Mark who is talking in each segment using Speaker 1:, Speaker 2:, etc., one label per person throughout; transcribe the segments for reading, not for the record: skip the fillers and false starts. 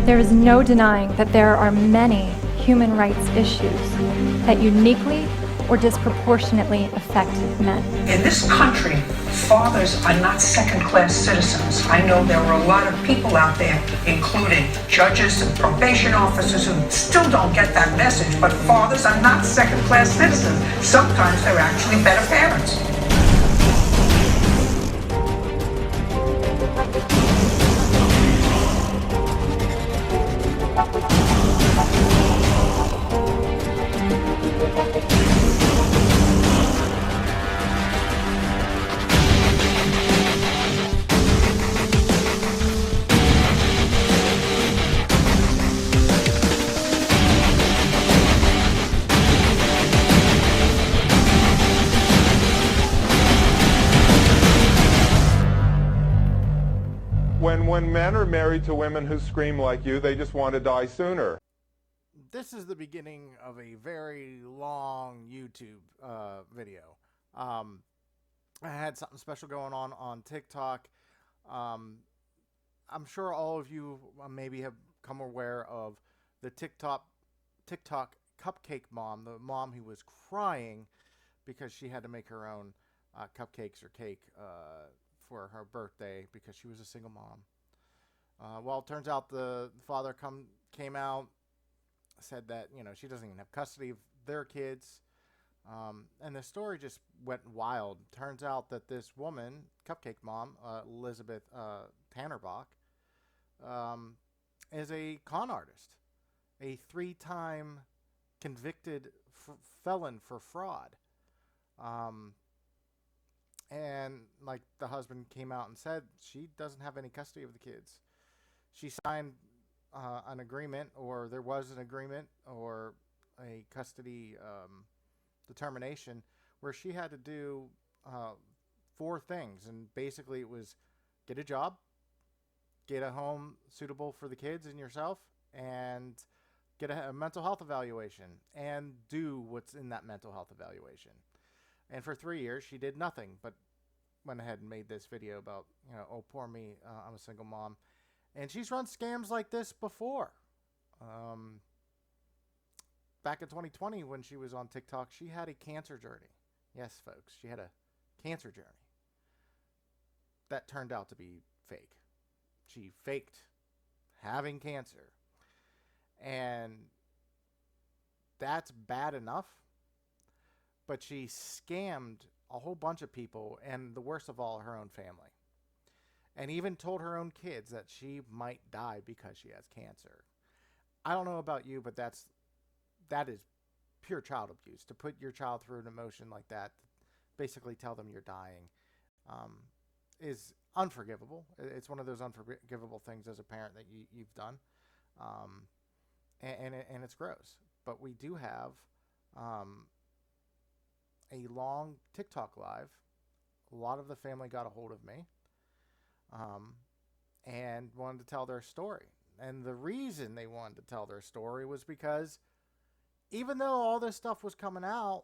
Speaker 1: There is no denying that there are many human rights issues that uniquely or disproportionately affect men.
Speaker 2: In this country, fathers are not second-class citizens. I know there are a lot of people out there, including judges and probation officers, who still don't get that message, but fathers are not second-class citizens. Sometimes they're actually better parents.
Speaker 3: When men are married to women who scream like you, they just want to die sooner.
Speaker 4: This is the beginning of a very long YouTube video. I had something special going on TikTok. I'm sure all of you maybe have come aware of the TikTok Cupcake Mom, the mom who was crying because she had to make her own cupcakes or cake for her birthday because she was a single mom. Well, it turns out the father came out, said that, you know, she doesn't even have custody of their kids. And the story just went wild. Turns out that this woman, Cupcake Mom, Elizabeth Tannerbach, is a con artist, a 3-time convicted felon for fraud. And like the husband came out and said, she doesn't have any custody of the kids. She signed an agreement, or there was an agreement, or a custody determination where she had to do 4 things. And basically it was get a job, get a home suitable for the kids and yourself, and get a mental health evaluation and do what's in that mental health evaluation. And for 3 years, she did nothing but went ahead and made this video about, you know, oh, poor me, I'm a single mom. And she's run scams like this before. Back in 2020, when she was on TikTok, she had a cancer journey. Yes, folks, she had a cancer journey. That turned out to be fake. She faked having cancer. And that's bad enough. But she scammed a whole bunch of people, and the worst of all, her own family. And even told her own kids that she might die because she has cancer. I don't know about you, but that is pure child abuse. To put your child through an emotion like that, basically tell them you're dying, is unforgivable. It's one of those unforgivable things as a parent that you've done. And it's gross. But we do have a long TikTok live. A lot of the family got a hold of me and wanted to tell their story. And the reason they wanted to tell their story was because even though all this stuff was coming out,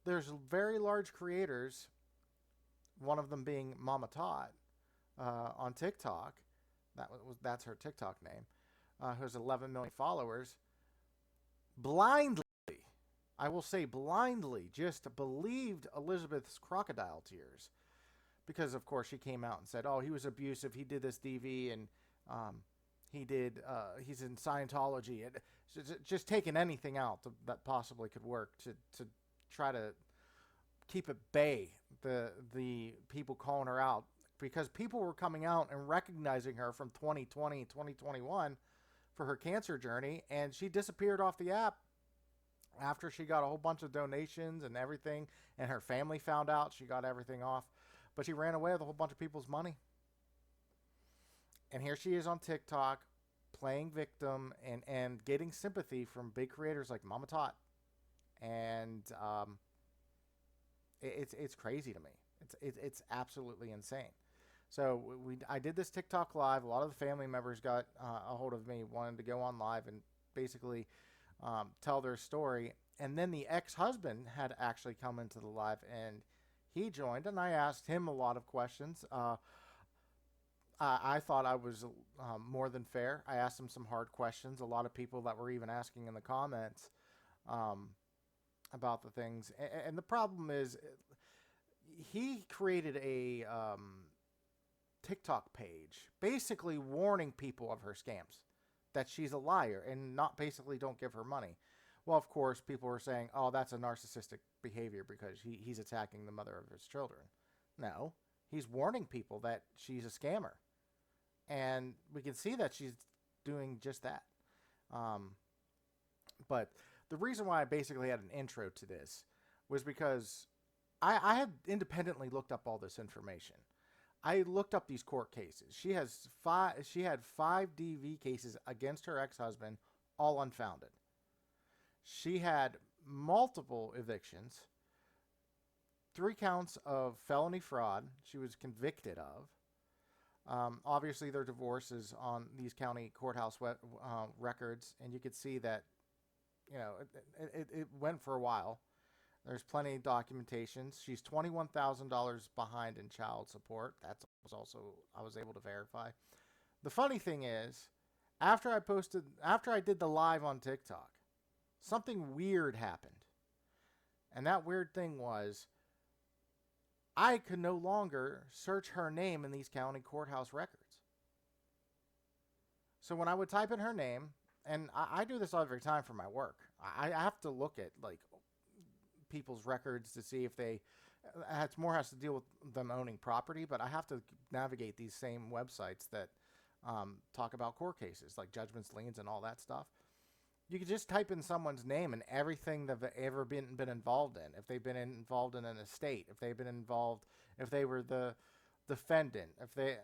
Speaker 4: there's very large creators, one of them being Mama Tot on TikTok. That's her TikTok name, who has 11 million followers, blindly, I will say blindly, just believed Elizabeth's crocodile tears. Because, of course, she came out and said, oh, he was abusive, he did this DV, and he's in Scientology. And just taking anything out that possibly could work to try to keep at bay the people calling her out. Because people were coming out and recognizing her from 2020, 2021 for her cancer journey, and she disappeared off the app after she got a whole bunch of donations and everything, and her family found out she got everything off. But she ran away with a whole bunch of people's money. And here she is on TikTok playing victim and getting sympathy from big creators like Mama Tot. And it's crazy to me. It's absolutely insane. So I did this TikTok live. A lot of the family members got a hold of me, wanted to go on live and basically tell their story. And then the ex-husband had actually come into the live, and he joined, and I asked him a lot of questions. I thought I was more than fair. I asked him some hard questions. A lot of people that were even asking in the comments um, about the things. And the problem is, he created a TikTok page basically warning people of her scams, that she's a liar and not basically don't give her money. Well, of course, people were saying, oh, that's a narcissistic behavior because he's attacking the mother of his children. No, he's warning people that she's a scammer. And we can see that she's doing just that. But the reason why I basically had an intro to this was because I had independently looked up all this information. I looked up these court cases. She had 5 DV cases against her ex-husband, all unfounded. She had multiple evictions, 3 counts of felony fraud she was convicted of. Obviously, their divorce is on these county courthouse records, and you could see that, it went for a while. There's plenty of documentation. She's $21,000 behind in child support. That was also, I was able to verify. The funny thing is, after I did the live on TikTok, something weird happened. And that weird thing was, I could no longer search her name in these county courthouse records. So when I would type in her name, and I do this every time for my work, I have to look at people's records to see if they, has to deal with them owning property, but I have to navigate these same websites that talk about court cases, like judgments, liens, and all that stuff. You could just type in someone's name and everything they've ever been involved in. If they've been involved in an estate, if they've been involved, if they were the defendant, if they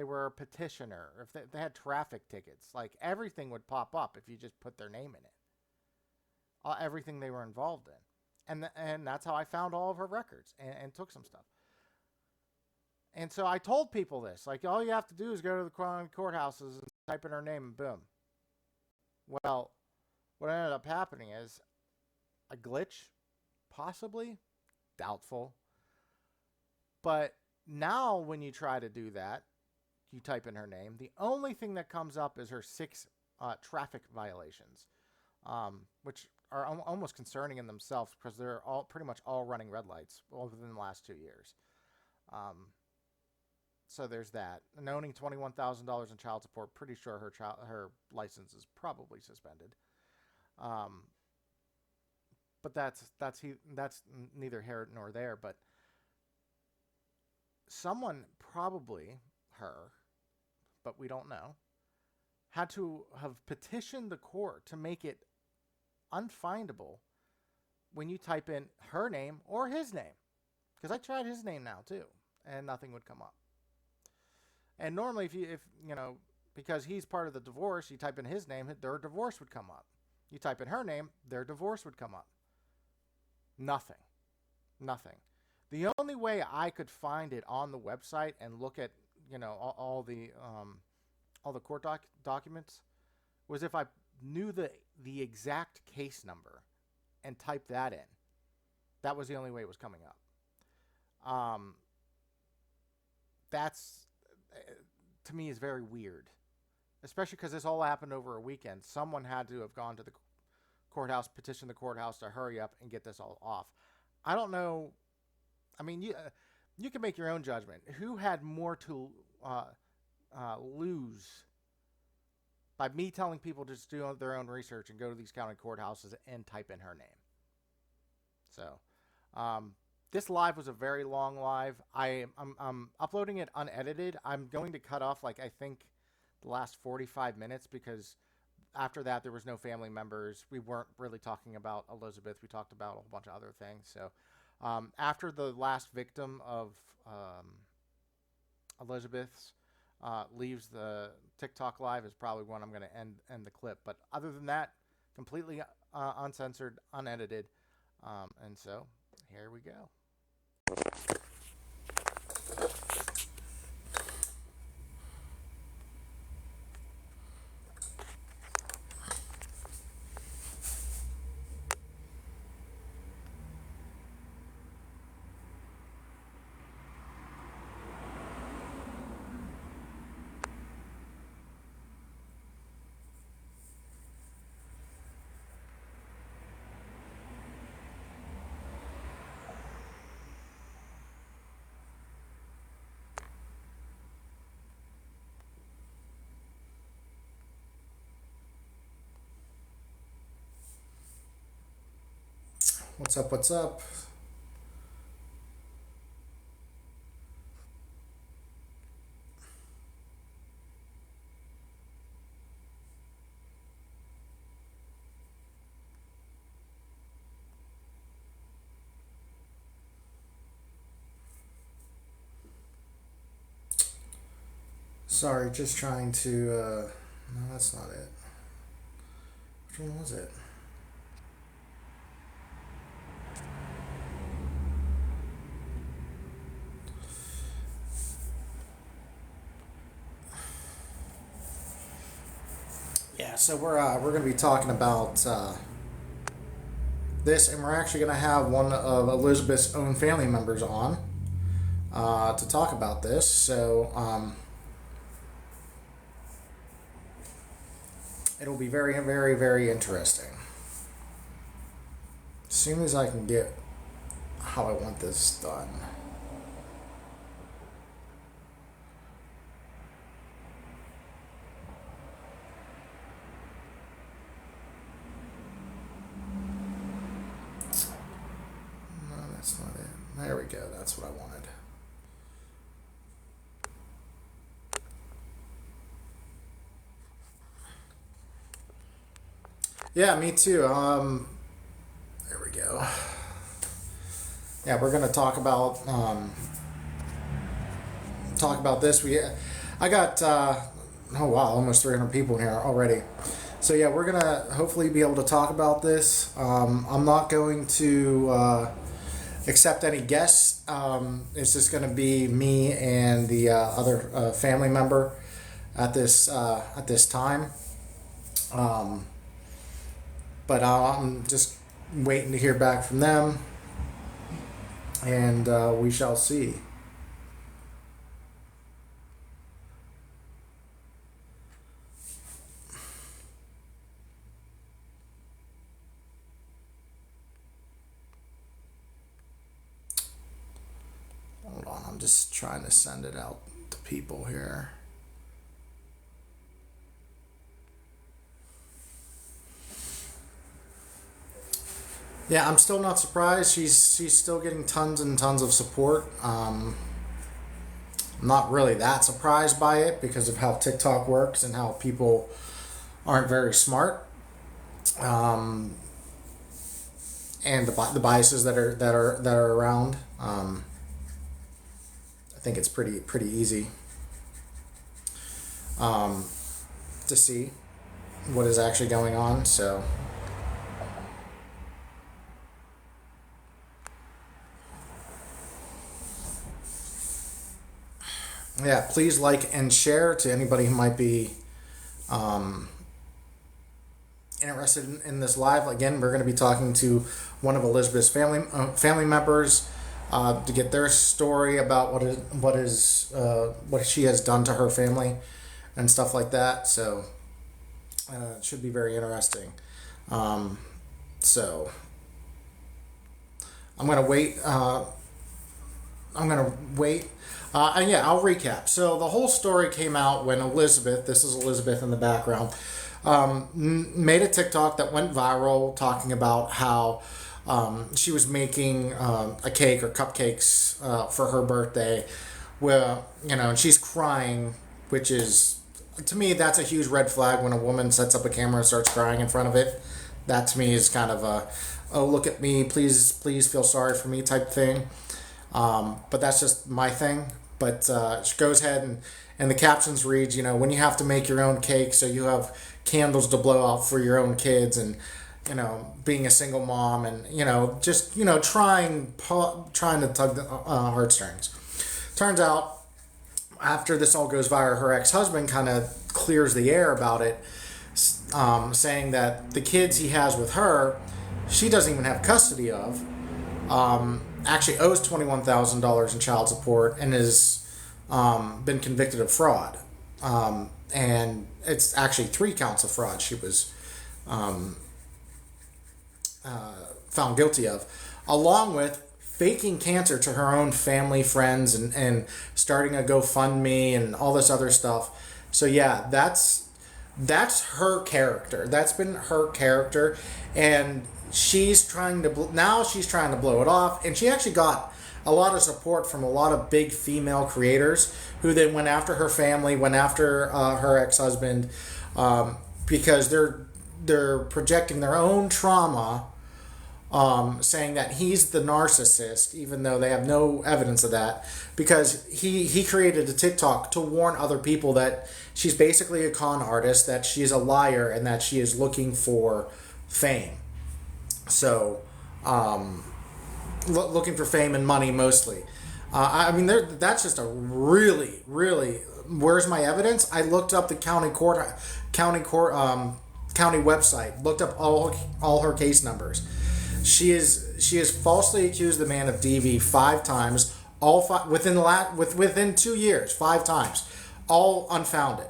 Speaker 4: were a petitioner, if they had traffic tickets, everything would pop up if you just put their name in it. Everything they were involved in. And that's how I found all of her records and took some stuff. And so I told people this, all you have to do is go to the courthouses and type in her name and boom. Well, what ended up happening is a glitch, possibly, doubtful. But now when you try to do that, you type in her name, the only thing that comes up is her 6 traffic violations, which are almost concerning in themselves because they're pretty much all running red lights within the last 2 years. So there's that. And owning $21,000 in child support, pretty sure her license is probably suspended. But that's neither here nor there. But someone, probably her, but we don't know, had to have petitioned the court to make it unfindable when you type in her name or his name. Because I tried his name now too, and nothing would come up. And normally, if because he's part of the divorce, you type in his name, their divorce would come up. You type in her name, their divorce would come up. Nothing. The only way I could find it on the website and look at all the court documents was if I knew the exact case number and typed that in. That was the only way it was coming up. That's, to me, is very weird, especially because this all happened over a weekend. Someone had to have gone to the courthouse, petitioned the courthouse to hurry up and get this all off. I don't know. I mean, you can make your own judgment. Who had more to lose by me telling people to just do their own research and go to these county courthouses and type in her name? So, this live was a very long live. I'm uploading it unedited. I'm going to cut off, I think, the last 45 minutes because after that, there was no family members. We weren't really talking about Elizabeth. We talked about a whole bunch of other things. So after the last victim of Elizabeth's leaves the TikTok live is probably when I'm going to end the clip. But other than that, completely uncensored, unedited. And so here we go. What's up? What's up? Sorry, just trying to, no, that's not it. Which one was it? Yeah, so we're going to be talking about this, and we're actually going to have one of Elizabeth's own family members on to talk about this. So it'll be very, very, very interesting. As soon as I can get how I want this done. No, that's not it. There we go. That's what I wanted. Yeah, me too. There we go. Yeah, we're gonna talk about this. I got oh wow, almost 300 people in here already. So yeah, we're gonna hopefully be able to talk about this. I'm not going to accept any guests. It's just gonna be me and the other family member at this time. But I'm just waiting to hear back from them, and we shall see. Hold on, I'm just trying to send it out to people here. Yeah, I'm still not surprised. She's still getting tons and tons of support. I'm not really that surprised by it because of how TikTok works and how people aren't very smart, and the biases that are around. I think it's pretty easy to see what is actually going on. So. Yeah, please like and share to anybody who might be interested in this live. Again, we're going to be talking to one of Elizabeth's family members to get their story about what she has done to her family and stuff like that. So it should be very interesting. So I'm going to wait. And yeah, I'll recap. So the whole story came out when Elizabeth, this is Elizabeth in the background, made a TikTok that went viral talking about how she was making a cake or cupcakes for her birthday. Well, and she's crying, which is, to me, that's a huge red flag when a woman sets up a camera and starts crying in front of it. That to me is kind of a, oh, look at me, please feel sorry for me type thing. But that's just my thing. But she goes ahead and the captions reads, when you have to make your own cake so you have candles to blow out for your own kids, and being a single mom, and just trying to tug the heartstrings. Turns out after this all goes viral, her ex-husband kind of clears the air about it, saying that the kids he has with her, she doesn't even have custody of. Actually owes $21,000 in child support and has been convicted of fraud. And it's actually 3 counts of fraud she was found guilty of, along with faking cancer to her own family, friends, and starting a GoFundMe and all this other stuff. So yeah, that's That's her character. That's been her character, and she's trying to blow it off, and she actually got a lot of support from a lot of big female creators who then went after her family, went after her ex-husband, because they're projecting their own trauma, saying that he's the narcissist, even though they have no evidence of that, because he created a TikTok to warn other people that she's basically a con artist, that she's a liar, and that she is looking for fame. So, looking for fame and money mostly. I mean, that's just a really, really. Where's my evidence? I looked up the county court, county website. Looked up all her case numbers. She is falsely accused the man of DV 5 times, all five, within 2 years, 5 times, all unfounded.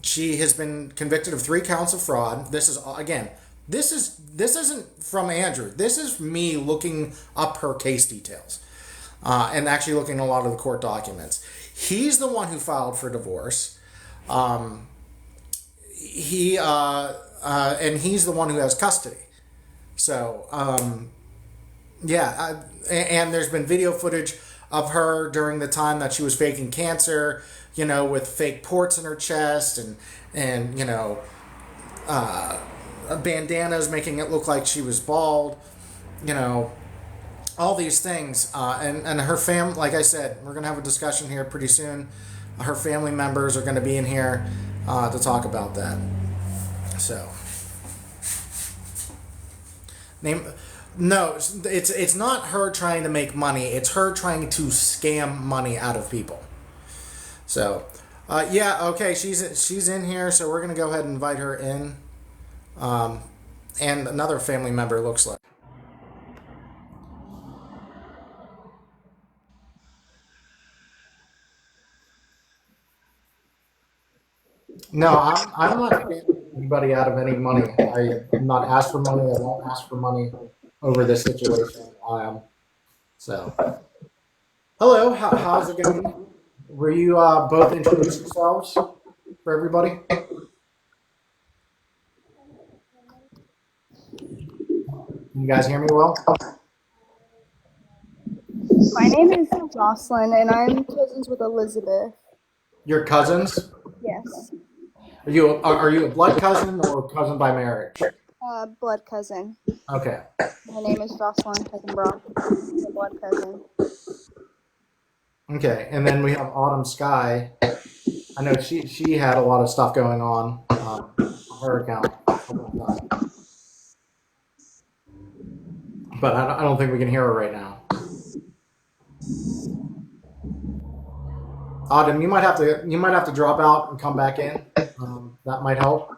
Speaker 4: She has been convicted of 3 counts of fraud. This is again. This isn't from Andrew. This is me looking up her case details, and actually looking at a lot of the court documents. He's the one who filed for divorce. And he's the one who has custody. So, yeah, and there's been video footage of her during the time that she was faking cancer, with fake ports in her chest and bandanas making it look like she was bald, all these things. And her family, like I said, we're going to have a discussion here pretty soon. Her family members are going to be in here to talk about that. So, no, it's not her trying to make money. It's her trying to scam money out of people. So, yeah, okay, she's in here, so we're gonna go ahead and invite her in. And another family member looks like. No, I'm not scamming anybody out of any money. I'm not asked for money. I won't ask for money over this situation. So, hello, how's it going? Were you both introduce yourselves for everybody? Can you guys hear me well?
Speaker 5: My name is Jocelyn, and I'm cousins with Elizabeth.
Speaker 4: Your cousins?
Speaker 5: Yes.
Speaker 4: Are you a blood cousin or a cousin by marriage?
Speaker 5: Blood cousin.
Speaker 4: Okay.
Speaker 5: My name is Jocelyn, cousin Brock, a blood cousin.
Speaker 4: Okay, and then we have Autumn Sky. I know she had a lot of stuff going on her account, but I don't think we can hear her right now. Autumn, you might have to drop out and come back in. That might help.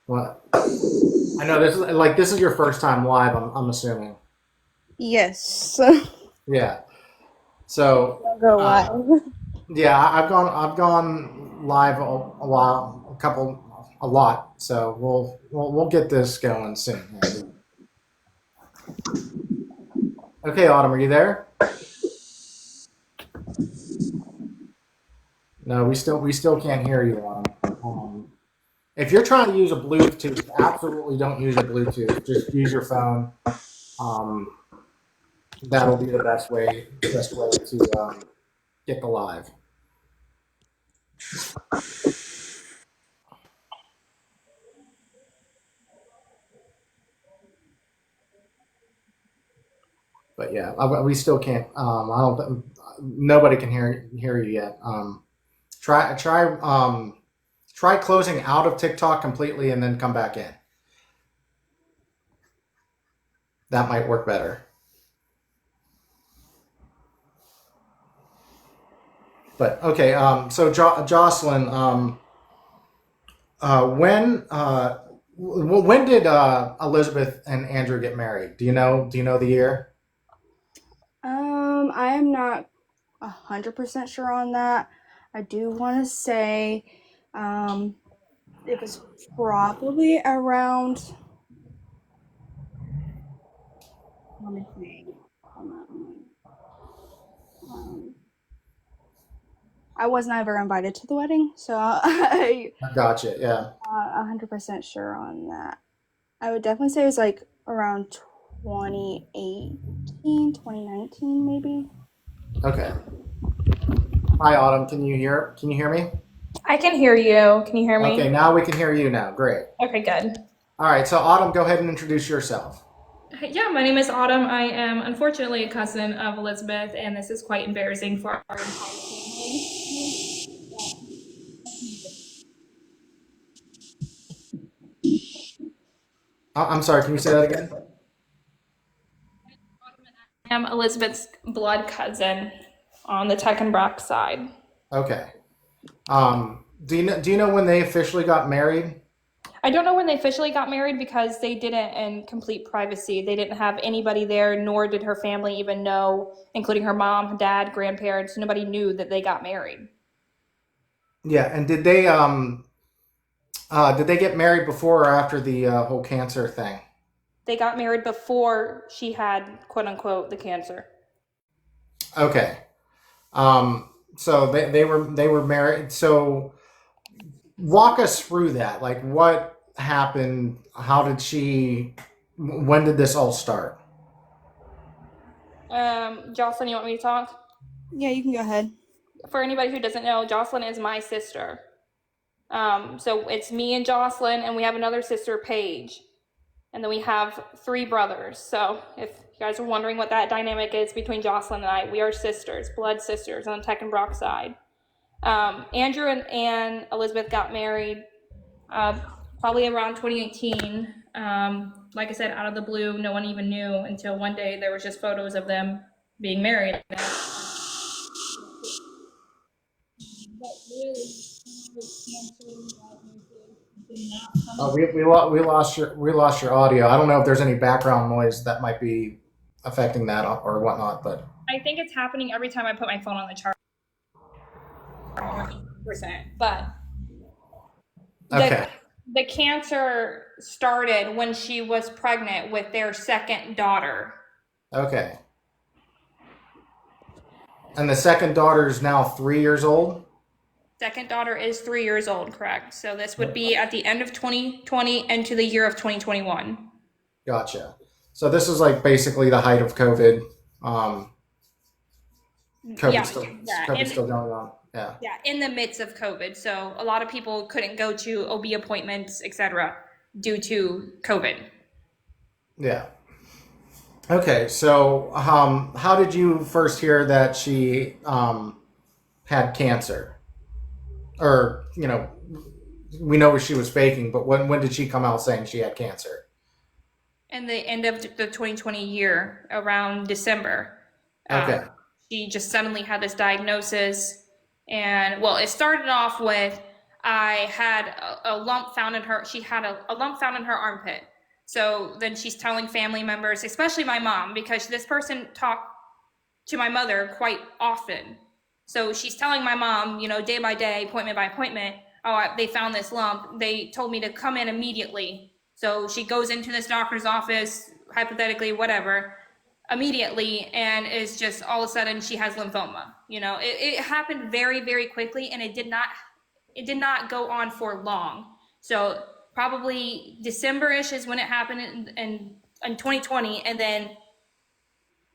Speaker 4: What? I know this is your first time live. I'm assuming.
Speaker 5: Yes.
Speaker 4: Yeah. So.
Speaker 5: Don't go live.
Speaker 4: Yeah, I've gone live a lot. So we'll get this going soon. Okay, Autumn, are you there? No, we still can't hear you, Autumn. If you're trying to use a Bluetooth, absolutely don't use a Bluetooth. Just use your phone. That'll be the best way to get the live. But yeah, we still can't. I don't. Nobody can hear you yet. Try closing out of TikTok completely and then come back in. That might work better. But okay. So Jocelyn, when did Elizabeth and Andrew get married? Do you know the year?
Speaker 5: I am not 100% sure on that. I do want to say, it was probably around Let me think on that one. I was never invited to the wedding, so I
Speaker 4: Gotcha. Yeah.
Speaker 5: 100% sure on that. I would definitely say it was like around 2018, 2019, maybe.
Speaker 4: Okay. Hi, Autumn. Can you hear me?
Speaker 6: I can hear you. Can you hear
Speaker 4: Okay,
Speaker 6: me?
Speaker 4: now we can hear you now. Great.
Speaker 6: Okay, good.
Speaker 4: All right. So, Autumn, go ahead and introduce yourself.
Speaker 6: Yeah, my name is Autumn. I am unfortunately a cousin of Elizabeth, and this is quite embarrassing for our entire family.
Speaker 4: I'm sorry. Can you say that again?
Speaker 6: I am Elizabeth's blood cousin on the Tech and Brock side.
Speaker 4: Okay. Do you know when they officially got married?
Speaker 6: I don't know when they officially got married because they did it in complete privacy. They didn't have anybody there, nor did her family even know, including her mom, dad, grandparents. Nobody knew that they got married.
Speaker 4: Yeah. And did they get married before or after the whole cancer thing?
Speaker 6: They got married before she had, quote unquote, the cancer.
Speaker 4: Okay. So they were married. So walk us through that. Like what happened? How did she? When did this all start?
Speaker 6: Jocelyn, you want me to talk?
Speaker 5: Yeah, you can go ahead.
Speaker 6: For anybody who doesn't know, Jocelyn is my sister. So it's me and Jocelyn, and we have another sister, Paige. And then we have three brothers. So if you guys are wondering what that dynamic is between Jocelyn and I, we are sisters, blood sisters on the Tech and Brock side. Andrew and Elizabeth got married probably around 2018. Like I said, out of the blue, no one even knew until one day there was just photos of them being married.
Speaker 4: We lost your audio. I don't know if there's any background noise that might be affecting that or whatnot, but
Speaker 6: I think it's happening every time I put my phone on the charger. But
Speaker 4: okay.
Speaker 6: the cancer started when she was pregnant with their second daughter.
Speaker 4: Okay. And the second daughter is now 3 years old?
Speaker 6: Second daughter is 3 years old, correct? So this would be at the end of 2020 and to the year of 2021.
Speaker 4: Gotcha. So this is like basically the height of COVID.
Speaker 6: Yeah,
Speaker 4: COVID's still going on. Yeah.
Speaker 6: yeah, in the midst of COVID. So a lot of people couldn't go to OB appointments, etc., due to COVID.
Speaker 4: Yeah. Okay. So how did you first hear that she had cancer? Or, we know she was faking, but when did she come out saying she had cancer?
Speaker 6: In the end of the 2020 year, around December.
Speaker 4: Okay.
Speaker 6: She just suddenly had this diagnosis, and well, it started off with I had a lump found in her. She had a lump found in her armpit. So then she's telling family members, especially my mom, because this person talked to my mother quite often. So she's telling my mom, day by day, appointment by appointment, they found this lump. They told me to come in immediately. So she goes into this doctor's office, hypothetically, whatever, immediately, and is just all of a sudden she has lymphoma. It happened very, very quickly, and it did not go on for long. So probably December-ish is when it happened in 2020, and then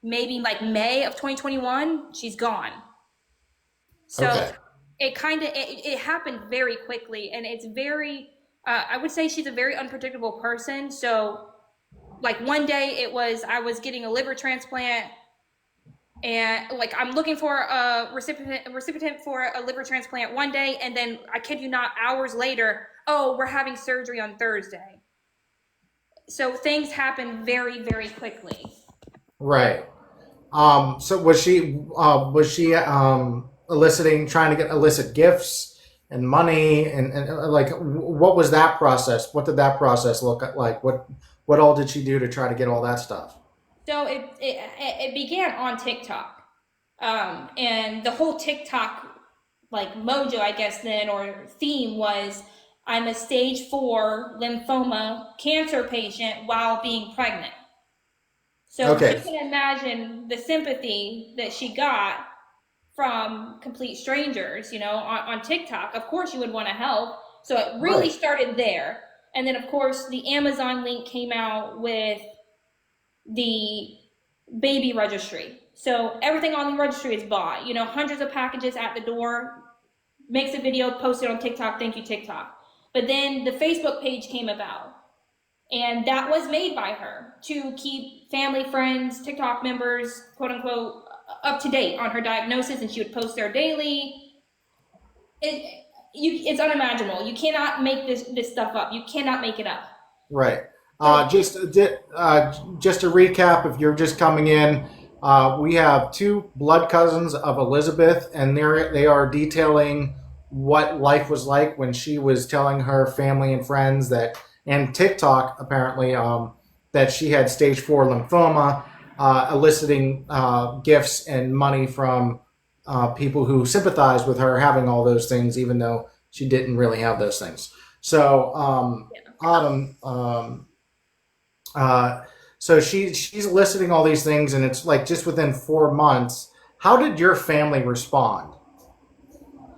Speaker 6: maybe like May of 2021, she's gone. So
Speaker 4: Okay.
Speaker 6: it happened very quickly, and it's very I would say she's a very unpredictable person. So like one day I was getting a liver transplant, and like I'm looking for a recipient for a liver transplant one day, and then I kid you not, hours later, oh, we're having surgery on Thursday. So things happen very, very quickly.
Speaker 4: Right. So was she trying to elicit gifts and money and like what was that process? What did that process look like? What all did she do to try to get all that stuff?
Speaker 6: So it began on TikTok, and the whole TikTok like mojo, I guess then, or theme was I'm a stage 4 lymphoma cancer patient while being pregnant. So
Speaker 4: Okay.
Speaker 6: you can imagine the sympathy that she got from complete strangers, on TikTok. Of course, you would want to help. So it really
Speaker 4: Right.
Speaker 6: started there. And then, of course, the Amazon link came out with the baby registry. So everything on the registry is bought, hundreds of packages at the door, makes a video, post it on TikTok, thank you, TikTok. But then the Facebook page came about. And that was made by her to keep family, friends, TikTok members, quote unquote, up to date on her diagnosis, and she would post there daily. It's unimaginable. You cannot make this stuff up. You cannot make it up.
Speaker 4: Right. Just to recap, if you're just coming in, we have two blood cousins of Elizabeth, and they are detailing what life was like when she was telling her family and friends and TikTok apparently, that she had stage 4 lymphoma, eliciting gifts and money from people who sympathized with her having all those things, even though she didn't really have those things. So, Autumn, so she's eliciting all these things, and it's like just within 4 months. How did your family respond?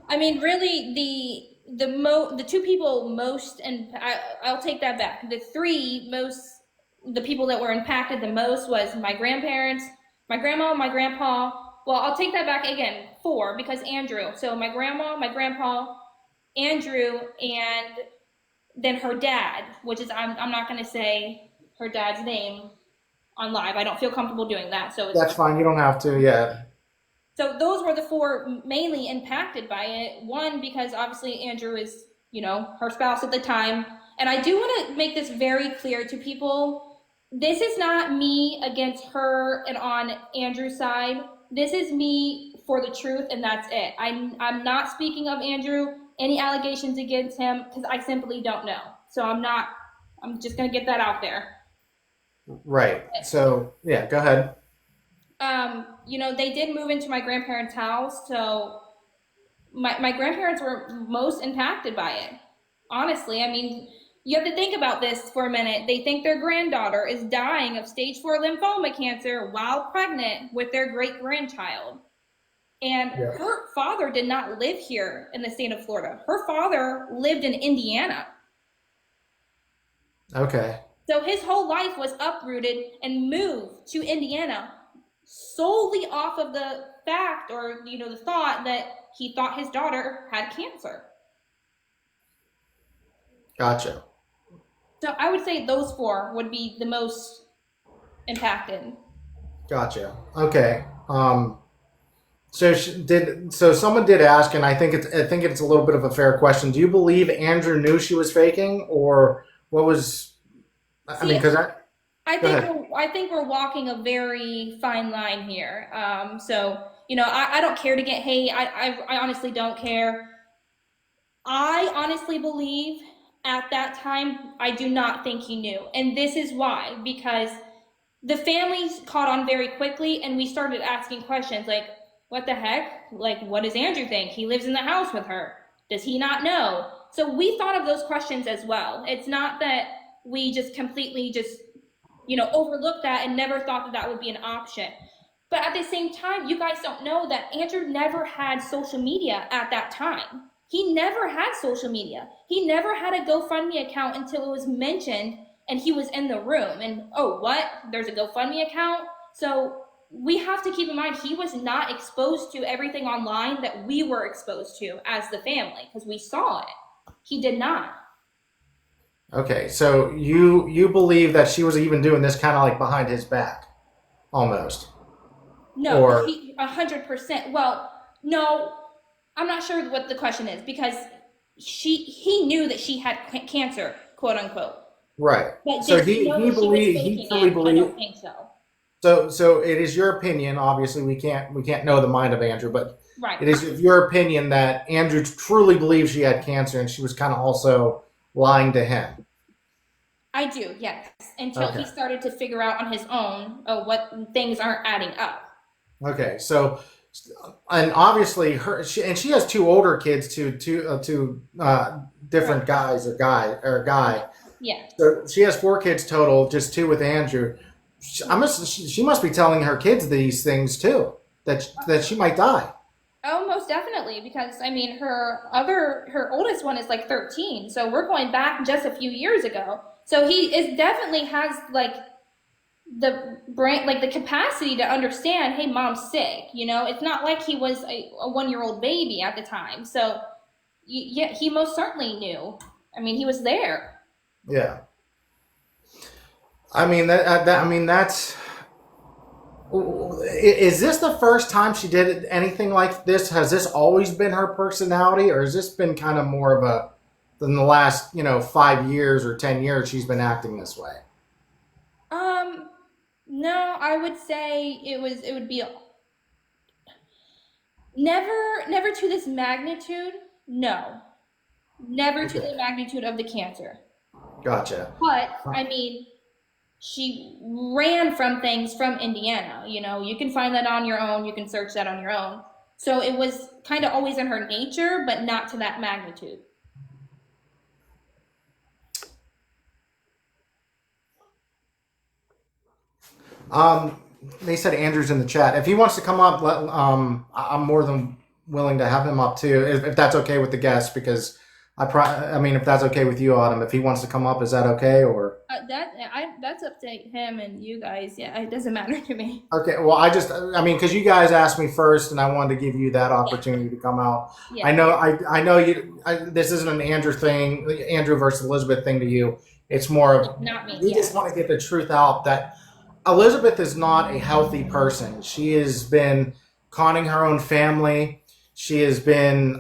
Speaker 6: I mean, really, the two people most, and I'll take that back. The people that were impacted the most was my grandparents, my grandma, my grandpa. Well, I'll take that back again, 4, because Andrew. So my grandma, my grandpa, Andrew, and then her dad, which is, I'm not going to say her dad's name on live. I don't feel comfortable doing that. So
Speaker 4: That's fine. You don't have to. Yeah.
Speaker 6: So those were the 4 mainly impacted by it. One, because obviously Andrew is, her spouse at the time. And I do want to make this very clear to people. This is not me against her and on Andrew's side. This is me for the truth, and that's it. I'm not speaking of Andrew, any allegations against him, because I simply don't know. So I'm just going to get that out there.
Speaker 4: Right. So, yeah, go ahead.
Speaker 6: They did move into my grandparents' house, so my grandparents were most impacted by it. Honestly, I mean, you have to think about this for a minute. They think their granddaughter is dying of stage 4 lymphoma cancer while pregnant with their great-grandchild. And her father did not live here in the state of Florida. Her father lived in Indiana.
Speaker 4: Okay.
Speaker 6: So his whole life was uprooted and moved to Indiana solely off of the fact, or the thought that he thought his daughter had cancer.
Speaker 4: Gotcha.
Speaker 6: So I would say those 4 would be the most impacted.
Speaker 4: Gotcha. Okay. So someone did ask, and I think it's a little bit of a fair question. Do you believe Andrew knew she was faking, or what was? I mean, because
Speaker 6: I think we're walking a very fine line here. I don't care to get hate. I honestly don't care. I honestly believe at that time, I do not think he knew. And this is why, because the families caught on very quickly, and we started asking questions like, what the heck? Like, what does Andrew think? He lives in the house with her. Does he not know? So we thought of those questions as well. It's not that we just completely overlooked that and never thought that would be an option. But at the same time, you guys don't know that Andrew never had social media at that time. He never had social media. He never had a GoFundMe account until it was mentioned and he was in the room. And, oh, what? There's a GoFundMe account? So we have to keep in mind he was not exposed to everything online that we were exposed to as the family, because we saw it. He did not.
Speaker 4: Okay, so you believe that she was even doing this kind of like behind his back, almost?
Speaker 6: No, 100%. Well, no, I'm not sure what the question is, because he knew that she had cancer, quote unquote.
Speaker 4: Right.
Speaker 6: But
Speaker 4: so
Speaker 6: he fully
Speaker 4: believed.
Speaker 6: I don't think so.
Speaker 4: So it is your opinion. Obviously, we can't know the mind of Andrew, but
Speaker 6: right.
Speaker 4: It is your opinion that Andrew truly believes she had cancer, and she was kind of also lying to him.
Speaker 6: I do, yes. Until he started to figure out on his own what things aren't adding up.
Speaker 4: Okay, so, and obviously she has 2 older kids, two different guy.
Speaker 6: Yeah.
Speaker 4: So she has 4 kids total, just 2 with Andrew. she must be telling her kids these things too, that she might die.
Speaker 6: Oh, most definitely, because I mean, her oldest one is like 13, so we're going back just a few years ago. So he is definitely has like the brain, like the capacity to understand, hey, mom's sick. You know, it's not like he was a 1-year-old baby at the time. So yeah, he most certainly knew. I mean, he was there.
Speaker 4: Yeah. I mean that's. Is this the first time she did anything like this? Has this always been her personality, or has this been kind of more of a in the last 5 years or 10 years she's been acting this way?
Speaker 6: No, I would say it would be never to this magnitude. No, never to
Speaker 4: Okay.
Speaker 6: the magnitude of the cancer.
Speaker 4: Gotcha.
Speaker 6: But I mean, she ran from things from Indiana. You know, you can find that on your own. You can search that on your own. So it was kind of always in her nature, but not to that magnitude.
Speaker 4: They said Andrew's in the chat. If he wants to come up, I'm more than willing to have him up too, if that's okay with the guest. Because I mean, if that's okay with you, Autumn, if he wants to come up, is that okay? Or
Speaker 6: That's up to him and you guys. Yeah, it doesn't matter to me.
Speaker 4: okay, well, I mean, because you guys asked me first, and I wanted to give you that opportunity to come out.
Speaker 6: Yeah.
Speaker 4: I know you. This isn't an Andrew thing, Andrew versus Elizabeth thing to you. It's more of
Speaker 6: Not me.
Speaker 4: we
Speaker 6: Yeah.
Speaker 4: just want to get the truth out that Elizabeth is not a healthy person. She has been conning her own family. She has been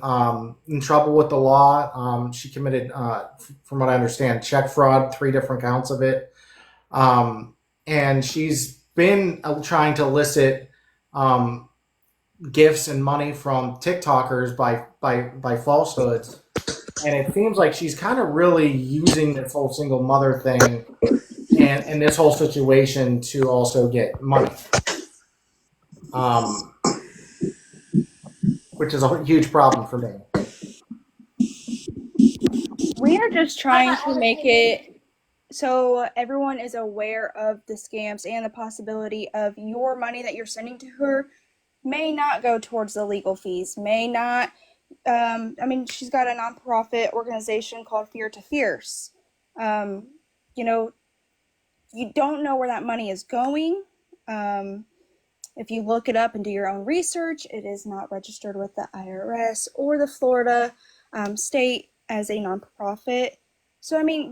Speaker 4: in trouble with the law. She committed, from what I understand, check fraud, 3 different counts of it. And she's been trying to elicit gifts and money from TikTokers by falsehoods. And it seems like she's kind of really using this whole single mother thing and this whole situation to also get money, which is a huge problem for me.
Speaker 5: We are just trying to make it so everyone is aware of the scams and the possibility of your money that you're sending to her may not go towards the legal fees, may not. I mean, she's got a nonprofit organization called Fear to Fierce. You know, you don't know where that money is going. If you look it up and do your own research, it is not registered with the IRS or the Florida state as a nonprofit. So, I mean,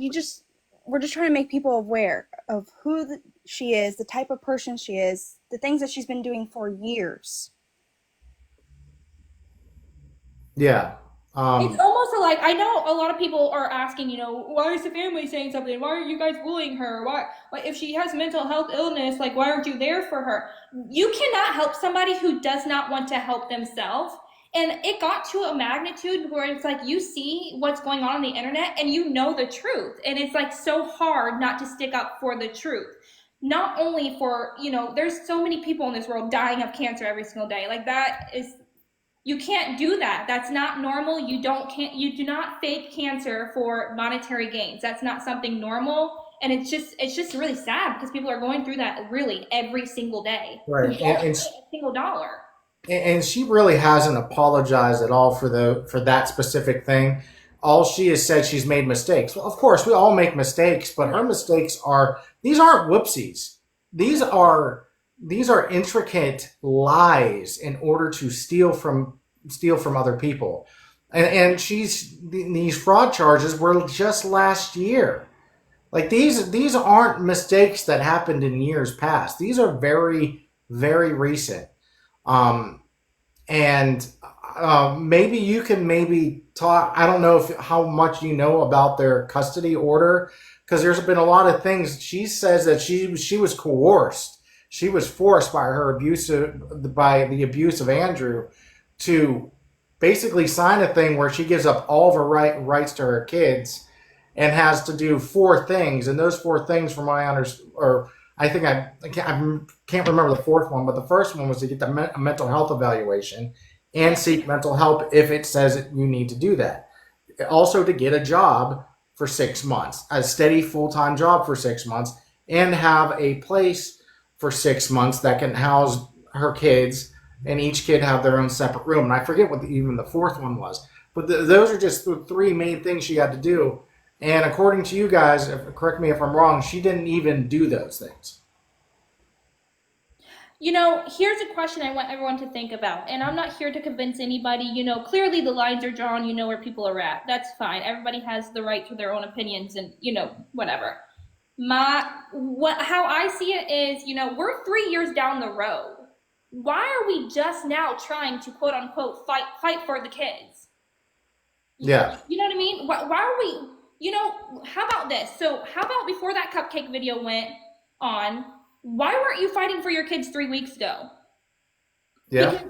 Speaker 5: we're just trying to make people aware of who she is, the type of person she is, the things that she's been doing for years.
Speaker 4: Yeah.
Speaker 6: It's almost like I know a lot of people are asking, why is the family saying something? Why are you guys bullying her? Why if she has mental health illness, like why aren't you there for her? You cannot help somebody who does not want to help themselves. And it got to a magnitude where it's like you see what's going on the internet and you know the truth. And it's like so hard not to stick up for the truth. Not only for, there's so many people in this world dying of cancer every single day. Like that is, you can't do that. That's not normal. You do not fake cancer for monetary gains. That's not something normal. And it's just really sad because people are going through that really every single day.
Speaker 4: Right. And
Speaker 6: a single dollar.
Speaker 4: And she really hasn't apologized at all for that specific thing. All she has said, she's made mistakes. Well, of course, we all make mistakes, but her mistakes these aren't whoopsies. These are intricate lies in order to steal from other people. And these fraud charges were just last year. Like these aren't mistakes that happened in years past. These are very, very recent. Maybe you can talk. I don't know how much you know about their custody order, because there's been a lot of things. She says that she was coerced. She was forced by the abuse of Andrew to basically sign a thing where she gives up all of her rights to her kids and has to do 4 things. And those 4 things, from my I can't remember the 4th one, but the first one was to get a mental health evaluation and seek mental help if it says you need to do that. Also to get a job for 6 months, a steady full-time job for 6 months, and have a place for 6 months that can house her kids, and each kid have their own separate room. And I forget what even the fourth one was, but those are just the three main things she had to do. And according to you guys, correct me if I'm wrong, she didn't even do those things.
Speaker 6: Here's a question I want everyone to think about, and I'm not here to convince anybody. Clearly the lines are drawn, where people are at. That's fine. Everybody has the right to their own opinions and, whatever. How I see it is, we're 3 years down the road. Why are we just now trying to quote unquote fight for the kids?
Speaker 4: Yeah.
Speaker 6: You know what I mean? Why are we, how about this? So how about before that cupcake video went on, why weren't you fighting for your kids 3 weeks ago?
Speaker 4: Yeah.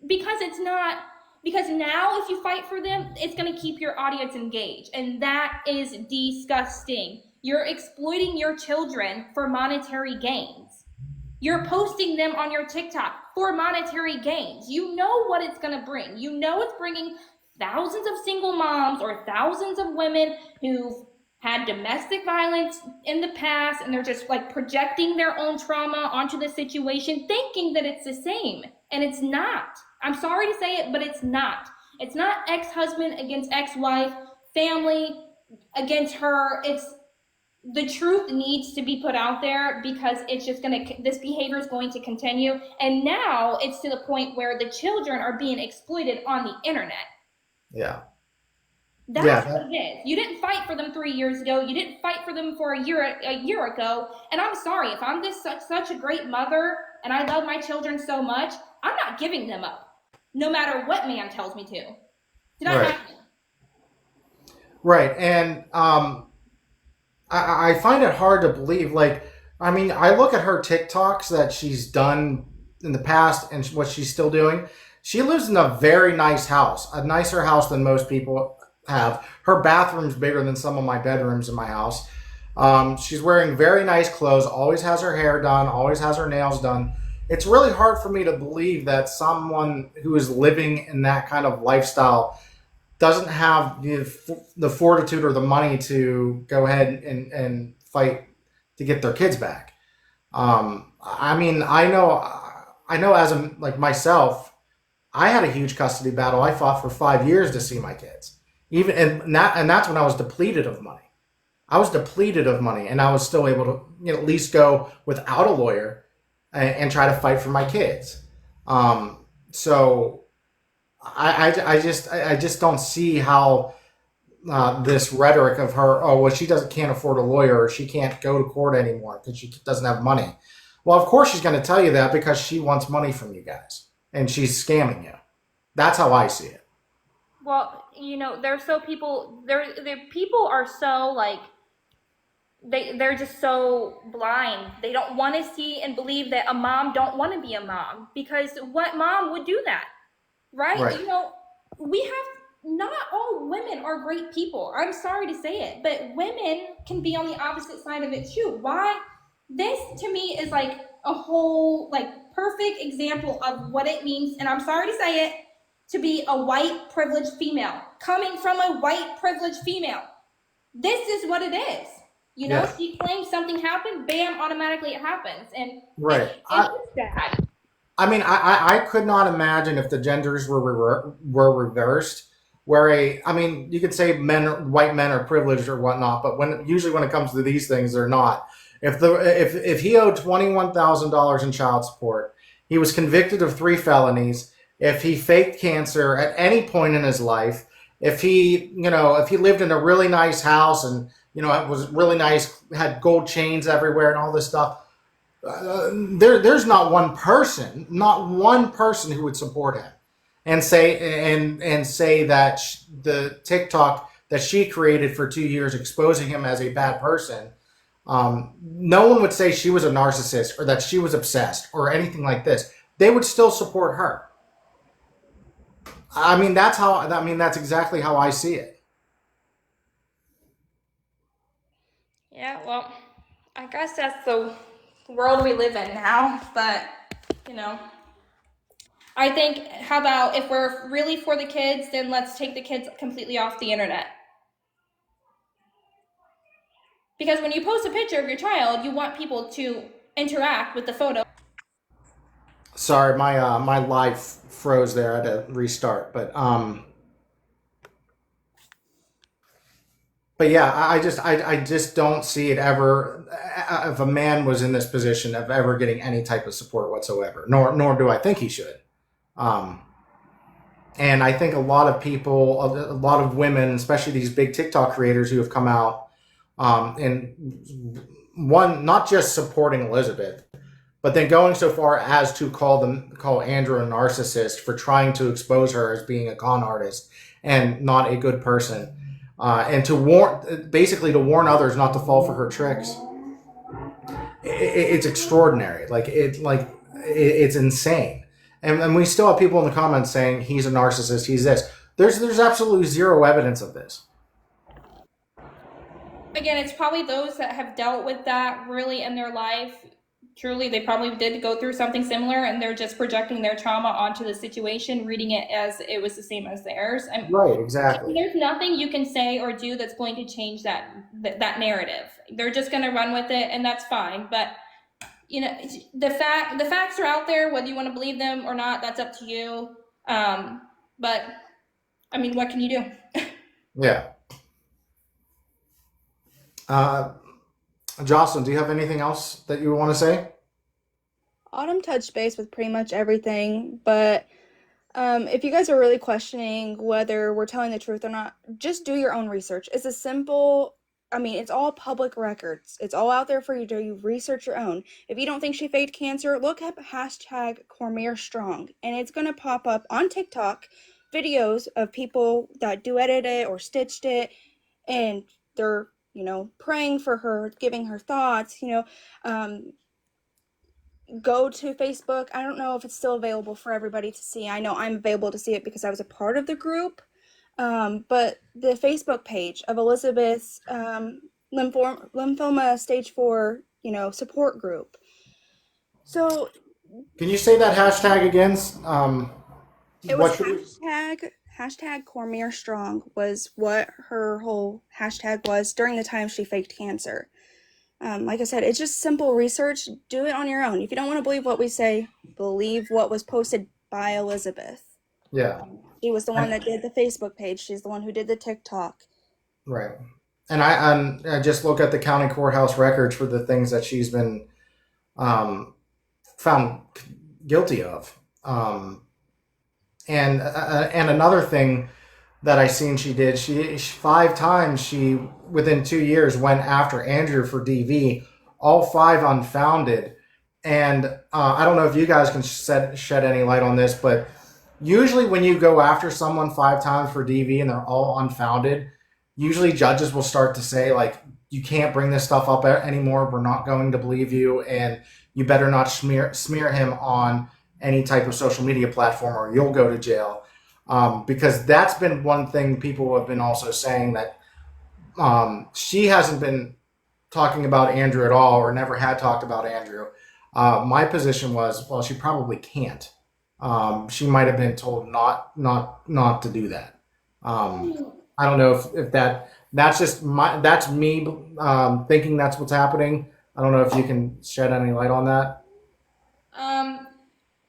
Speaker 6: Because it's not, because now if you fight for them, it's going to keep your audience engaged. And that is disgusting. You're exploiting your children for monetary gains. You're posting them on your TikTok for monetary gains. You know what it's going to bring. You know it's bringing thousands of single moms or thousands of women who've had domestic violence in the past, and they're just like projecting their own trauma onto the situation, thinking that it's the same. And it's not. I'm sorry to say it, but it's not. It's not ex-husband against ex-wife, family against her. It's the truth needs to be put out there, because it's just this behavior is going to continue. And now it's to the point where the children are being exploited on the internet.
Speaker 4: Yeah.
Speaker 6: That's what it is. You didn't fight for them 3 years ago. You didn't fight for them for a year ago. And I'm sorry, if I'm such a great mother and I love my children so much, I'm not giving them up, no matter what man tells me to. Did I
Speaker 4: Right.
Speaker 6: happen?
Speaker 4: Right. And I find it hard to believe. Like, I mean, I look at her TikToks that she's done in the past and what she's still doing. She lives in a very nice house, a nicer house than most people have. Her bathroom's bigger than some of my bedrooms in my house. She's wearing very nice clothes, always has her hair done, always has her nails done. It's really hard for me to believe that someone who is living in that kind of lifestyle doesn't have the fortitude or the money to go ahead and fight to get their kids back. I mean, I know as like myself, I had a huge custody battle. I fought for 5 years to see my kids, and that's when I was depleted of money. I was depleted of money, and I was still able to at least go without a lawyer and try to fight for my kids. So I just don't see how this rhetoric of her, oh well, she can't afford a lawyer, or she can't go to court anymore because she doesn't have money. Well, of course she's going to tell you that because she wants money from you guys and she's scamming you. That's how I see it.
Speaker 6: Well, the people are so like, they're just so blind. They don't want to see and believe that a mom don't want to be a mom, because what mom would do that? Right? We have, not all women are great people. I'm sorry to say it, but women can be on the opposite side of it too. Why? This to me is like a whole like perfect example of what it means, and I'm sorry to say it, to be a white privileged female. Coming from a white privileged female. This is what it is. She claims something happened, bam, automatically it happens. And
Speaker 4: right.
Speaker 6: It's bad.
Speaker 4: I mean, I could not imagine if the genders were reversed, where you could say white men are privileged or whatnot, but usually when it comes to these things, they're not. If he owed $21,000 in child support, he was convicted of 3 felonies. If he faked cancer at any point in his life, if he lived in a really nice house and it was really nice, had gold chains everywhere and all this stuff. There's not one person who would support him and say that the TikTok that she created for 2 years exposing him as a bad person, no one would say she was a narcissist or that she was obsessed or anything like this. They would still support her. I mean, that's exactly how I see it.
Speaker 6: Yeah, well, I guess that's the world we live in now, but, I think, how about if we're really for the kids, then let's take the kids completely off the internet. Because when you post a picture of your child, you want people to interact with the photo.
Speaker 4: Sorry, my live froze there. I had to restart, but yeah, I just don't see it ever. If a man was in this position of ever getting any type of support whatsoever, nor do I think he should. Um, and I think a lot of people, a lot of women, especially these big TikTok creators who have come out, and one not just supporting Elizabeth, but then going so far as to call Andrew a narcissist for trying to expose her as being a con artist and not a good person, and to warn others not to fall for her tricks. It's extraordinary. It's insane. And we still have people in the comments saying he's a narcissist. He's this. There's absolutely zero evidence of this.
Speaker 6: Again, it's probably those that have dealt with that really in their life. Truly, they probably did go through something similar, and they're just projecting their trauma onto the situation, reading it as it was the same as theirs.
Speaker 4: Right, exactly.
Speaker 6: There's nothing you can say or do that's going to change that narrative. They're just going to run with it, and that's fine. But the facts are out there. Whether you want to believe them or not, that's up to you. But I mean, what can you do?
Speaker 4: Yeah. Jocelyn, do you have anything else that you want to say?
Speaker 5: Autumn touched base with pretty much everything, but if you guys are really questioning whether we're telling the truth or not, just do your own research. It's a simple, it's all public records. It's all out there for you to research your own. If you don't think she faked cancer, look up hashtag Cormier Strong, and it's going to pop up on TikTok videos of people that do edit it or stitched it, and they're, praying for her, giving her thoughts, go to Facebook. I don't know if it's still available for everybody to see. I know I'm available to see it because I was a part of the group. But the Facebook page of Elizabeth's lymphoma stage 4, support group. So
Speaker 4: Can you say that hashtag again?
Speaker 5: it was hashtag Cormier Strong was what her whole hashtag was during the time she faked cancer. Like I said, it's just simple research. Do it on your own. If you don't want to believe what we say, believe what was posted by Elizabeth.
Speaker 4: Yeah.
Speaker 5: She was the one that did the Facebook page. She's the one who did the TikTok.
Speaker 4: Right. And I just look at the county courthouse records for the things that she's been found guilty of. And another thing that I seen she did, she 5 times within 2 years went after Andrew for DV, all 5 unfounded. And I don't know if you guys can shed any light on this, but usually when you go after someone 5 times for DV and they're all unfounded, usually judges will start to say, like, you can't bring this stuff up anymore. We're not going to believe you, and you better not smear him on any type of social media platform or you'll go to jail. Because that's been one thing people have been also saying, that she hasn't been talking about Andrew at all, or never had talked about Andrew. My position was, well, she probably can't. She might have been told not to do that. I don't know if that's me thinking that's what's happening. I don't know if you can shed any light on that.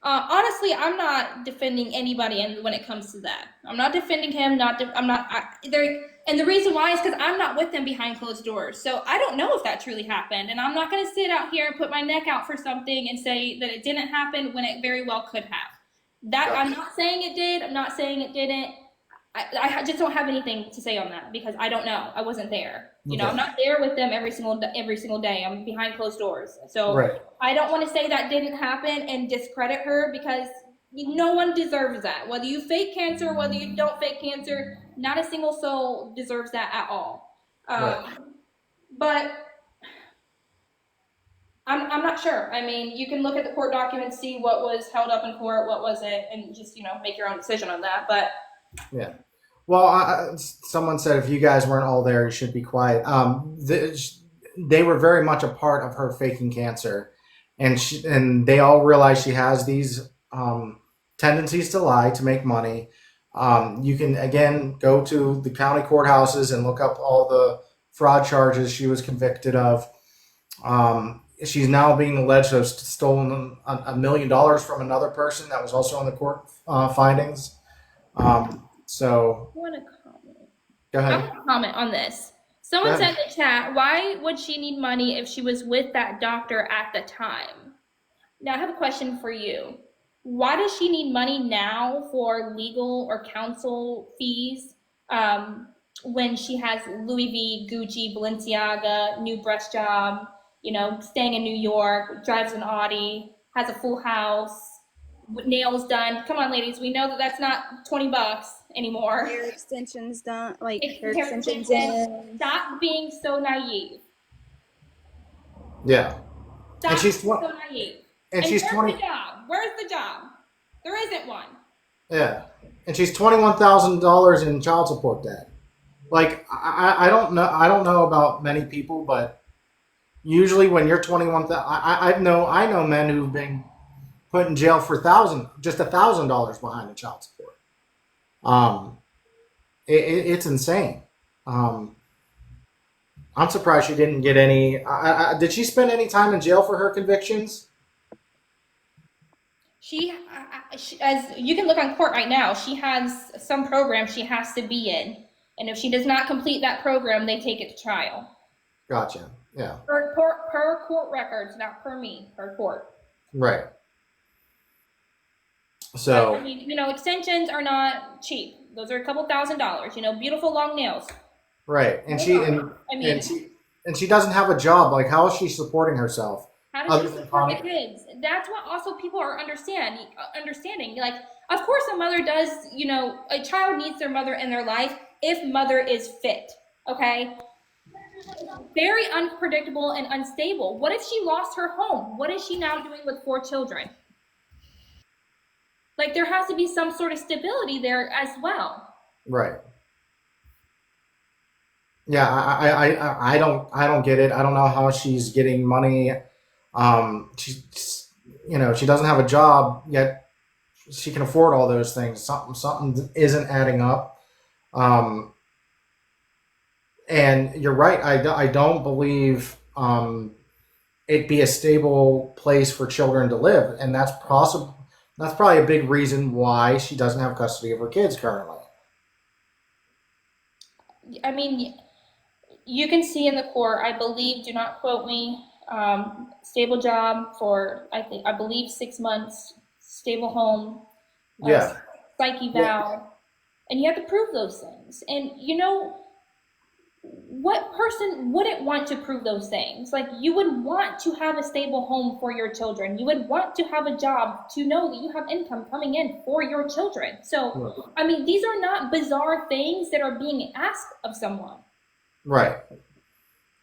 Speaker 6: Honestly, I'm not defending anybody when it comes to that. I'm not defending him. And the reason why is because I'm not with them behind closed doors. So I don't know if that truly happened. And I'm not going to sit out here and put my neck out for something and say that it didn't happen when it very well could have. I'm not saying it did. I'm not saying it didn't. I just don't have anything to say on that because I don't know. I wasn't there. You know, I'm not there with them every single day. I'm behind closed doors. So
Speaker 4: Right.
Speaker 6: I don't want to say that didn't happen and discredit her because no one deserves that. Whether you fake cancer, whether you don't fake cancer, not a single soul deserves that at all.
Speaker 4: Right.
Speaker 6: But I'm not sure. I mean, you can look at the court documents, see what was held up in court, what was it, and just, make your own decision on that. But
Speaker 4: Yeah. Well, someone said if you guys weren't all there, you should be quiet. They were very much a part of her faking cancer, and they all realize she has these tendencies to lie to make money. You can again go to the county courthouses and look up all the fraud charges she was convicted of. she's now being alleged to have stolen $1 million from another person that was also on the court findings. So
Speaker 6: I want to comment.
Speaker 4: go
Speaker 6: I
Speaker 4: ahead.
Speaker 6: want to comment on this.
Speaker 4: Go
Speaker 6: Someone said
Speaker 4: ahead.
Speaker 6: in the chat, why would she need money if she was with that doctor at the time? Now, I have a question for you. Why does she need money now for legal or counsel fees when she has Louis V, Gucci, Balenciaga, new breast job, staying in New York, drives an Audi, has a full house, nails done? Come on, ladies, we know that that's not $20 anymore.
Speaker 5: Hair extensions done, like hair
Speaker 6: Hair
Speaker 5: extensions
Speaker 6: extensions.
Speaker 5: in.
Speaker 6: Stop being so naive.
Speaker 4: Yeah.
Speaker 6: Stop
Speaker 4: And she's
Speaker 6: being so naive.
Speaker 4: and
Speaker 6: And
Speaker 4: she's
Speaker 6: where's
Speaker 4: 20.
Speaker 6: the job? Where's the job? There isn't one.
Speaker 4: Yeah. And she's $21,000 in child support debt. Like I don't know about many people, but usually when you're 21, I know men who've been put in jail for $1,000 behind the child support. It's insane. I'm surprised she didn't get any. Did she spend any time in jail for her convictions?
Speaker 6: She, as you can look on court right now, she has some program she has to be in, and if she does not complete that program, they take it to trial.
Speaker 4: Gotcha. Yeah.
Speaker 6: Per court records, not per me, per court.
Speaker 4: Right. So.
Speaker 6: But, I mean, extensions are not cheap. Those are a couple $1,000s. Beautiful long nails.
Speaker 4: Right, and she doesn't have a job. Like, how is she supporting herself?
Speaker 6: How does she support the kids? That's what also people are understanding. Like, of course, a mother does. A child needs their mother in their life if mother is fit. Okay. Very unpredictable and unstable. What if she lost her home? What is she now doing with 4 children? Like, there has to be some sort of stability there as well.
Speaker 4: Right. Yeah, I don't get it. I don't know how she's getting money. She doesn't have a job yet. She can afford all those things. Something isn't adding up. And you're right. I don't believe it be a stable place for children to live, and that's possible. That's probably a big reason why she doesn't have custody of her kids currently.
Speaker 6: I mean, you can see in the court, I believe, do not quote me, stable job for, I believe 6 months, stable home,
Speaker 4: Yeah.
Speaker 6: psych eval, and you have to prove those things. And what person wouldn't want to prove those things? Like, you would want to have a stable home for your children. You would want to have a job to know that you have income coming in for your children. So, I mean, these are not bizarre things that are being asked of someone. Right.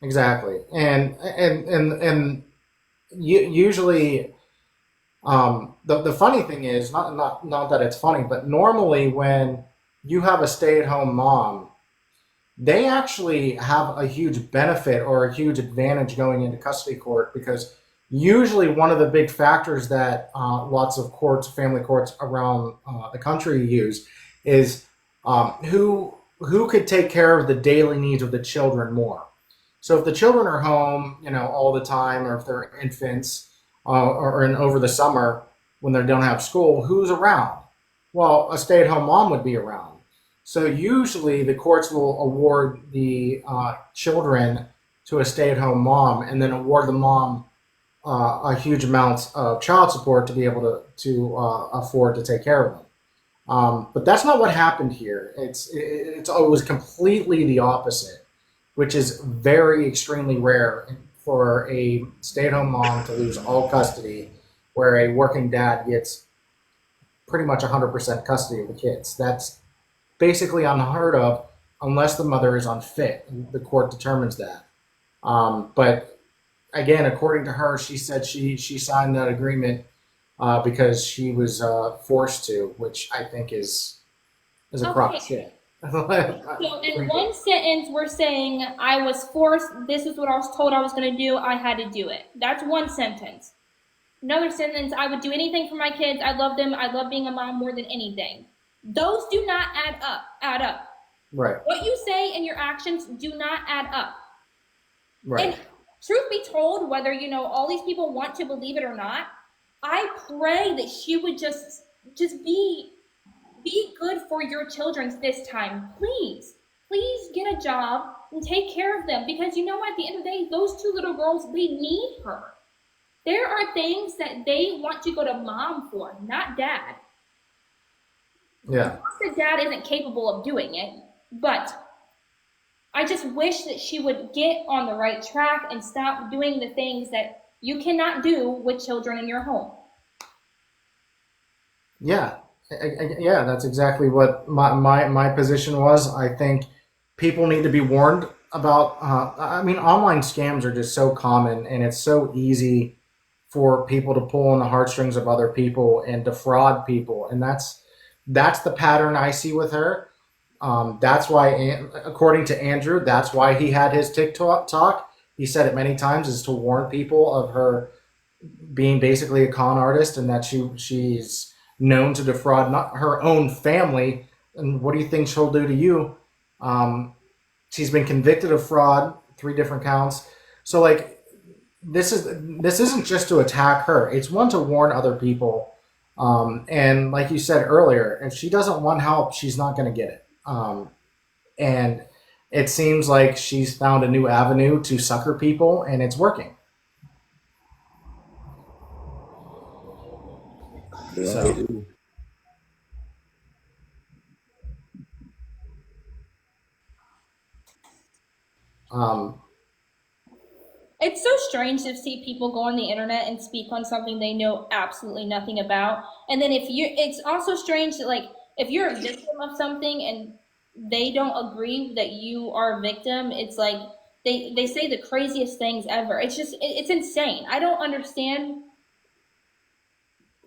Speaker 4: Exactly. And usually, the funny thing is not that it's funny, but normally when you have a stay-at-home mom, they actually have a huge benefit or a huge advantage going into custody court, because usually one of the big factors that lots of courts, family courts around the country use is who could take care of the daily needs of the children more. So if the children are home, all the time, or if they're infants or over the summer when they don't have school, who's around? Well, a stay-at-home mom would be around. So usually the courts will award the children to a stay-at-home mom, and then award the mom a huge amount of child support to be able to afford to take care of them. But that's not what happened here. It was completely the opposite, which is very extremely rare for a stay-at-home mom to lose all custody, where a working dad gets pretty much 100% custody of the kids. That's basically unheard of unless the mother is unfit. The court determines that. But again, according to her, she said she signed that agreement because she was forced to, which I think is a crock of shit.
Speaker 6: So in one sentence, we're saying I was forced, this is what I was told I was going to do, I had to do it. That's one sentence. Another sentence, I would do anything for my kids, I love them, I love being a mom more than anything. Those do not add up.
Speaker 4: Right.
Speaker 6: What you say and your actions do not add up.
Speaker 4: Right.
Speaker 6: And truth be told, whether all these people want to believe it or not, I pray that she would just be good for your children this time. Please get a job and take care of them, because at the end of the day, those two little girls, they need her. There are things that they want to go to mom for, not dad.
Speaker 4: Yeah.
Speaker 6: Not that dad isn't capable of doing it, but I just wish that she would get on the right track and stop doing the things that you cannot do with children in your home.
Speaker 4: Yeah. Yeah, that's exactly what my position was. I think people need to be warned about, online scams are just so common, and it's so easy for people to pull on the heartstrings of other people and defraud people. And that's the pattern I see with her. That's why, according to Andrew, that's why he had his TikTok talk. He said it many times, is to warn people of her being basically a con artist, and that she's known to defraud not her own family. And what do you think she'll do to you? She's been convicted of fraud, 3 different counts. So like, this isn't just to attack her. It's one to warn other people. And like you said earlier, if she doesn't want help, she's not going to get it. And it seems like she's found a new avenue to sucker people, and it's working. So,
Speaker 6: It's so strange to see people go on the internet and speak on something they know absolutely nothing about. And then it's also strange that, like, if you're a victim of something and they don't agree that you are a victim, it's like they say the craziest things ever. It's insane. I don't understand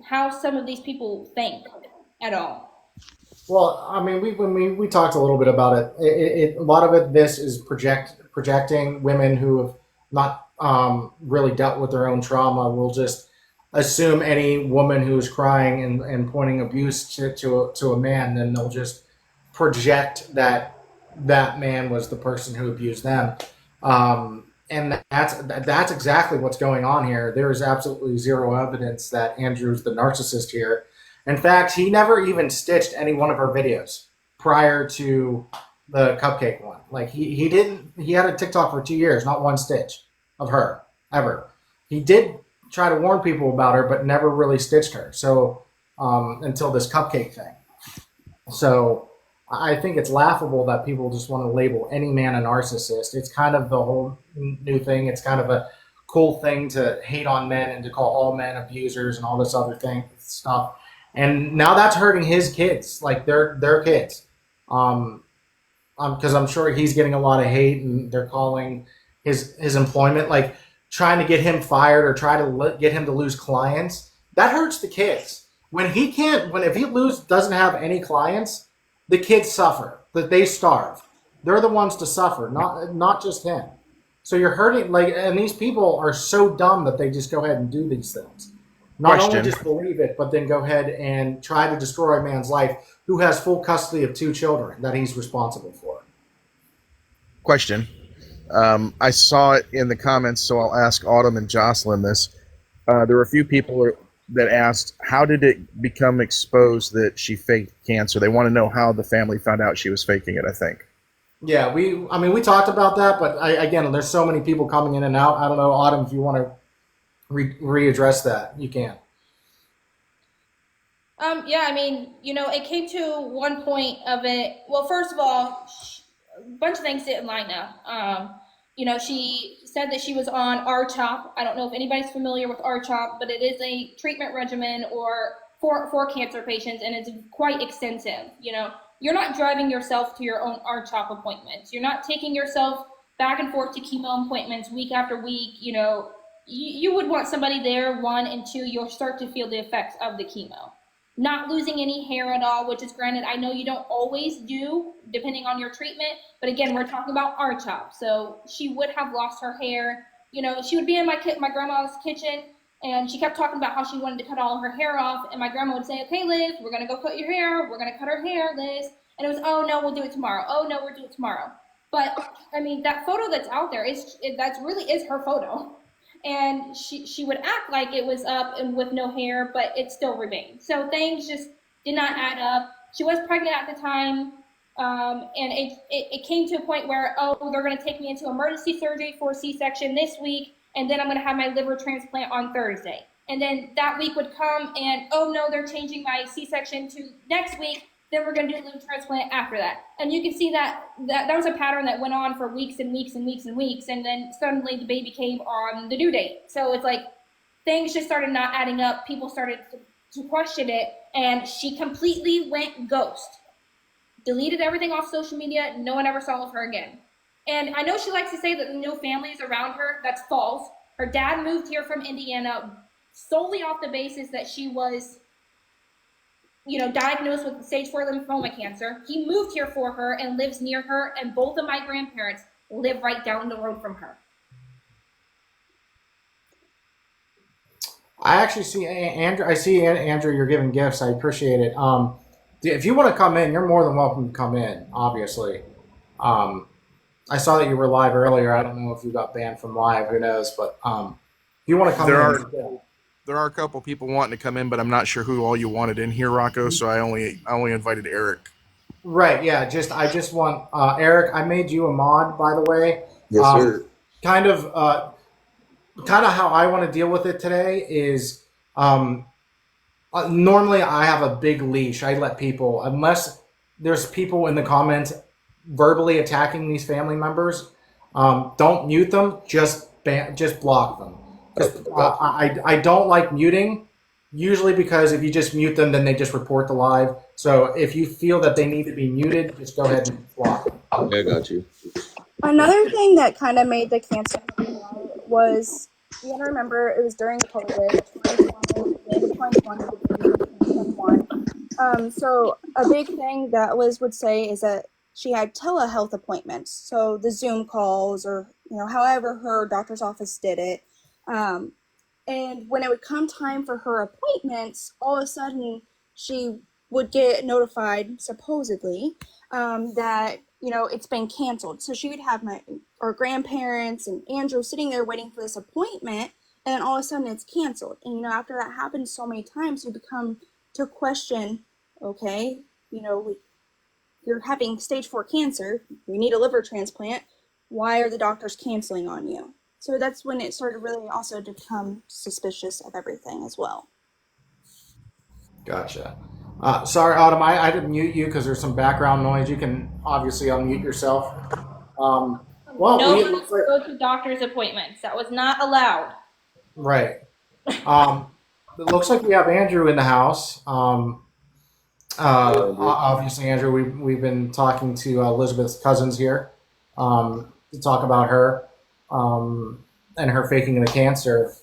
Speaker 6: how some of these people think at all.
Speaker 4: well, I mean, we talked a little bit about it. A lot of it, this is projecting. Women who have not really dealt with their own trauma will just assume any woman who's crying and pointing abuse to a man, then they'll just project that man was the person who abused them. And that's exactly what's going on here. There is absolutely zero evidence that Andrew's the narcissist here. In fact, he never even stitched any one of her videos prior to the Cupcake one. Like, he didn't. He had a TikTok for 2 years, not one stitch of her ever. He did try to warn people about her, but never really stitched her. So until this Cupcake thing. So I think it's laughable that people just want to label any man a narcissist. It's kind of the whole new thing. It's kind of a cool thing to hate on men and to call all men abusers and all this other stuff. And now that's hurting his kids, like their kids. Because I'm sure he's getting a lot of hate, and they're calling his employment, like trying to get him fired or try to get him to lose clients. That hurts the kids. If he doesn't have any clients, the kids suffer. That they starve. They're the ones to suffer, not just him. So you're hurting, and these people are so dumb that they just go ahead and do these things. Not only just believe it, but then go ahead and try to destroy a man's life who has full custody of 2 children that he's responsible for.
Speaker 7: Question. I saw it in the comments, so I'll ask Autumn and Jocelyn this. There were a few people that asked, how did it become exposed that she faked cancer? They want to know how the family found out she was faking it, I think.
Speaker 4: Yeah, we talked about that, but again, there's so many people coming in and out. I don't know, Autumn, if you want to readdress that, you can.
Speaker 6: Yeah, it came to one point of it. Well, first of all, a bunch of things didn't line up. She said that she was on RCHOP. I don't know if anybody's familiar with RCHOP, but it is a treatment regimen for cancer patients, and it's quite extensive. You're not driving yourself to your own RCHOP appointments. You're not taking yourself back and forth to chemo appointments week after week. You would want somebody there, 1, and 2, you'll start to feel the effects of the chemo. Not losing any hair at all, which is granted, I know you don't always do, depending on your treatment, but again, we're talking about RCHOP. So she would have lost her hair. She would be in my grandma's kitchen, and she kept talking about how she wanted to cut all her hair off, and my grandma would say, okay, Liz, we're going to go cut your hair. We're going to cut her hair, Liz. And it was, oh, no, we'll do it tomorrow. Oh, no, we'll do it tomorrow. But I mean, that photo that's out there that's really is her photo, and she would act like it was up and with no hair, but it still remained. So things just did not add up. She was pregnant at the time, and it came to a point where, oh, they're going to take me into emergency surgery for a C-section this week, and then I'm going to have my liver transplant on Thursday. And then that week would come, and oh no, they're changing my C-section to next week. Then we're going to do the liver transplant after that. And you can see that was a pattern that went on for weeks and weeks and weeks and weeks, and then suddenly the baby came on the due date. So it's like things just started not adding up. People started to question it, and she completely went ghost. Deleted everything off social media. No one ever saw of her again. And I know she likes to say that no family is around her. That's false. Her dad moved here from Indiana solely off the basis that she was, diagnosed with stage 4 lymphoma cancer. He moved here for her and lives near her, and both of my grandparents live right down the road from her.
Speaker 4: I actually see Andrew. I see Andrew. You're giving gifts. I appreciate it. If you want to come in, you're more than welcome to come in. Obviously, I saw that you were live earlier. I don't know if you got banned from live. Who knows? But if you want to come in,
Speaker 7: There are a couple people wanting to come in, but I'm not sure who all you wanted in here, Rocco. So I only invited Eric.
Speaker 4: right? Yeah. I just want Eric. I made you a mod, by the way.
Speaker 8: Yes, sir.
Speaker 4: Kind of how I want to deal with it today is normally I have a big leash. I let people, unless there's people in the comments verbally attacking these family members, don't mute them. Just block them. I don't like muting, usually because if you just mute them, then they just report the live. So if you feel that they need to be muted, just go ahead and block them.
Speaker 8: Okay, I got you.
Speaker 5: Another thing that kind of made the cancer was, you gotta remember, it was during COVID, 2020, the end of 2020, beginning of 2021. So a big thing that Liz would say is that she had telehealth appointments. So the Zoom calls or, however her doctor's office did it. And when it would come time for her appointments, all of a sudden she would get notified, supposedly, that it's been canceled. So she would have our grandparents and Andrew sitting there waiting for this appointment, and then all of a sudden it's canceled. And after that happens so many times, you become to question, okay, you're having stage 4 cancer, you need a liver transplant. Why are the doctors canceling on you? So that's when it started really also to become suspicious of everything as well.
Speaker 4: Gotcha. Sorry, Autumn, I didn't mute you because there's some background noise. You can obviously unmute yourself.
Speaker 6: No one go to doctor's appointments. That was not allowed.
Speaker 4: Right. It looks like we have Andrew in the house. Obviously, Andrew, we've been talking to Elizabeth's cousins here to talk about her and her faking the cancer.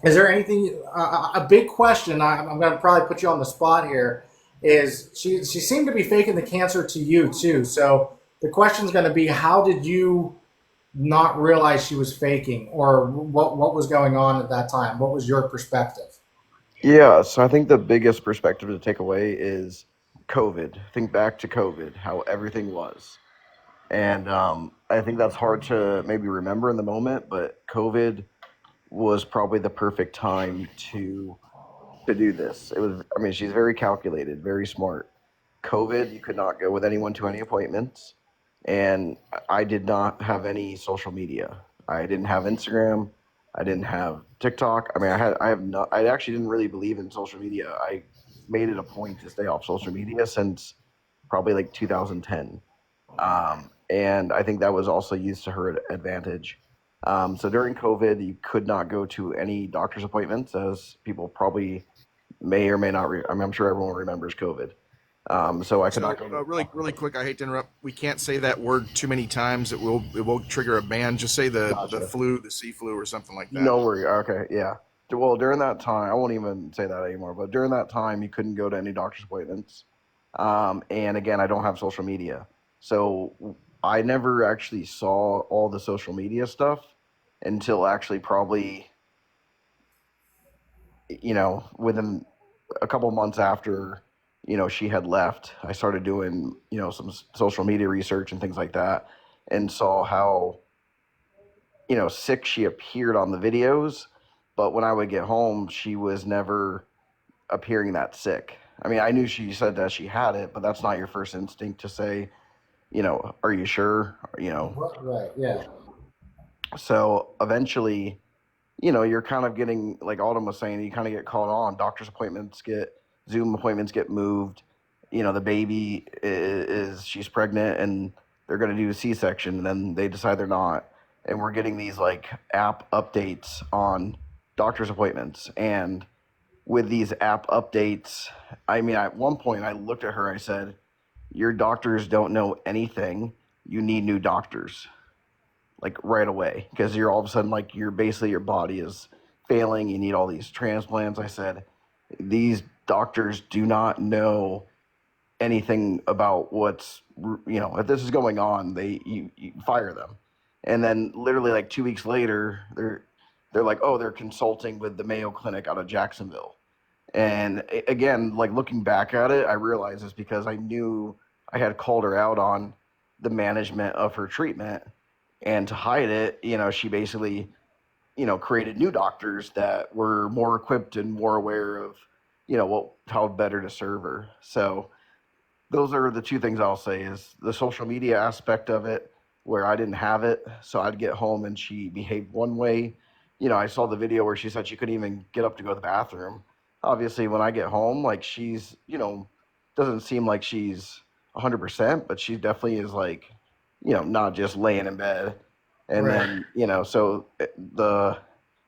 Speaker 4: Is there anything? A big question. I'm going to probably put you on the spot here. Is she seemed to be faking the cancer to you too? So the question is going to be, how did you not realize she was faking, or what was going on at that time? What was your perspective?
Speaker 8: Yeah, so I think the biggest perspective to take away is COVID. Think back to COVID, how everything was. And I think that's hard to maybe remember in the moment, but COVID was probably the perfect time to do this. It was, I mean, she's very calculated, very smart. COVID, you could not go with anyone to any appointments, and I did not have any social media. I didn't have Instagram. I didn't have TikTok. I mean, I actually didn't really believe in social media. I made it a point to stay off social media since probably like 2010. And I think that was also used to her advantage. So during COVID, you could not go to any doctor's appointments, as people probably may or may not. I mean, I'm sure everyone remembers COVID. So I could not go.
Speaker 7: Really quick. I hate to interrupt. We can't say that word too many times. It will trigger a ban. Just say the flu, the sea flu, or something like that.
Speaker 8: No worry. Okay, yeah. Well, during that time, I won't even say that anymore. But during that time, you couldn't go to any doctor's appointments. And again, I don't have social media, so I never actually saw all the social media stuff until actually probably, within a couple months after she had left, I started doing, some social media research and things like that, and saw how, sick she appeared on the videos. But when I would get home, she was never appearing that sick. I mean, I knew she said that she had it, but that's not your first instinct to say, are you sure?
Speaker 4: Right. Yeah.
Speaker 8: So eventually, you're kind of getting, like Autumn was saying, you kind of get called on. Doctor's appointments get, Zoom appointments get moved. The baby she's pregnant and they're going to do a C-section, and then they decide they're not. And we're getting these like app updates on doctor's appointments. And with these app updates, I mean, at one point I looked at her, I said, your doctors don't know anything. You need new doctors, like right away, because you're all of a sudden like you're basically your body is failing. You need all these transplants. I said, these doctors do not know anything about what's, if this is going on, you fire them. And then literally like 2 weeks later, they're like, oh, they're consulting with the Mayo Clinic out of Jacksonville. And again, like looking back at it, I realized it's because I knew I had called her out on the management of her treatment. And to hide it, she basically, created new doctors that were more equipped and more aware of, how better to serve her. So those are the two things I'll say: is the social media aspect of it, where I didn't have it. So I'd get home and she behaved one way. I saw the video where she said she couldn't even get up to go to the bathroom. Obviously, when I get home, like she's, doesn't seem like she's 100%, but she definitely is like, not just laying in bed. And
Speaker 4: Right.
Speaker 8: then, so the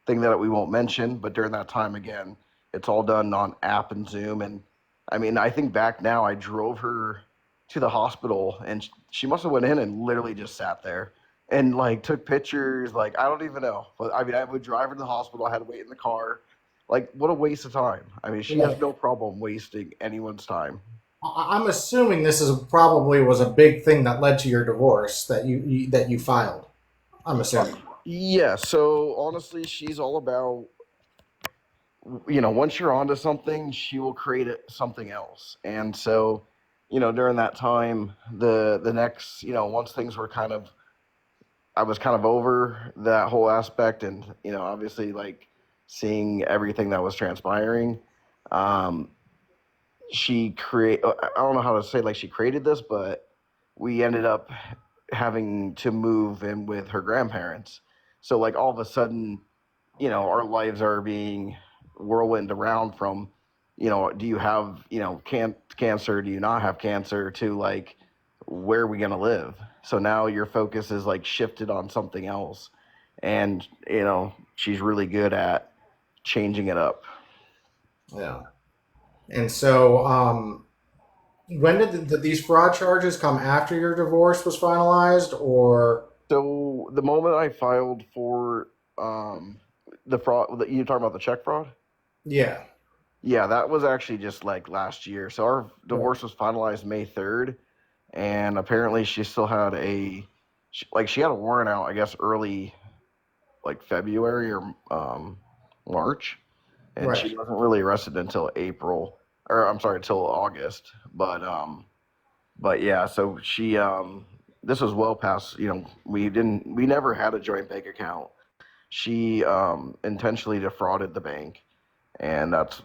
Speaker 8: thing that we won't mention, but during that time, again, it's all done on app and Zoom. And I mean, I think back now, I drove her to the hospital and she must have went in and literally just sat there and like took pictures. Like, I don't even know. But I mean, I would drive her to the hospital. I had to wait in the car. Like, what a waste of time. I mean, she has no problem wasting anyone's time.
Speaker 4: I'm assuming this is probably was a big thing that led to your divorce that you filed. I'm assuming.
Speaker 8: Yeah, so honestly, she's all about, once you're onto something, she will create something else. And so, during that time, the next, once things were kind of, I was kind of over that whole aspect, and obviously like seeing everything that was transpiring. Um, I don't know how to say, like, she created this, but we ended up having to move in with her grandparents. So like all of a sudden, our lives are being whirlwind around from, do you have, cancer? Do you not have cancer? To like, where are we going to live? So now your focus is like shifted on something else. And, she's really good at changing it up.
Speaker 4: Yeah. And so, when did these fraud charges come after your divorce was finalized, or?
Speaker 8: So the moment I filed for the fraud, you talking about the check fraud?
Speaker 4: Yeah.
Speaker 8: Yeah, that was actually just like last year. So our divorce was finalized May 3rd, and apparently she still had she had a warrant out, I guess, early like February or March, and
Speaker 4: Right.
Speaker 8: she wasn't really arrested until April, or I'm sorry, until August. But yeah, so she this was well past, we never had a joint bank account. She intentionally defrauded the bank, and that's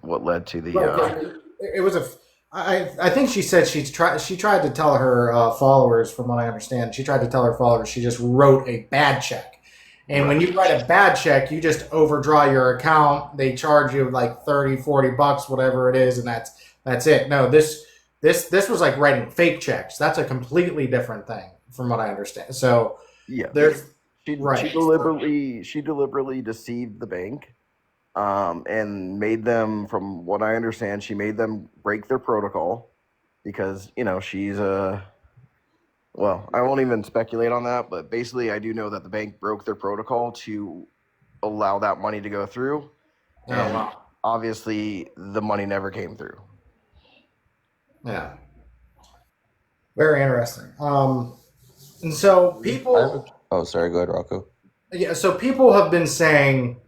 Speaker 8: what led to the
Speaker 4: Right. 'Cause it was a. I think she said she tried to tell her followers, from what I understand, she tried to tell her followers she just wrote a bad check. And when
Speaker 8: Right.
Speaker 4: you write a bad check, you just overdraw your account. They charge you like 30, $40, whatever it is, and that's it. No, this was like writing fake checks. That's a completely different thing, from what I understand. So
Speaker 8: Yeah,
Speaker 4: there's
Speaker 8: she
Speaker 4: right.
Speaker 8: she deliberately deceived the bank, and made them, from what I understand, she made them break their protocol because she's a, well, I won't even speculate on that, but basically I do know that the bank broke their protocol to allow that money to go through,
Speaker 4: Oh,
Speaker 8: and
Speaker 4: wow.
Speaker 8: obviously the money never came through.
Speaker 4: Yeah. Very interesting. And so
Speaker 9: I have a,
Speaker 4: people,
Speaker 9: oh, sorry, go ahead, Rocco.
Speaker 4: yeah, so people have been saying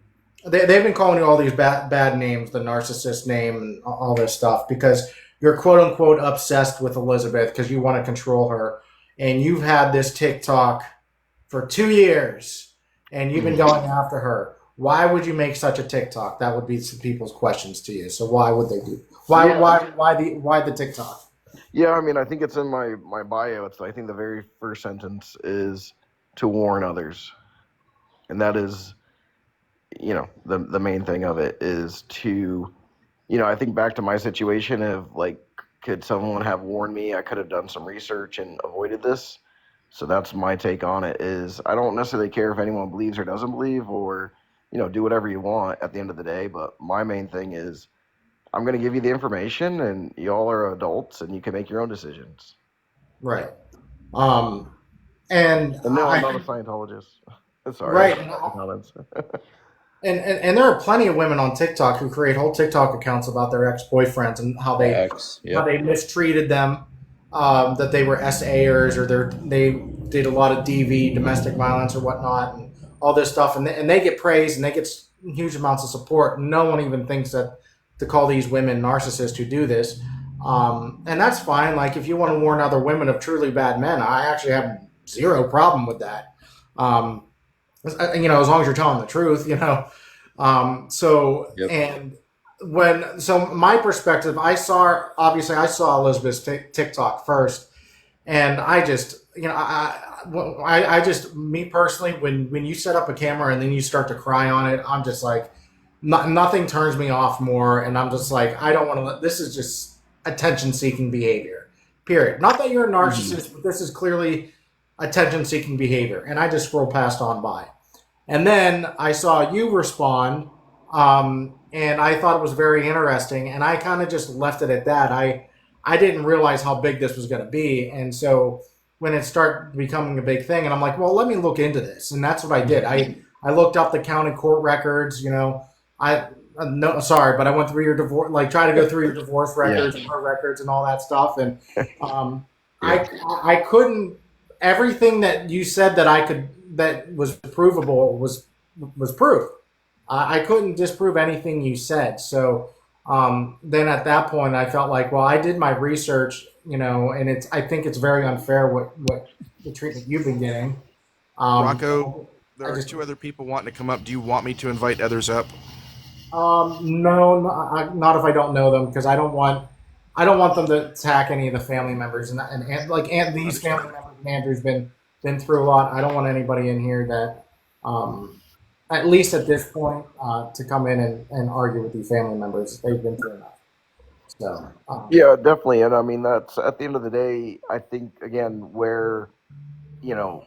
Speaker 4: they've been calling you all these bad names, the narcissist name, and all this stuff because you're quote unquote obsessed with Elizabeth because you want to control her, and you've had this TikTok for 2 years, and you've been going after her. Why would you make such a TikTok? That would be some people's questions to you. So why would they do?
Speaker 8: Yeah.
Speaker 4: Why the TikTok?
Speaker 8: Yeah, I mean, I think it's in my bio. It's I think the very first sentence is to warn others, and that is, the main thing of it is to, I think back to my situation of like, could someone have warned me? I could have done some research and avoided this. So that's my take on it. Is I don't necessarily care if anyone believes or doesn't believe, or do whatever you want at the end of the day. But my main thing is I'm going to give you the information, and y'all are adults, and you can make your own decisions.
Speaker 4: Right. Um, and
Speaker 8: And no, I'm not a Scientologist. Sorry, I
Speaker 4: right.
Speaker 8: got the comments.
Speaker 4: And there are plenty of women on TikTok who create whole TikTok accounts about their ex boyfriends and how
Speaker 9: Yep.
Speaker 4: they mistreated them, that they were SAers or they did a lot of DV, domestic violence or whatnot, and all this stuff, and they get praised and they get huge amounts of support. No one even thinks that to call these women narcissists who do this, and that's fine. Like if you want to warn other women of truly bad men, I actually have zero problem with that. Um, as long as you're telling the truth. So
Speaker 9: Yep.
Speaker 4: and so my perspective, I saw Elizabeth's TikTok first, and I just, I just, me personally, when you set up a camera and then you start to cry on it, I'm just like, nothing turns me off more, and I'm just like, I don't want to let. This is just attention-seeking behavior. Period. Not that you're a narcissist, but this is clearly attention-seeking behavior, and I just scroll past on by. And then I saw you respond, and I thought it was very interesting, and I kind of just left it at that. I didn't realize how big this was going to be, and so when it started becoming a big thing, and I'm like, well, let me look into this, and that's what I did. I looked up the county court records. No, sorry, but I went through your divorce, like try to go through your divorce records and her records and all that stuff, and I couldn't. Everything that you said that was provable was proof. I couldn't disprove anything you said. So then at that point, I felt like, well, I did my research, and I think it's very unfair what the treatment you've been getting.
Speaker 7: Rocco, there
Speaker 4: I
Speaker 7: are
Speaker 4: just-
Speaker 7: two other people wanting to come up. Do you want me to invite others up?
Speaker 4: No, not if I don't know them, because I don't want them to attack any of the family members, and these family members. Andrew's been through a lot. I don't want anybody in here that, at least at this point, to come in and argue with these family members. They've been through enough. So
Speaker 8: Yeah, definitely. And I mean, that's at the end of the day, I think, again, where, you know,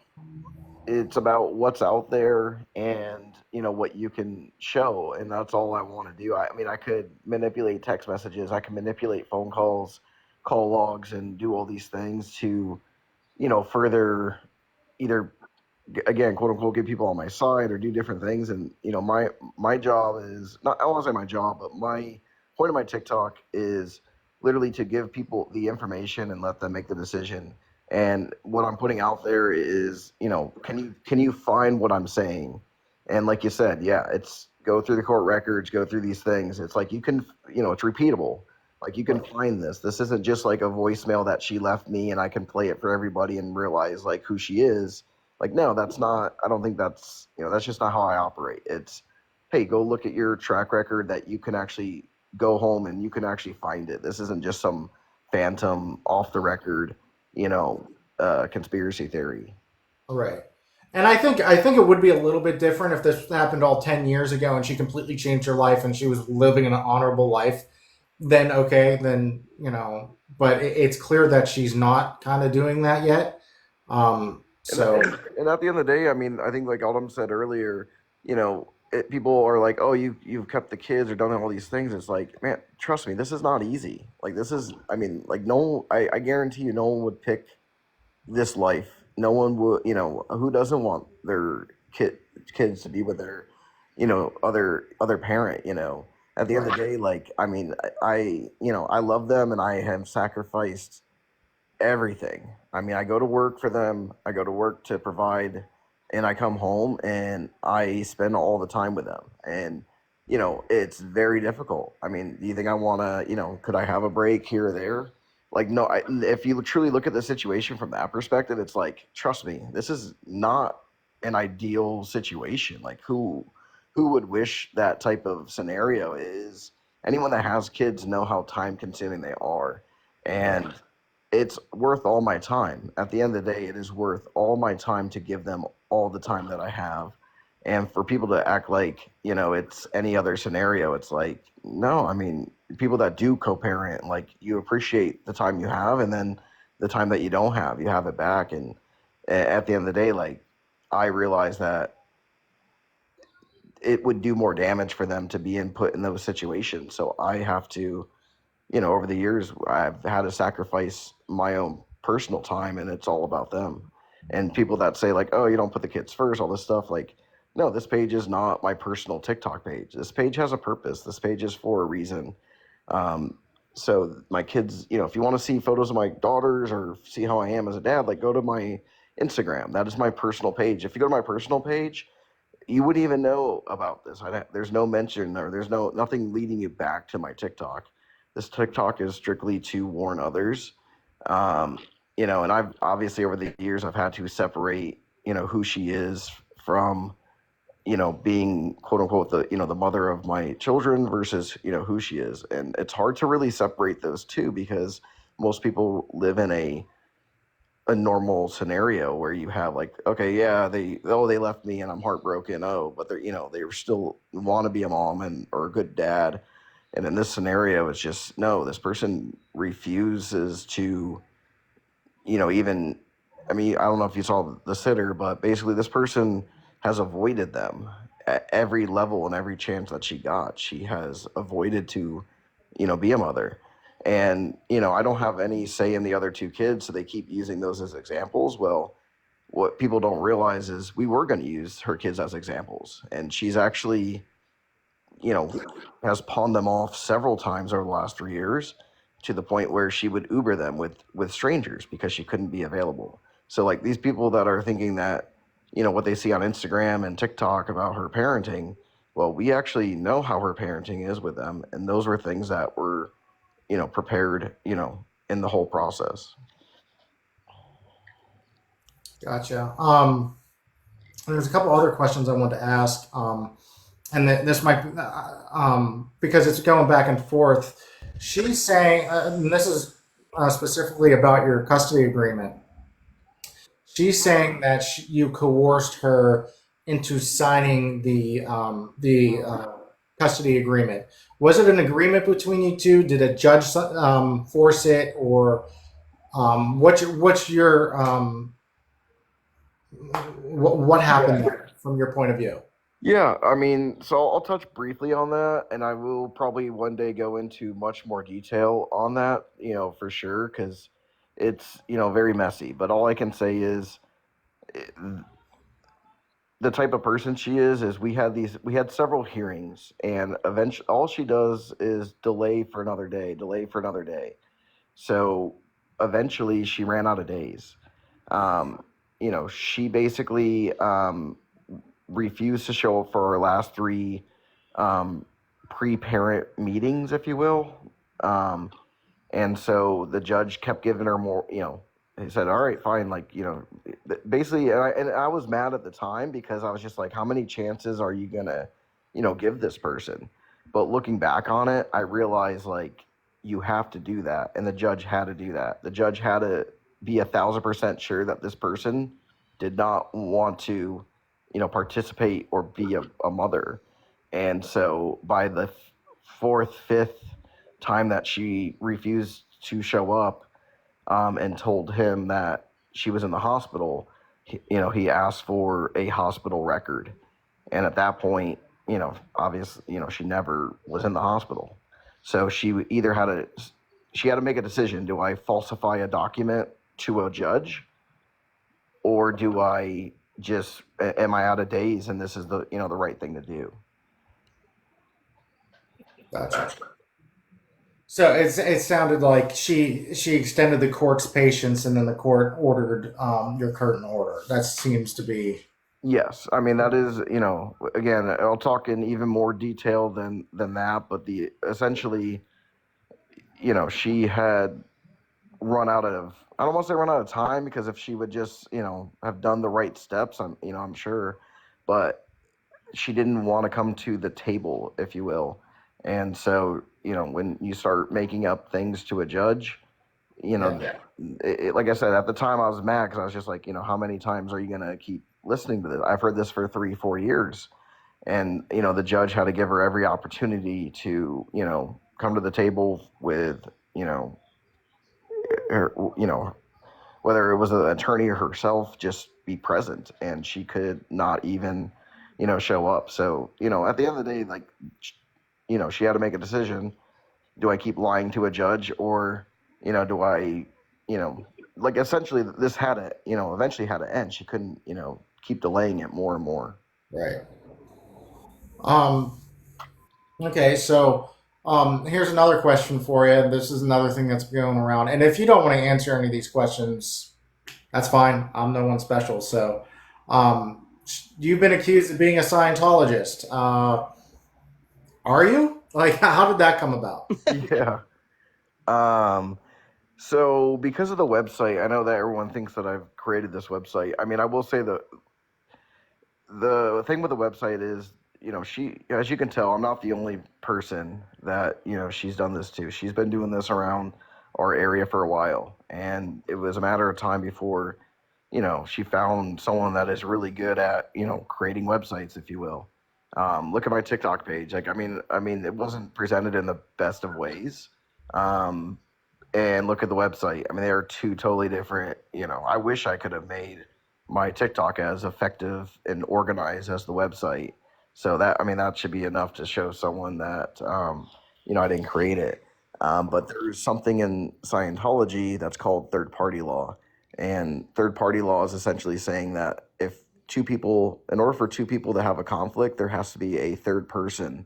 Speaker 8: it's about what's out there and, what you can show. And that's all I want to do. I mean, I could manipulate text messages, I can manipulate phone calls, call logs, and do all these things to, further either, again, quote unquote, get people on my side or do different things. And, my job is not, I don't want to say my job, but my point of my TikTok is literally to give people the information and let them make the decision. And what I'm putting out there is, can you find what I'm saying? And like you said, yeah, it's go through the court records, go through these things. It's like you can, it's repeatable. Like you can find this. This isn't just like a voicemail that she left me and I can play it for everybody and realize like who she is. Like, no, that's not, I don't think that's, that's just not how I operate. It's, hey, go look at your track record that you can actually go home and you can actually find it. This isn't just some phantom off the record, conspiracy theory.
Speaker 4: right. And I think it would be a little bit different if this happened all 10 years ago and she completely changed her life and she was living an honorable life. Then okay, then but it's clear that she's not kind of doing that yet. So
Speaker 8: And at the end of the day, I mean, I think like Autumn said earlier, people are like, oh, you've kept the kids or done all these things. It's like, man, trust me, this is not easy. Like this is, I mean, like no, I guarantee you, no one would pick this life. No one would, who doesn't want their kids to be with their, other parent. At the end of the day, like, I mean, I love them and I have sacrificed everything. I mean, I go to work for them. I go to work to provide, and I come home and I spend all the time with them. And, you know, it's very difficult. I mean, do you think I want to, you know, could I have a break here or there? Like, no, if you truly look at the situation from that perspective, it's like, trust me, this is not an ideal situation. Like, who would wish that type of scenario? Is anyone that has kids know how time consuming they are. And it's worth all my time. At the end of the day, it is worth all my time to give them all the time that I have. And for people to act like, you know, it's any other scenario, it's like, no, I mean, people that do co-parent, like, you appreciate the time you have, and then the time that you don't have, you have it back. And at the end of the day, like, I realize that it would do more damage for them to be put in those situations. So I have to, you know, over the years, I've had to sacrifice my own personal time, and it's all about them. And people that say, like, oh, you don't put the kids first, all this stuff, like, no, this page is not my personal TikTok page. This page has a purpose. This page is for a reason. Um, so my kids, you know, if you want to see photos of my daughters or see how I am as a dad, like, go to my Instagram. That is my personal page. If you go to my personal page, you wouldn't even know about this. There's no mention, or there's nothing leading you back to my TikTok. This TikTok is strictly to warn others. Um, you know, and I've obviously over the years I've had to separate, you know, who she is from, you know, being quote unquote the, you know, the mother of my children versus, you know, who she is. And it's hard to really separate those two, because most people live in a normal scenario where you have, like, okay, yeah, they left me and I'm heartbroken, oh, but they're, you know, they still want to be a mom and or a good dad. And in this scenario, it's just, no, this person refuses to, you know, even, I mean, I don't know if you saw the sitter, but basically this person has avoided them at every level and every chance that she got. She has avoided to, you know, be a mother. And, you know, I don't have any say in the other two kids, so they keep using those as examples. Well, what people don't realize is we were going to use her kids as examples. And she's actually, you know, has pawned them off several times over the last 3 years, to the point where she would Uber them with strangers because she couldn't be available. So, like, these people that are thinking that, you know, what they see on Instagram and TikTok about her parenting, well, we actually know how her parenting is with them, and those were things that were, you know, prepared, you know, in the whole process.
Speaker 4: Gotcha. There's a couple other questions I wanted to ask, and this might, because it's going back and forth. She's saying, and this is specifically about your custody agreement. She's saying that you coerced her into signing the custody agreement. Was it an agreement between you two? Did a judge force it, or what's your what happened there from your point of view?
Speaker 8: Yeah, I mean, so I'll touch briefly on that, and I will probably one day go into much more detail on that, you know, for sure, because it's, you know, very messy. But all I can say is, eh, the type of person she is we had several hearings, and eventually all she does is delay for another day, delay for another day. So eventually she ran out of days. Um, you know, she basically refused to show up for our last three um, pre-parent meetings, if you will. Um, and so the judge kept giving her more, you know, he said, all right, fine. Like, you know, basically, and I was mad at the time, because I was just like, how many chances are you going to, you know, give this person? But looking back on it, I realized, like, you have to do that. And the judge had to do that. The judge had to be 1,000% sure that this person did not want to, you know, participate or be a mother. And so by the fourth, fifth time that she refused to show up, and told him that she was in the hospital, you know, he asked for a hospital record. And at that point, you know, obviously, you know, she never was in the hospital. So she had to make a decision. Do I falsify a document to a judge, or do I just, am I out of days and this is the, you know, the right thing to do?
Speaker 4: Gotcha. So it sounded like she extended the court's patience, and then the court ordered your curtain order. That seems to be
Speaker 8: Yes, I mean that is, again, I'll talk in even more detail than that, but the essentially, she had run out of, I don't want to say run out of time, because if she would just, have done the right steps, I'm sure, but she didn't want to come to the table, if you will. And so, when you start making up things to a judge,
Speaker 7: Yeah.
Speaker 8: like I said, at the time I was mad because I was just like, how many times are you going to keep listening to this? I've heard this for 3, 4 years. And, the judge had to give her every opportunity to, come to the table with, her, whether it was an attorney or herself, just be present. And she could not even, show up. So, at the end of the day, like, she had to make a decision. Do I keep lying to a judge, or, do I, like, essentially this had to, eventually had to end. She couldn't, keep delaying it more and more.
Speaker 4: Right. Um, okay, so here's another question for you. This is another thing that's going around. And if you don't want to answer any of these questions, that's fine. I'm no one special. So, you've been accused of being a Scientologist. Are you? Like, how did that come about?
Speaker 8: Yeah. Um, so because of the website, I know that everyone thinks that I've created this website. I mean, I will say that the thing with the website is, she, as you can tell, I'm not the only person that, she's done this to. She's been doing this around our area for a while, and it was a matter of time before, she found someone that is really good at, creating websites, if you will. Look at my TikTok page. Like, I mean, it wasn't presented in the best of ways. Um, and look at the website. I mean, they are two totally different. I wish I could have made my TikTok as effective and organized as the website. So that, I mean, that should be enough to show someone that, I didn't create it. But there's something in Scientology that's called third party law. And third party law is essentially saying that if two people, in order for two people to have a conflict, there has to be a third person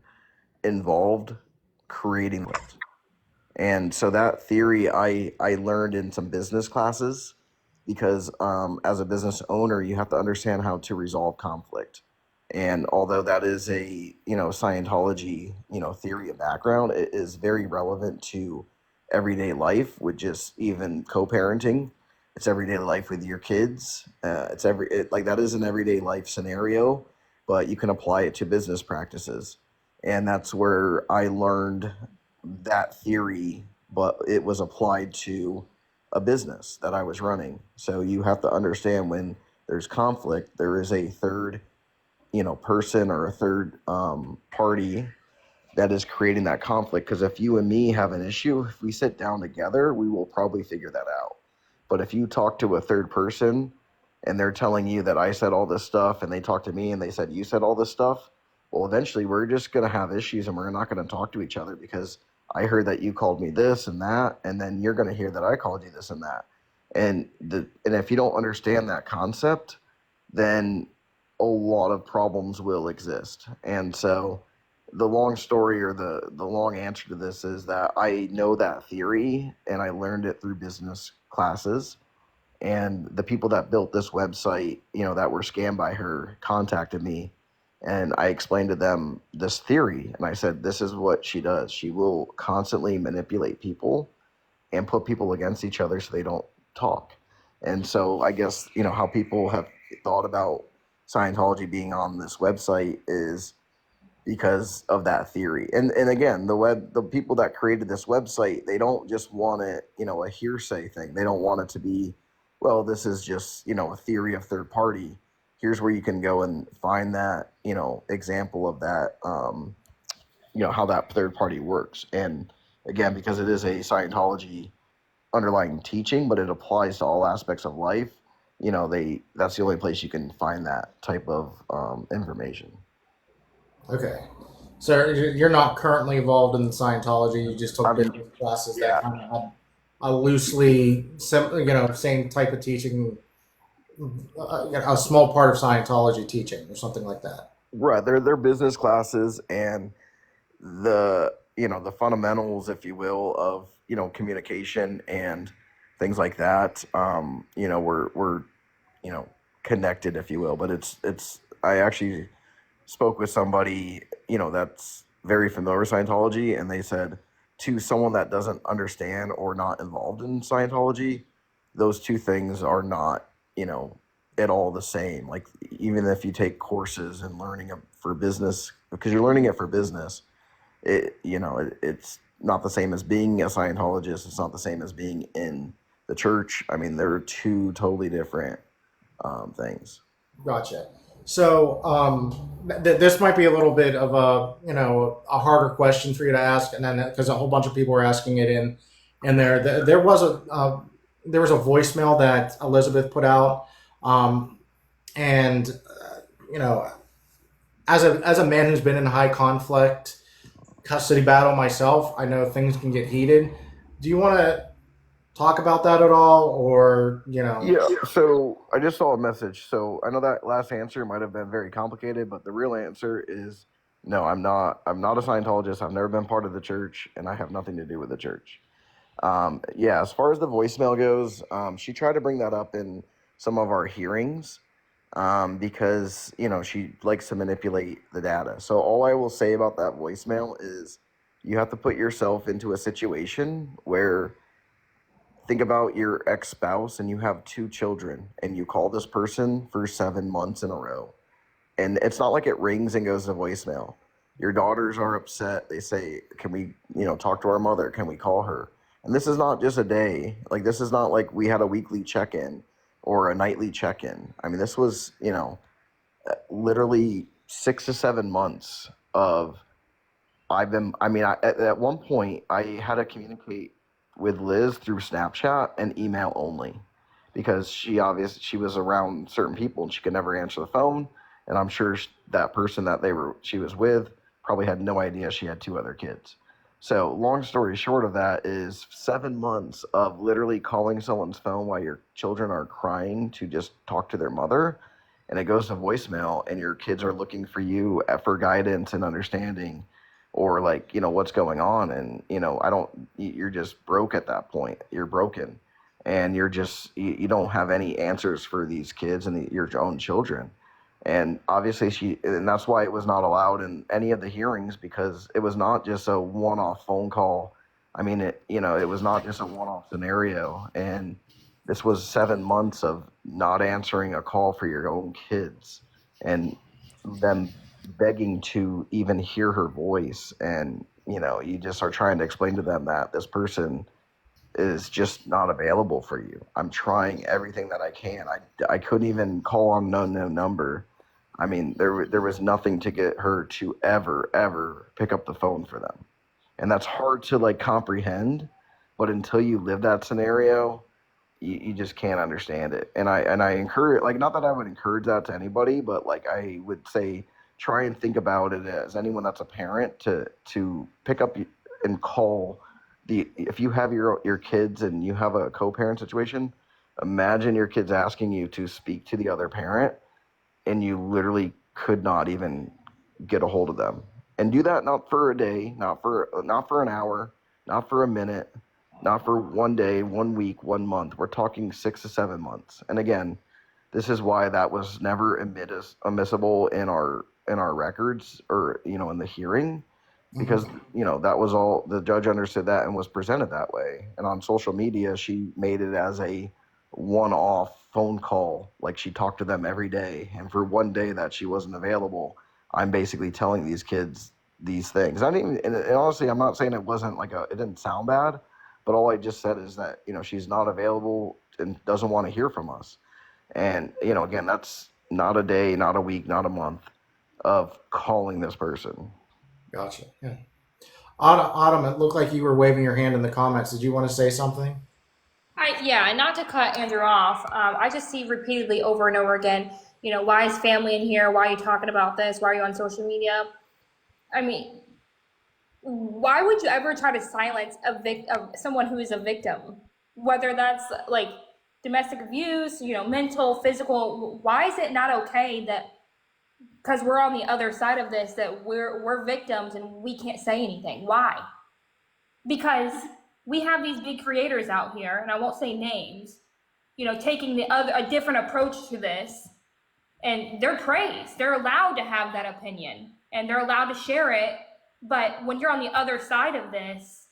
Speaker 8: involved creating it. And so that theory I learned in some business classes, because as a business owner, you have to understand how to resolve conflict. And although that is a, Scientology, theory and background, it is very relevant to everyday life with just even co-parenting. It's everyday life with your kids. Like, that is an everyday life scenario, but you can apply it to business practices. And that's where I learned that theory, but it was applied to a business that I was running. So you have to understand, when there's conflict, there is a third, person, or a third party that is creating that conflict. Because if you and me have an issue, if we sit down together, we will probably figure that out. But if you talk to a third person and they're telling you that I said all this stuff, and they talk to me and they said you said all this stuff, well, eventually we're just going to have issues, and we're not going to talk to each other, because I heard that you called me this and that, and then you're going to hear that I called you this and that. And if you don't understand that concept, then a lot of problems will exist. And so the long story, or the long answer to this, is that I know that theory, and I learned it through business classes. And the people that built this website, that were scammed by her, contacted me, and I explained to them this theory, and I said, this is what she does. She will constantly manipulate people and put people against each other so they don't talk. And so I guess, how people have thought about Scientology being on this website is because of that theory. And again, the people that created this website, they don't just want it, a hearsay thing. They don't want it to be, well, this is just, a theory of third party. Here's where you can go and find that, example of that, how that third party works. And again, because it is a Scientology underlying teaching, but it applies to all aspects of life, that's the only place you can find that type of information.
Speaker 4: Okay. So you're not currently involved in Scientology. You just took
Speaker 8: I mean,
Speaker 4: business classes
Speaker 8: yeah.
Speaker 4: that kind of had a loosely, same type of teaching, a small part of Scientology teaching or something like that.
Speaker 8: Right, they're business classes, and the fundamentals, if you will, of communication and things like that. Were connected, if you will. But it's I actually spoke with somebody, that's very familiar with Scientology, and they said to someone that doesn't understand or not involved in Scientology, those two things are not, at all the same. Like, even if you take courses and learning it for business, because you're learning it for business, it's not the same as being a Scientologist. It's not the same as being in the church. I mean, they're two totally different things.
Speaker 4: Gotcha. So this might be a little bit of a harder question for you to ask, and then because a whole bunch of people are asking it in there, there was a voicemail that Elizabeth put out, and as a man who's been in high conflict custody battle myself, I know things can get heated. Do you want to talk about that at all, or
Speaker 8: Yeah, so I just saw a message. So I know that last answer might have been very complicated, but the real answer is no, I'm not. I'm not a Scientologist. I've never been part of the church, and I have nothing to do with the church. Yeah, as far as the voicemail goes, she tried to bring that up in some of our hearings, because she likes to manipulate the data. So all I will say about that voicemail is you have to put yourself into a situation where, think about your ex-spouse and you have two children and you call this person for 7 months in a row, and it's not like it rings and goes to voicemail. Your daughters are upset. They say, can we talk to our mother? Can we call her? And this is not just a day. Like, this is not like we had a weekly check-in or a nightly check-in. I mean, this was literally 6 to 7 months of at one point I had to communicate with Liz through Snapchat and email only, because she was around certain people and she could never answer the phone. And I'm sure that person that she was with probably had no idea she had two other kids. So long story short of that is 7 months of literally calling someone's phone while your children are crying to just talk to their mother, and it goes to voicemail, and your kids are looking for you for guidance and understanding, or like, what's going on. And you're just broke at that point. You're broken, and you don't have any answers for these kids and your own children. And obviously and that's why it was not allowed in any of the hearings, because it was not just a one-off phone call. I mean, it was not just a one-off scenario. And this was 7 months of not answering a call for your own kids, and them begging to even hear her voice. And you just are trying to explain to them that this person is just not available for you. I'm trying everything that I can. I couldn't even call on no number. I mean, there was nothing to get her to ever pick up the phone for them. And that's hard to like comprehend, but until you live that scenario, you just can't understand it. And I encourage, like, not that I would encourage that to anybody, but like I would say, try and think about it as anyone that's a parent to pick up and call if you have your kids and you have a co-parent situation. Imagine your kids asking you to speak to the other parent, and you literally could not even get a hold of them. And do that not for a day, not for an hour, not for a minute, not for 1 day, 1 week, 1 month. We're talking 6 to 7 months. And again, this is why that was never admissible in our records, or in the hearing, because that was all the judge understood that and was presented that way. And on social media, she made it as a one-off phone call, like she talked to them every day, and for 1 day that she wasn't available, I'm basically telling these kids these things. I didn't even, and honestly, I'm not saying it wasn't it didn't sound bad, but all I just said is that she's not available and doesn't want to hear from us. And again, that's not a day, not a week, not a month of calling this person.
Speaker 4: Gotcha. Yeah. Autumn, it looked like you were waving your hand in the comments. Did you want to say something?
Speaker 6: Yeah, and not to cut Andrew off, I just see repeatedly over and over again, why is family in here? Why are you talking about this? Why are you on social media? I mean, why would you ever try to silence someone who is a victim? Whether that's like domestic abuse, mental, physical, why is it not okay that, because we're on the other side of this, that we're victims and we can't say anything? Why? Because we have these big creators out here, and I won't say names, taking a different approach to this, and they're praised. They're allowed to have that opinion and they're allowed to share it. But when you're on the other side of this,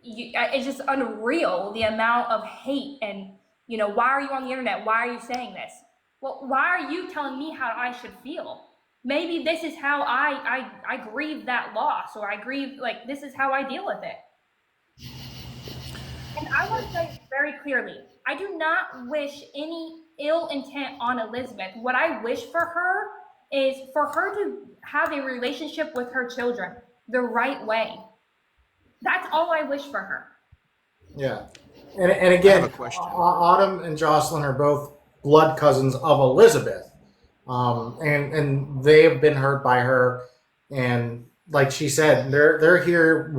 Speaker 6: it's just unreal the amount of hate and, why are you on the internet? Why are you saying this? Well, why are you telling me how I should feel? Maybe this is how I grieve that loss, or I grieve, like, this is how I deal with it. And I want to say very clearly, I do not wish any ill intent on Elizabeth. What I wish for her is for her to have a relationship with her children the right way. That's all I wish for her.
Speaker 4: Yeah. And again,
Speaker 7: I have a question.
Speaker 4: Autumn and Jocelyn are both blood cousins of Elizabeth. And they have been hurt by her. And like she said, they're here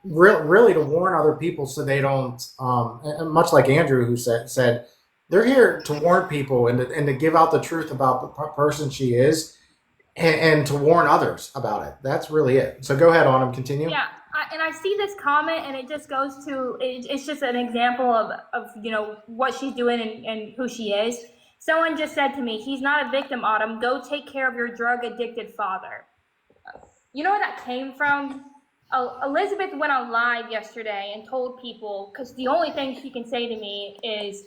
Speaker 4: really to warn other people so they don't, and much like Andrew who said they're here to warn people and to give out the truth about the person she is and to warn others about it. That's really it. So go ahead, Autumn, continue.
Speaker 6: Yeah, and I see this comment, and it just goes to, it's just an example of what she's doing and who she is. Someone just said to me, he's not a victim, Autumn. Go take care of your drug-addicted father. You know where that came from? Elizabeth went on live yesterday and told people, because the only thing she can say to me is,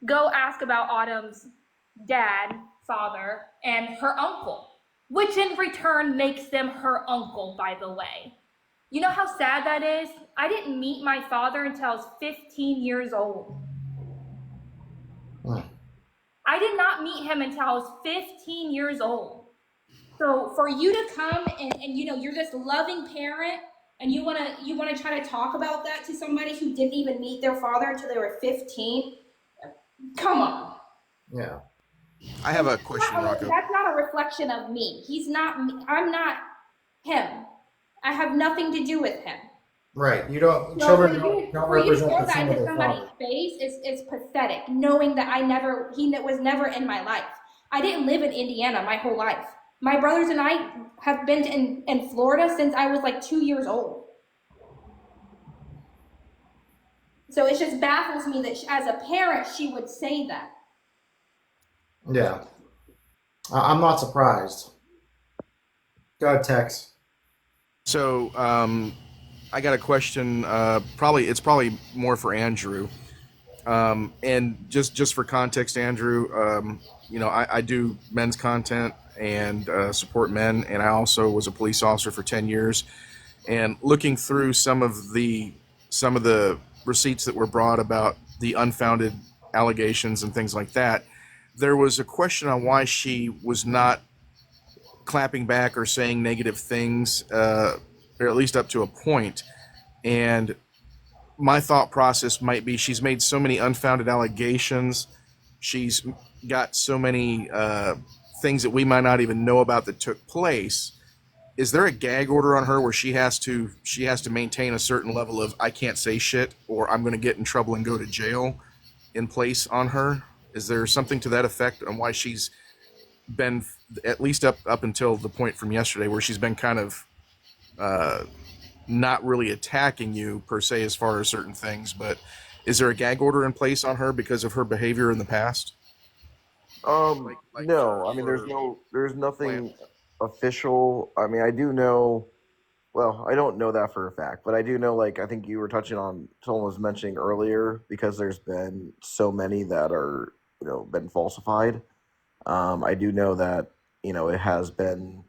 Speaker 6: go ask about Autumn's dad, father, and her uncle, which in return makes them her uncle, by the way. You know how sad that is? I didn't meet my father until I was 15 years old. I did not meet him until I was 15 years old. So for you to come and you're this loving parent and you wanna try to talk about that to somebody who didn't even meet their father until they were 15, come on.
Speaker 4: Yeah.
Speaker 7: I have a question, Rocco.
Speaker 6: That's not a reflection of me. He's not me. I'm not him. I have nothing to do with him.
Speaker 4: Right. You don't.
Speaker 6: So
Speaker 4: Children don't
Speaker 6: for you to
Speaker 4: represent
Speaker 6: throw
Speaker 4: the
Speaker 6: that
Speaker 4: sin of
Speaker 6: into
Speaker 4: their
Speaker 6: somebody's
Speaker 4: father.
Speaker 6: face is pathetic. Knowing that he was never in my life. I didn't live in Indiana my whole life. My brothers and I have been in Florida since I was like 2 years old. So it just baffles me that as a parent she would say that.
Speaker 4: Yeah. I'm not surprised. Go ahead, Tex.
Speaker 7: So I got a question. It's probably more for Andrew. And just for context, Andrew, I do men's content and support men, and I also was a police officer for 10 years. And looking through some of the receipts that were brought about the unfounded allegations and things like that, there was a question on why she was not clapping back or saying negative things, or at least up to a point. And my thought process might be she's made so many unfounded allegations. She's got so many things that we might not even know about that took place. Is there a gag order on her where she has to maintain a certain level of I can't say shit or I'm going to get in trouble and go to jail in place on her? Is there something to that effect on why she's been, at least up until the point from yesterday, where she's been kind of not really attacking you per se as far as certain things, but is there a gag order in place on her because of her behavior in the past?
Speaker 8: No, I mean, there's nothing official. I mean, I do know, well, I don't know that for a fact, but I do know, like, I think you were touching on, someone was mentioning earlier, because there's been so many that are, been falsified. I do know that, it has been,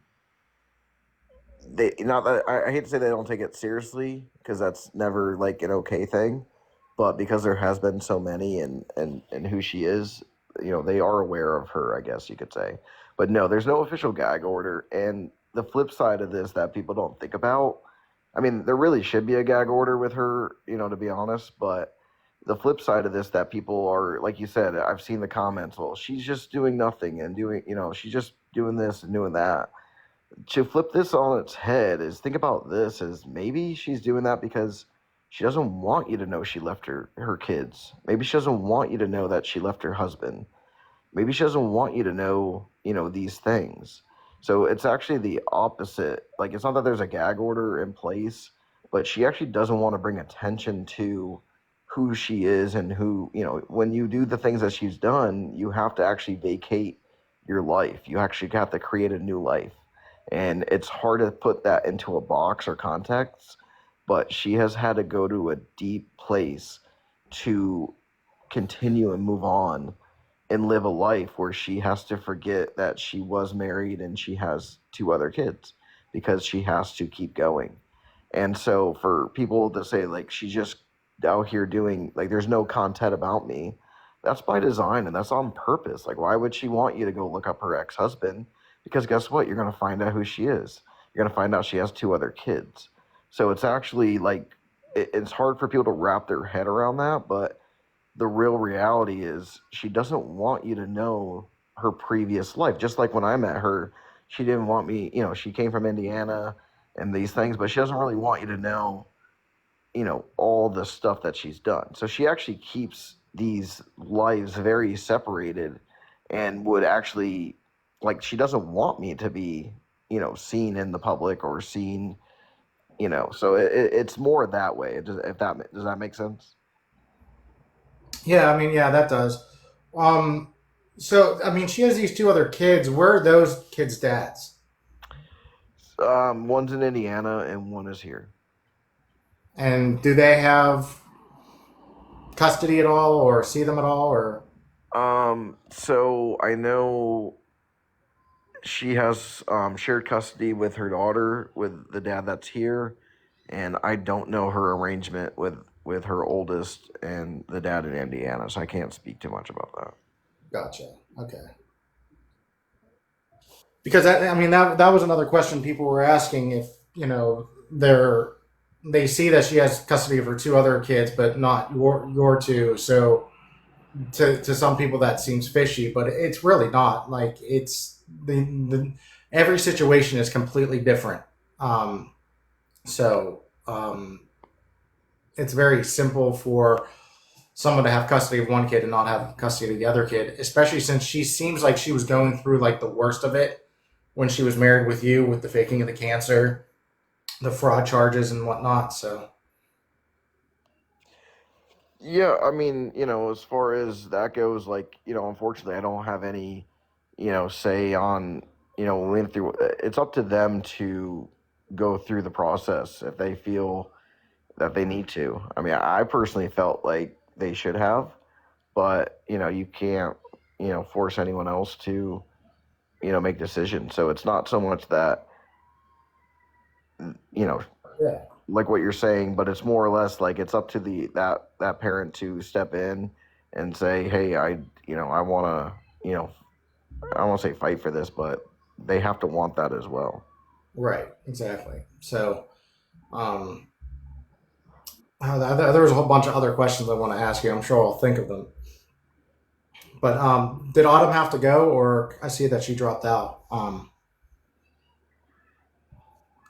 Speaker 8: not that, I hate to say they don't take it seriously, because that's never, like, an okay thing, but because there has been so many and who she is, they are aware of her, I guess you could say. But no, there's no official gag order. And the flip side of this that people don't think about, I mean, there really should be a gag order with her, to be honest. But the flip side of this that people are, like you said, I've seen the comments, well, she's just doing nothing and doing, she's just doing this and doing that. To flip this on its head is, think about this as maybe she's doing that because she doesn't want you to know she left her kids. Maybe she doesn't want you to know that she left her husband. Maybe she doesn't want you to know, these things. So it's actually the opposite. Like, it's not that there's a gag order in place, but she actually doesn't want to bring attention to who she is and who, when you do the things that she's done, you have to actually vacate your life. You actually have to create a new life. And it's hard to put that into a box or context, but she has had to go to a deep place to continue and move on and live a life where she has to forget that she was married and she has two other kids because she has to keep going. And so for people to say like she's just out here doing like there's no content about me, that's by design and that's on purpose. Like why would she want you to go look up her ex-husband? Because guess what? You're going to find out who she is. You're going to find out she has two other kids. So it's actually like it's hard for people to wrap their head around that, but the real reality is she doesn't want you to know her previous life. Just like when I met her, she didn't want me, she came from Indiana and these things, but she doesn't really want you to know, all the stuff that she's done. So she actually keeps these lives very separated and would actually, like, she doesn't want me to be, seen in the public or seen, so it's more that way. Does that make sense?
Speaker 4: Yeah, I mean, yeah, that does. Um, so I mean, she has these two other kids. Where are those kids' dads?
Speaker 8: One's in Indiana and one is here.
Speaker 4: And do they have custody at all, or see them at all, or?
Speaker 8: So I know she has shared custody with her daughter with the dad that's here, and I don't know her arrangement with her oldest and the dad in Indiana, so I can't speak too much about that.
Speaker 4: Gotcha. Okay. Because I mean, that was another question people were asking if they see that she has custody of her two other kids, but not your two. So to some people that seems fishy, but it's really not. Like it's the every situation is completely different. Um, so it's very simple for someone to have custody of one kid and not have custody of the other kid, especially since she seems like she was going through like the worst of it when she was married with you, with the faking of the cancer, the fraud charges and whatnot. So
Speaker 8: Yeah, I mean, as far as that goes, like, unfortunately, I don't have any, say on, went through. It's up to them to go through the process if they feel that they need to. I mean, I personally felt like they should have, but you can't, force anyone else to, make decisions. So it's not so much that, you know,
Speaker 4: yeah,
Speaker 8: like what you're saying, but it's more or less like it's up to that parent to step in and say, hey, I want to, I don't want to say fight for this, but they have to want that as well.
Speaker 4: right, exactly. So um, there was a whole bunch of other questions I want to ask you. I'm sure I'll think of them. But did Autumn have to go, or I see that she dropped out?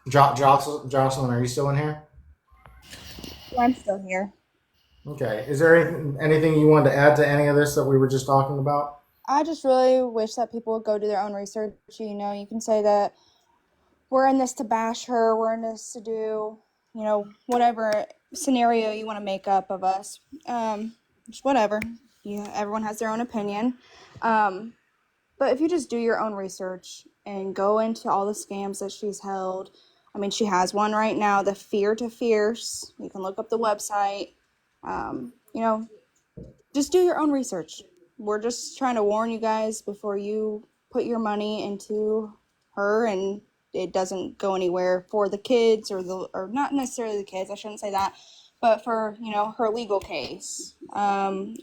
Speaker 4: Jocelyn, are you still in here?
Speaker 5: I'm still here.
Speaker 4: Okay. Is there anything you wanted to add to any of this that we were just talking about?
Speaker 5: I just really wish that people would go do their own research. You can say that we're in this to bash her, we're in this to do, whatever scenario you want to make up of us. Just whatever. Yeah, everyone has their own opinion. Um, but if you just do your own research and go into all the scams that she's held, I mean, she has one right now, the Fear to Fierce. You can look up the website. Um, you know, just do your own research. We're just trying to warn you guys before you put your money into her and it doesn't go anywhere for the kids or not necessarily the kids, I shouldn't say that, but for, her legal case,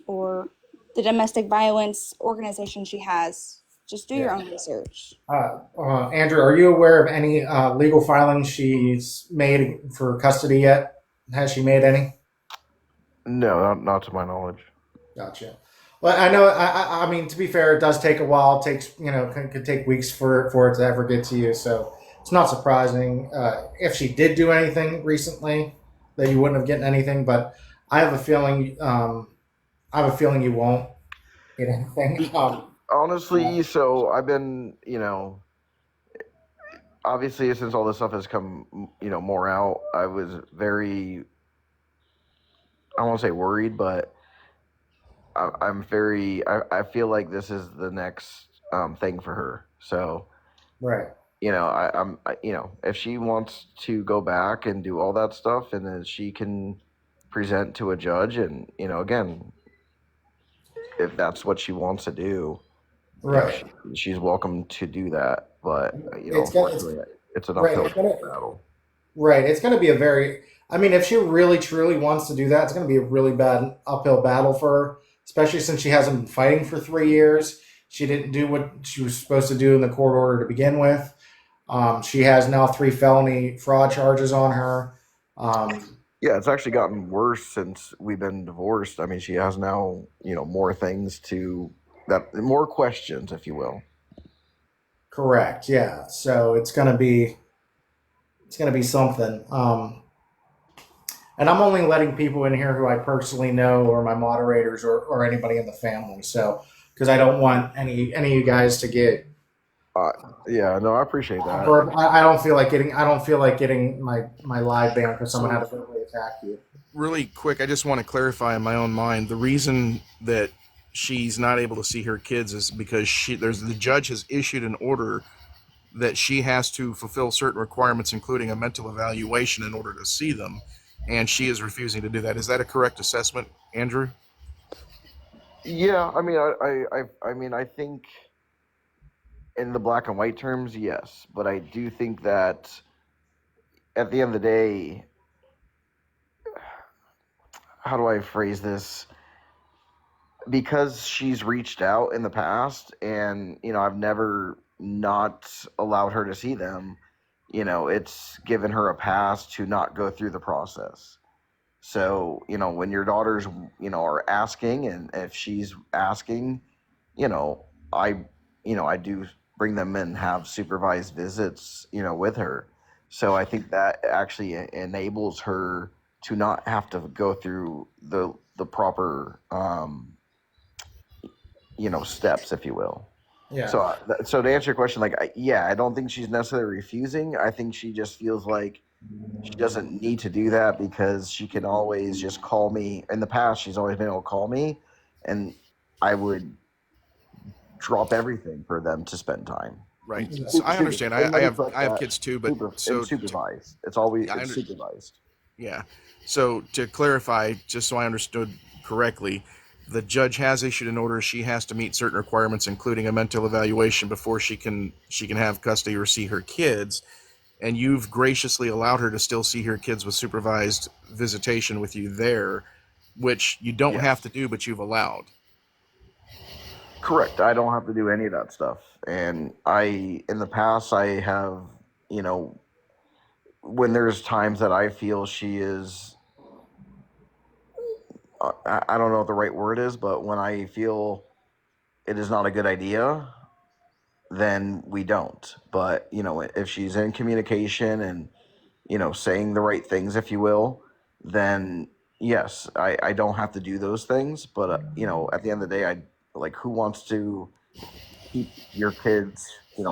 Speaker 5: or the domestic violence organization she has. Just do your
Speaker 4: Yeah.
Speaker 5: own research.
Speaker 4: Andrew, are you aware of any legal filings she's made for custody yet? Has she made any?
Speaker 8: No, not to my knowledge.
Speaker 4: Gotcha. Well, I know. I mean, to be fair, it does take a while. It takes could take weeks for it to ever get to you. So it's not surprising if she did do anything recently that you wouldn't have gotten anything. But I have a feeling. I have a feeling you won't get anything.
Speaker 8: Honestly, so I've been, obviously since all this stuff has come, more out, I was very I won't say worried, but I feel like this is the next thing for her. So
Speaker 4: Right.
Speaker 8: if she wants to go back and do all that stuff, and then she can present to a judge, and again, if that's what she wants to do,
Speaker 4: Right.
Speaker 8: she's welcome to do that. But
Speaker 4: It's
Speaker 8: unfortunately, it's an
Speaker 4: right.
Speaker 8: uphill
Speaker 4: It's gonna
Speaker 8: battle.
Speaker 4: right. It's gonna be a very. I mean, if she really truly wants to do that, it's gonna be a really bad uphill battle for her, especially since she hasn't been fighting for 3 years. She didn't do what she was supposed to do in the court order to begin with. She has now 3 felony fraud charges on her. Um,
Speaker 8: Yeah, it's actually gotten worse since we've been divorced. I mean, she has now, more things more questions, if you will.
Speaker 4: correct. Yeah. So it's gonna be something. And I'm only letting people in here who I personally know, or my moderators, or anybody in the family. So because I don't want any of you guys to get.
Speaker 8: Uh, yeah, no, I appreciate that.
Speaker 4: I don't feel like getting. I don't feel like getting my live banned because someone
Speaker 7: So-
Speaker 4: had to verbally attack you.
Speaker 7: Really quick, I just want to clarify in my own mind the reason that she's not able to see her kids is because the judge has issued an order that she has to fulfill certain requirements, including a mental evaluation, in order to see them, and she is refusing to do that. Is that a correct assessment, Andrew?
Speaker 8: Yeah, I mean, I think in the black and white terms, yes, but I do think that at the end of the day, how do I phrase this? Because she's reached out in the past, and I've never not allowed her to see them. It's given her a pass to not go through the process. So when your daughters are asking, and if she's asking, you know I I do bring them and have supervised visits with her. So I think that actually enables her to not have to go through the proper steps, if you will.
Speaker 4: Yeah.
Speaker 8: So to answer your question, like, yeah, I don't think she's necessarily refusing. I think she just feels like she doesn't need to do that because she can always just call me. In the past, she's always been able to call me, and I would drop everything for them to spend time.
Speaker 7: Right. So I understand. I have kids too, but
Speaker 8: Supervised. It's always
Speaker 7: I
Speaker 8: it's supervised.
Speaker 7: Yeah. So to clarify, just so I understood correctly, the judge has issued an order. She has to meet certain requirements, including a mental evaluation, before she can have custody or see her kids. And you've graciously allowed her to still see her kids with supervised visitation with you there, which you don't have to do, but you've allowed.
Speaker 8: Correct. I don't have to do any of that stuff. And in the past, I have, when there's times that I feel she is, I don't know what the right word is, but when I feel it is not a good idea, then we don't. But, if she's in communication and, saying the right things, if you will, then yes, I don't have to do those things. But, at the end of the day, who wants to keep your kids,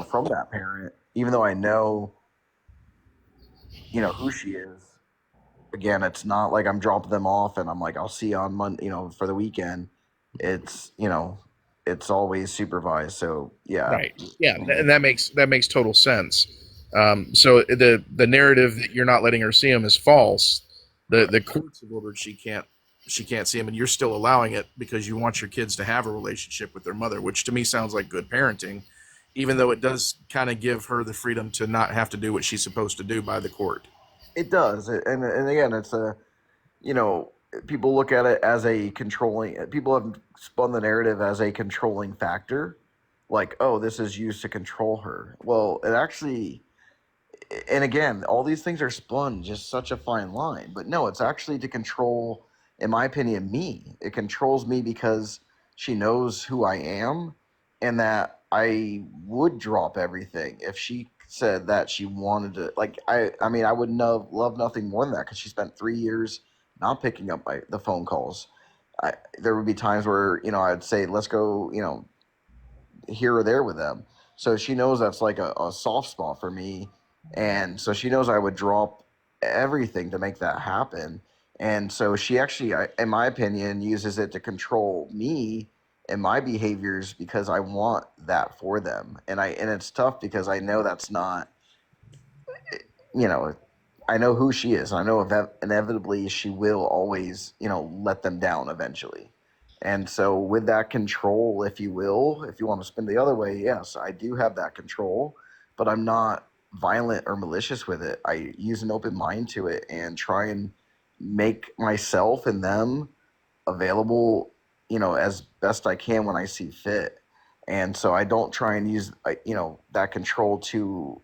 Speaker 8: from that parent, even though I know, who she is. Again, it's not like I'm dropping them off and I'm like, I'll see you on Monday, for the weekend. It's, it's always supervised. So yeah.
Speaker 7: Right. Yeah, and that makes total sense. So the narrative that you're not letting her see him is false. The courts have ordered she can't see him, and you're still allowing it because you want your kids to have a relationship with their mother, which to me sounds like good parenting, even though it does kind of give her the freedom to not have to do what she's supposed to do by the court.
Speaker 8: It does. And again, it's you know, people look at it as a controlling, people have spun the narrative as a controlling factor. Like, oh, this is used to control her. Well, it actually, and again, all these things are spun just such a fine line. But no, it's actually to control, in my opinion, me. It controls me because she knows who I am, and that I would drop everything if she said that she wanted to. Like, I mean, I would love nothing more than that because she spent 3 years not picking up the phone calls. There would be times where I'd say, let's go, here or there with them. So she knows that's like a soft spot for me. And so she knows I would drop everything to make that happen. And so she actually, in my opinion, uses it to control me and my behaviors because I want that for them. And it's tough because I know that's not, you know, I know who she is. I know inevitably she will always, let them down eventually. And so, with that control, if you will, if you want to spin the other way, yes, I do have that control, but I'm not violent or malicious with it. I use an open mind to it and try and make myself and them available, as best I can when I see fit. And so I don't try and use, that control to,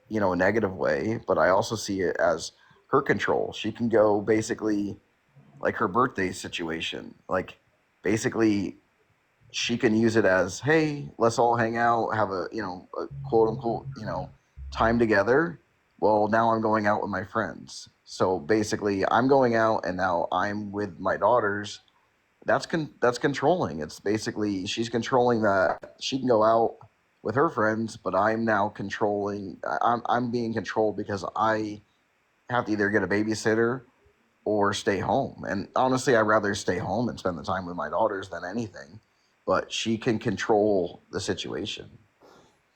Speaker 8: a negative way, but I also see it as her control. She can go basically like her birthday situation. Like basically she can use it as, hey, let's all hang out, have a quote unquote, time together. Well, now I'm going out with my friends. So basically I'm going out and now I'm with my daughters. That's controlling. It's basically she's controlling that she can go out with her friends, but I'm now controlling. I'm being controlled because I have to either get a babysitter or stay home. And honestly, I'd rather stay home and spend the time with my daughters than anything. But she can control the situation.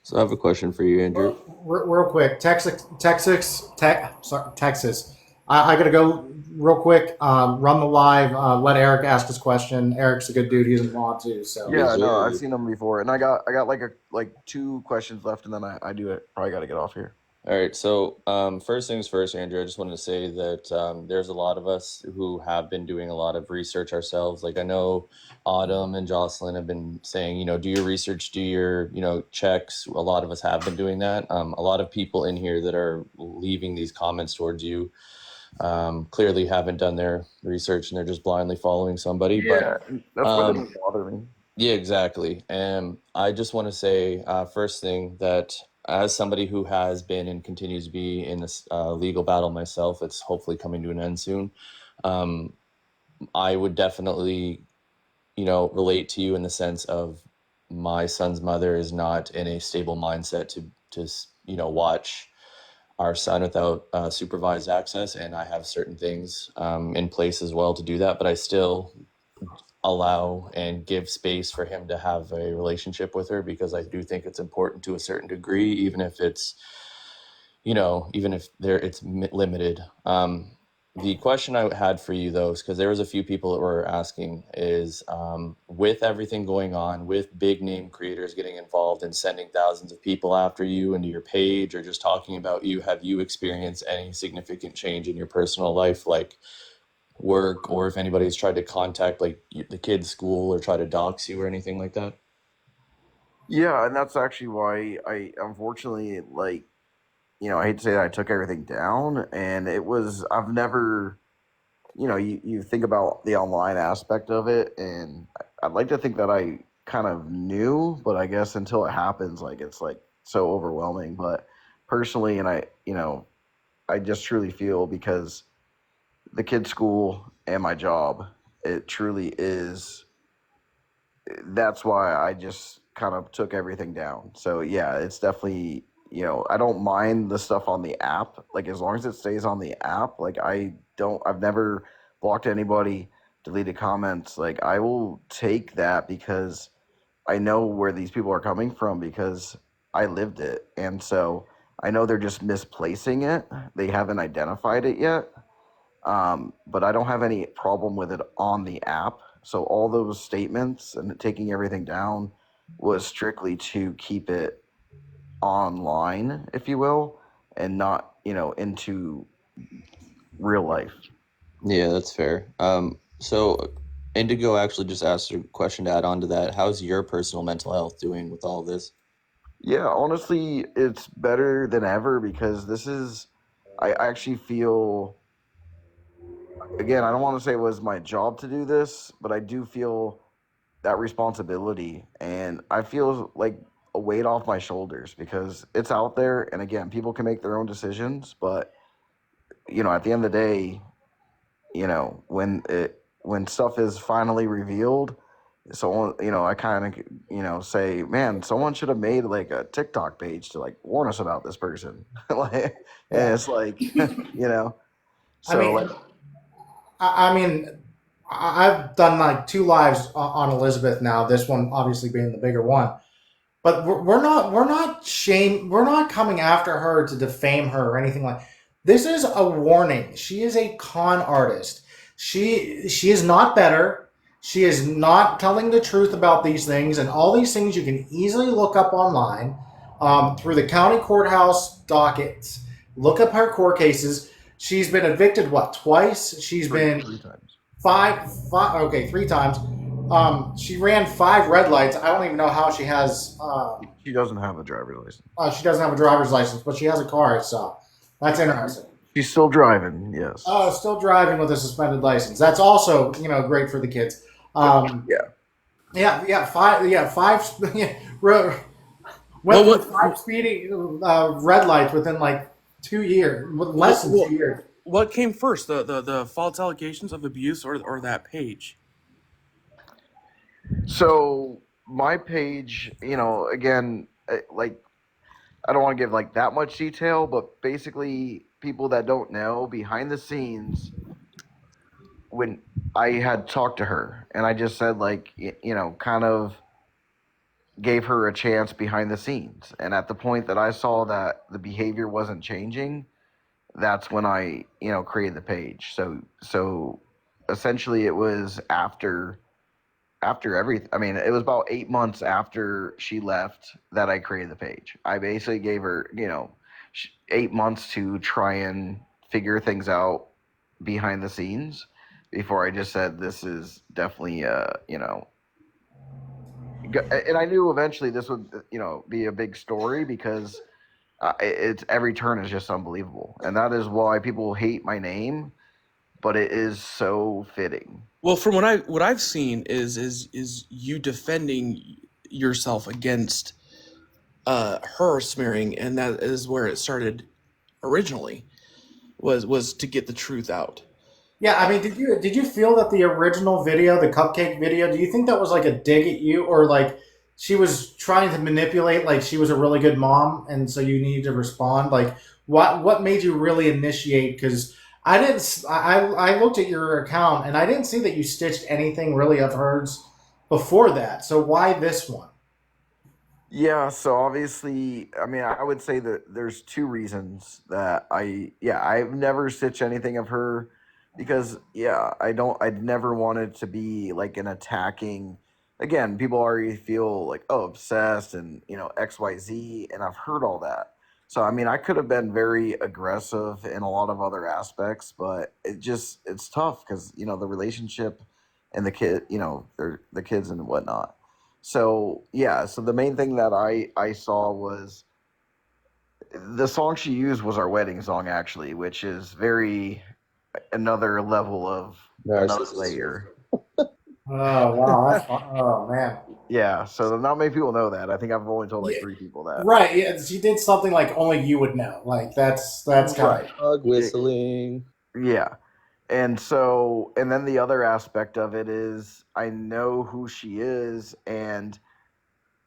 Speaker 9: So I have a question for you, Andrew.
Speaker 4: Real quick, Texas. I got to go real quick. Run the live. Let Eric ask his question. Eric's a good dude. He doesn't want to. So
Speaker 8: Yeah, no, I've seen them before, and I got like 2 questions left, and then I do it. Probably got to get off here.
Speaker 9: All right. So, first things first, Andrew, I just wanted to say that there's a lot of us who have been doing a lot of research ourselves. Like I know Autumn and Jocelyn have been saying, do your research, do your, checks. A lot of us have been doing that. A lot of people in here that are leaving these comments towards you clearly haven't done their research and they're just blindly following somebody.
Speaker 8: Yeah, that's what doesn't bother me.
Speaker 9: Yeah, exactly. And I just want to say, first thing, that as somebody who has been and continues to be in this legal battle myself, it's hopefully coming to an end soon. I would definitely, relate to you in the sense of my son's mother is not in a stable mindset to watch our son without supervised access, and I have certain things in place as well to do that, but I still allow and give space for him to have a relationship with her because I do think it's important to a certain degree, even if it's, even if it's limited. The question I had for you though, because there was a few people that were asking is, with everything going on, with big name creators getting involved and sending thousands of people after you into your page or just talking about you, have you experienced any significant change in your personal life, like work, or if anybody's tried to contact like the kid's school or try to dox you or anything like that?
Speaker 8: Yeah, and that's actually why I unfortunately I hate to say that I took everything down, and I've never, you think about the online aspect of it, and I'd like to think that I kind of knew, but I guess until it happens, like it's like so overwhelming. But personally, and I just truly feel because the kid's school and my job, it truly is. That's why I just kind of took everything down. So yeah, it's definitely, I don't mind the stuff on the app. Like as long as it stays on the app, like I've never blocked anybody, deleted comments. Like I will take that because I know where these people are coming from because I lived it. And so I know they're just misplacing it. They haven't identified it yet. But I don't have any problem with it on the app. So all those statements and taking everything down was strictly to keep it online, if you will, and not, into real life.
Speaker 9: Yeah, that's fair. So Indigo actually just asked a question to add on to that. How's your personal mental health doing with all this?
Speaker 8: Yeah, honestly, it's better than ever because I actually feel, again, I don't want to say it was my job to do this, but I do feel that responsibility, and I feel like a weight off my shoulders because it's out there, and again, people can make their own decisions, but at the end of the day, when stuff is finally revealed, someone, I kind of, say, man, someone should have made like a TikTok page to like warn us about this person. Like, and it's like, so
Speaker 4: I mean,
Speaker 8: like,
Speaker 4: I mean, I've done like 2 lives on Elizabeth now. This one obviously being the bigger one. But we're not coming after her to defame her or anything like. This is a warning. She is a con artist. She is not better. She is not telling the truth about these things, and all these things you can easily look up online through the county courthouse dockets. Look up her court cases. She's been evicted what, twice? She's been
Speaker 8: Three times.
Speaker 4: five. Okay, 3 times. She ran 5 red lights. I don't even know how she has.
Speaker 8: She doesn't have a driver's license.
Speaker 4: She doesn't have a driver's license, but she has a car. So that's interesting.
Speaker 8: She's still driving. Yes.
Speaker 4: Still driving with a suspended license. That's also great for the kids.
Speaker 8: Yeah.
Speaker 4: Yeah, five. Yeah, five. Yeah, went through 5 speeding red lights within like 2 years, less than 2 years.
Speaker 10: What came first, the false allegations of abuse or that page?
Speaker 8: So my page, again, like I don't want to give like that much detail, but basically, people that don't know, behind the scenes, when I had talked to her and I just said like, kind of gave her a chance behind the scenes, and at the point that I saw that the behavior wasn't changing, that's when I, created the page. So essentially, it was after everything. I mean, it was about 8 months after she left that I created the page. I basically gave her, 8 months to try and figure things out behind the scenes before I just said this is definitely, and I knew eventually this would, be a big story because it's every turn is just unbelievable, and that is why people hate my name, but it is so fitting.
Speaker 10: Well, from what I've seen is you defending yourself against her smearing, and that is where it started originally. Was to get the truth out.
Speaker 4: Yeah, I mean, did you feel that the original video, the cupcake video, do you think that was like a dig at you, or like she was trying to manipulate, like she was a really good mom, and so you needed to respond? Like, what made you really initiate? Because I didn't. I looked at your account and I didn't see that you stitched anything really of hers before that. So why this one?
Speaker 8: Yeah, so obviously, I mean, I would say that there's 2 reasons that I've never stitched anything of her because, I'd never wanted to be like an attacking. Again, people already feel like, oh, obsessed and, XYZ, and I've heard all that. So, I mean, I could have been very aggressive in a lot of other aspects, but it's tough because, the relationship and the kid, they're the kids and whatnot. So yeah, so the main thing that I saw was the song she used was our wedding song actually, which is very another level of another layer.
Speaker 4: Oh wow, that's fun. Oh man.
Speaker 8: Yeah, so not many people know that. I think I've only told like 3 people that.
Speaker 4: Right. Yeah, she did something like only you would know. Like that's kind
Speaker 8: Right.
Speaker 4: of
Speaker 9: Dog whistling.
Speaker 8: Yeah. And then the other aspect of it is I know who she is, and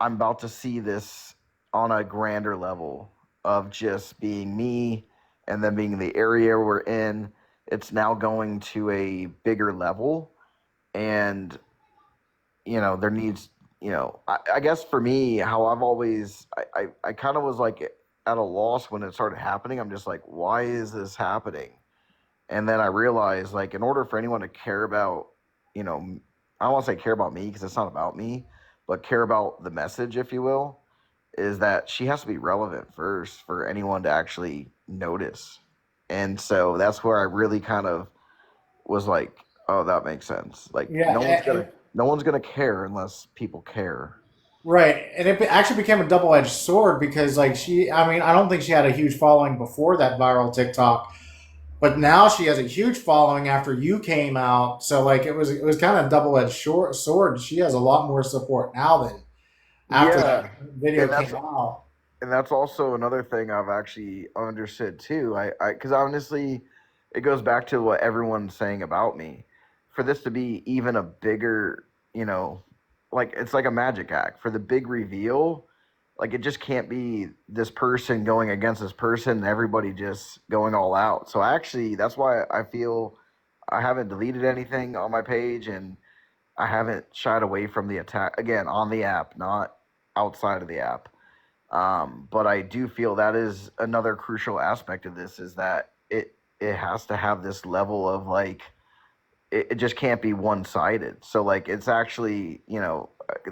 Speaker 8: I'm about to see this on a grander level of just being me and then being the area we're in. It's now going to a bigger level. And, there needs, I guess for me, how I've always, I kind of was like at a loss when it started happening. I'm just like, why is this happening? And then I realized, like, in order for anyone to care about, I don't want to say care about me because it's not about me, but care about the message, if you will, is that she has to be relevant first for anyone to actually notice. And so that's where I really kind of was like, oh, that makes sense. Like,
Speaker 4: yeah.
Speaker 8: no one's gonna care unless people care.
Speaker 4: Right, and it actually became a double-edged sword because, like, I mean, I don't think she had a huge following before that viral TikTok, but now she has a huge following after you came out. So, like, it was kind of a double-edged sword. She has a lot more support now than after
Speaker 8: Yeah,
Speaker 4: that video
Speaker 8: and
Speaker 4: came out.
Speaker 8: that's also another thing I've actually understood too. Because honestly, it goes back to what everyone's saying about me. For this to be even a bigger, like it's like a magic act. For the big reveal, like it just can't be this person going against this person and everybody just going all out. So actually, that's why I feel I haven't deleted anything on my page, and I haven't shied away from the attack again on the app, not outside of the app. But I do feel that is another crucial aspect of this is that it has to have this level of like it just can't be one sided. So like it's actually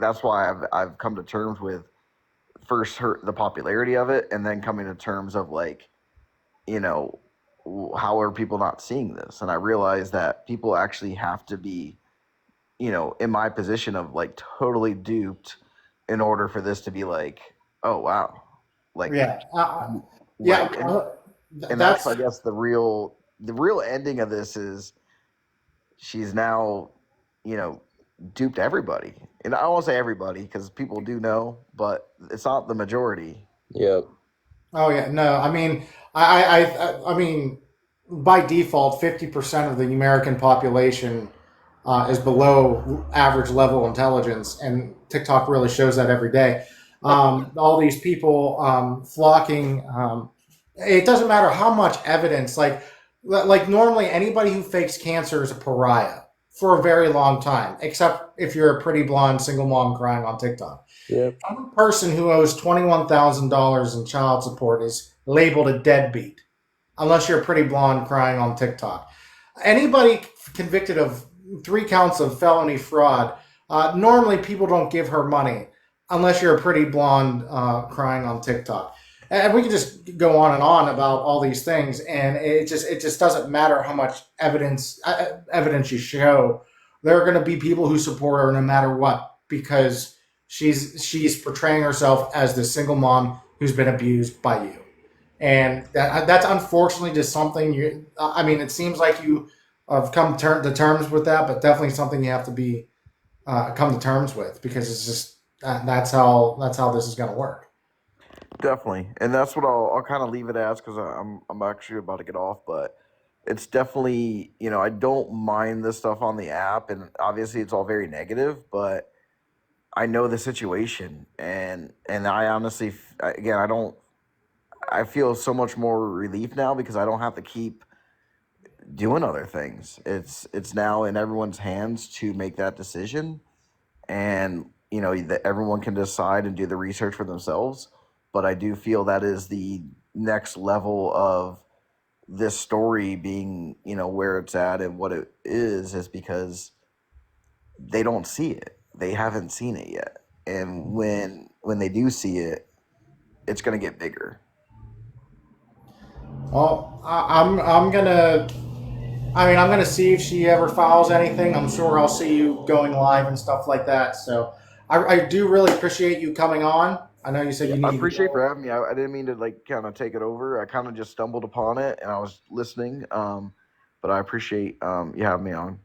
Speaker 8: that's why I've come to terms with first the popularity of it, and then coming to terms of like you know how are people not seeing this, and I realize that people actually have to be in my position of like totally duped in order for this to be like, oh wow, like
Speaker 4: Yeah. Yeah.
Speaker 8: right. And that's
Speaker 4: That's
Speaker 8: I guess the real ending of this is she's now, you know, duped everybody. And I won't say everybody because people do know, but it's not the majority.
Speaker 9: Yep.
Speaker 4: Oh yeah, no. I mean, I mean, by default, 50% of the American population is below average level intelligence, and TikTok really shows that every day. All these people flocking. It doesn't matter how much evidence. Like normally, anybody who fakes cancer is a pariah for a very long time, except if you're a pretty blonde single mom crying on TikTok.
Speaker 9: Yep.
Speaker 4: Any person who owes $21,000 in child support is labeled a deadbeat, unless you're a pretty blonde crying on TikTok. Anybody convicted of 3 counts of felony fraud, normally people don't give her money unless you're a pretty blonde crying on TikTok. And we can just go on and on about all these things, and it just doesn't matter how much evidence you show. There are going to be people who support her no matter what because she's portraying herself as the single mom who's been abused by you, and that's unfortunately just something you. I mean, it seems like you have come to terms with that, but definitely something you have to be come to terms with because it's just that's how this is going to work.
Speaker 8: Definitely. And that's what I'll kind of leave it as because I'm actually about to get off, but it's definitely, I don't mind this stuff on the app, and obviously it's all very negative, but I know the situation, and I honestly, again, I feel so much more relief now because I don't have to keep doing other things. It's now in everyone's hands to make that decision, and that everyone can decide and do the research for themselves. But I do feel that is the next level of this story being, where it's at and what it is because they don't see it. They haven't seen it yet. And when they do see it, it's going to get bigger.
Speaker 4: Well, I'm gonna. I mean, I'm gonna see if she ever files anything. I'm sure I'll see you going live and stuff like that. So I do really appreciate you coming on. I know you said you
Speaker 8: I
Speaker 4: needed to
Speaker 8: appreciate
Speaker 4: go.
Speaker 8: for having me. I didn't mean to like kind of take it over. I kind of just stumbled upon it and I was listening. But I appreciate you having me on.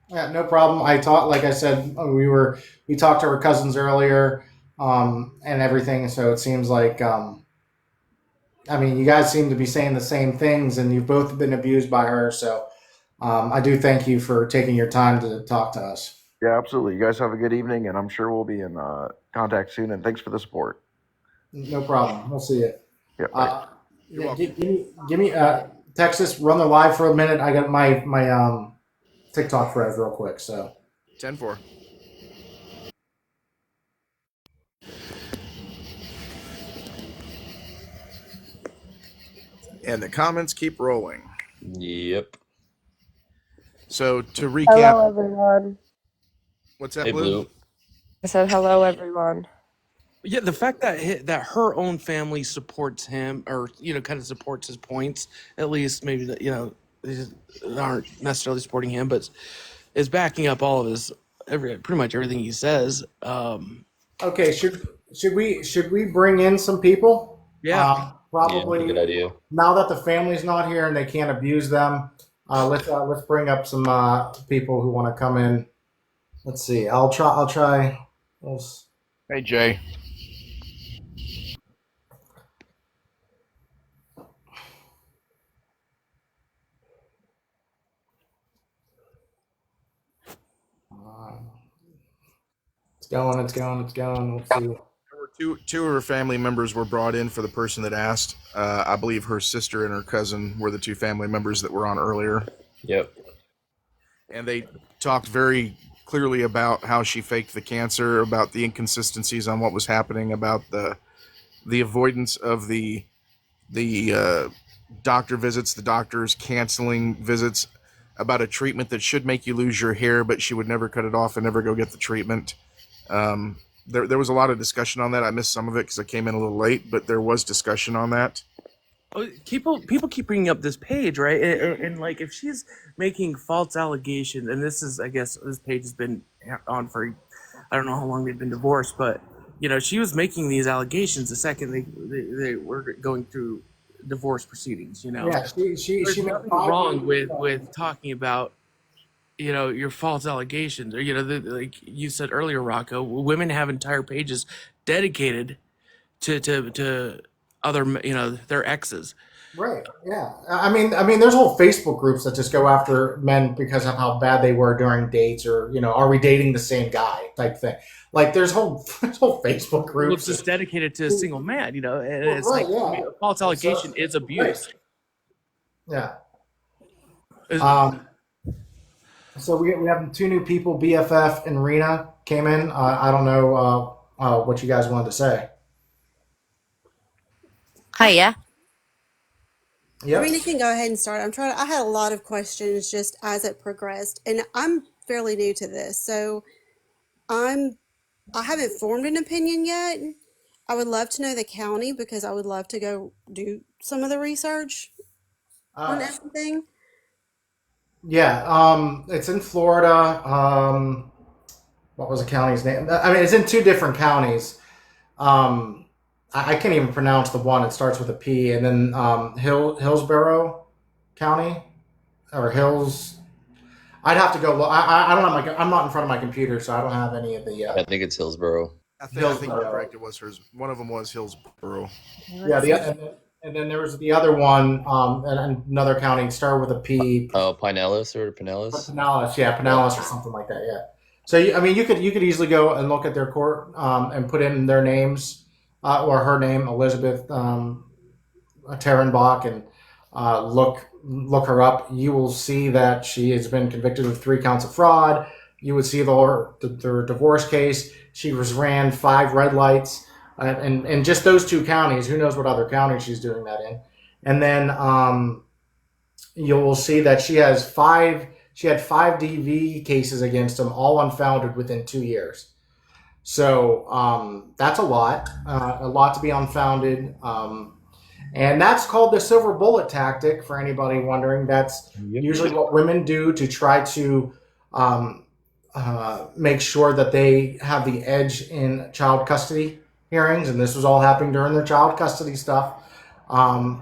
Speaker 4: Yeah, no problem. I talked, like I said, we talked to her cousins earlier, and everything. So it seems like, I mean, you guys seem to be saying the same things, and you've both been abused by her. So I do thank you for taking your time to talk to us.
Speaker 8: Yeah, absolutely. You guys have a good evening, and I'm sure we'll be in contact soon. And thanks for the support.
Speaker 4: No problem. We'll see you.
Speaker 8: Yeah, bye.
Speaker 4: Yeah, give me Texas. Run the live for a minute. I got my TikTok froze real quick. So
Speaker 7: 10-4. And the comments keep rolling.
Speaker 9: Yep.
Speaker 7: So to recap,
Speaker 11: Hello, everyone.
Speaker 7: what's that,
Speaker 9: Hey,
Speaker 7: Blue?
Speaker 9: Blue.
Speaker 11: I said hello, everyone.
Speaker 10: Yeah, the fact that her own family supports him, or kind of supports his points, at least maybe that they aren't necessarily supporting him, but is backing up all of his pretty much everything he says.
Speaker 4: okay, should we bring in some people?
Speaker 10: Yeah.
Speaker 4: Probably.
Speaker 9: Yeah, good idea.
Speaker 4: Now that the family's not here and they can't abuse them, let's bring up some people who want to come in. Let's see. I'll try.
Speaker 7: Hey, Jay.
Speaker 4: It's going. Let's see.
Speaker 7: Two of her family members were brought in for the person that asked. I believe her sister and her cousin were the two family members that were on earlier.
Speaker 9: Yep.
Speaker 7: and they talked very clearly about how she faked the cancer, about the inconsistencies on what was happening, about the avoidance of the doctor visits, the doctors canceling visits, about a treatment that should make you lose your hair, but she would never cut it off and never go get the treatment. There was a lot of discussion on that. I missed some of it because I came in a little late, but there was discussion on that.
Speaker 10: People keep bringing up this page, right? And like, if she's making false allegations, and this is, I guess, this page has been on for, I don't know how long they've been divorced, but she was making these allegations the second they were going through divorce proceedings.
Speaker 4: Yeah,
Speaker 10: There's
Speaker 4: she made
Speaker 10: nothing
Speaker 4: 5
Speaker 10: wrong with talking about your false allegations, or like you said earlier, Rocco. Women have entire pages dedicated to other their exes.
Speaker 4: Right. Yeah. I mean, there's whole Facebook groups that just go after men because of how bad they were during dates, or are we dating the same guy type thing. Like there's whole Facebook
Speaker 10: Well,
Speaker 4: groups.
Speaker 10: it's just dedicated to a single man, and it's
Speaker 4: Right.
Speaker 10: like, I mean,
Speaker 4: Yeah.
Speaker 10: a false allegation is abuse.
Speaker 4: Yeah.
Speaker 10: Is-
Speaker 4: So we have 2 new people, BFF and Rena came in. I don't know what you guys wanted to say.
Speaker 12: Hiya.
Speaker 4: Yep.
Speaker 12: Karina can go ahead and start. I had a lot of questions just as it progressed, and I'm fairly new to this, so I haven't formed an opinion yet. I would love to know the county because I would love to go do some of the research on everything.
Speaker 4: Yeah. It's in Florida. What was the county's name? I mean, it's in 2 different counties. I can't even pronounce the one. It starts with a P, and then Hillsborough County or Hills. I'd have to go look. I don't have I'm not in front of my computer, so I don't have any of the.
Speaker 9: I think it's Hillsborough.
Speaker 7: I think you're correct. It was hers. One of them was Hillsborough.
Speaker 4: Yeah, and then there was the other one, and another county started with a P.
Speaker 9: Oh, Pinellas or Pinellas?
Speaker 4: Pinellas, yeah, Pinellas or something like that. Yeah. So you could easily go and look at their court and put in their names or her name, Elizabeth Terenbach, and look her up. You will see that she has been convicted of 3 counts of fraud. You would see the divorce case. She ran 5 red lights, and just those 2 counties. Who knows what other county she's doing that in? And then you will see that she has 5. She had 5 DV cases against them, all unfounded within 2 years. So that's a lot to be unfounded. And that's called the silver bullet tactic, for anybody wondering. That's usually what women do to try to make sure that they have the edge in child custody hearings. And this was all happening during their child custody stuff.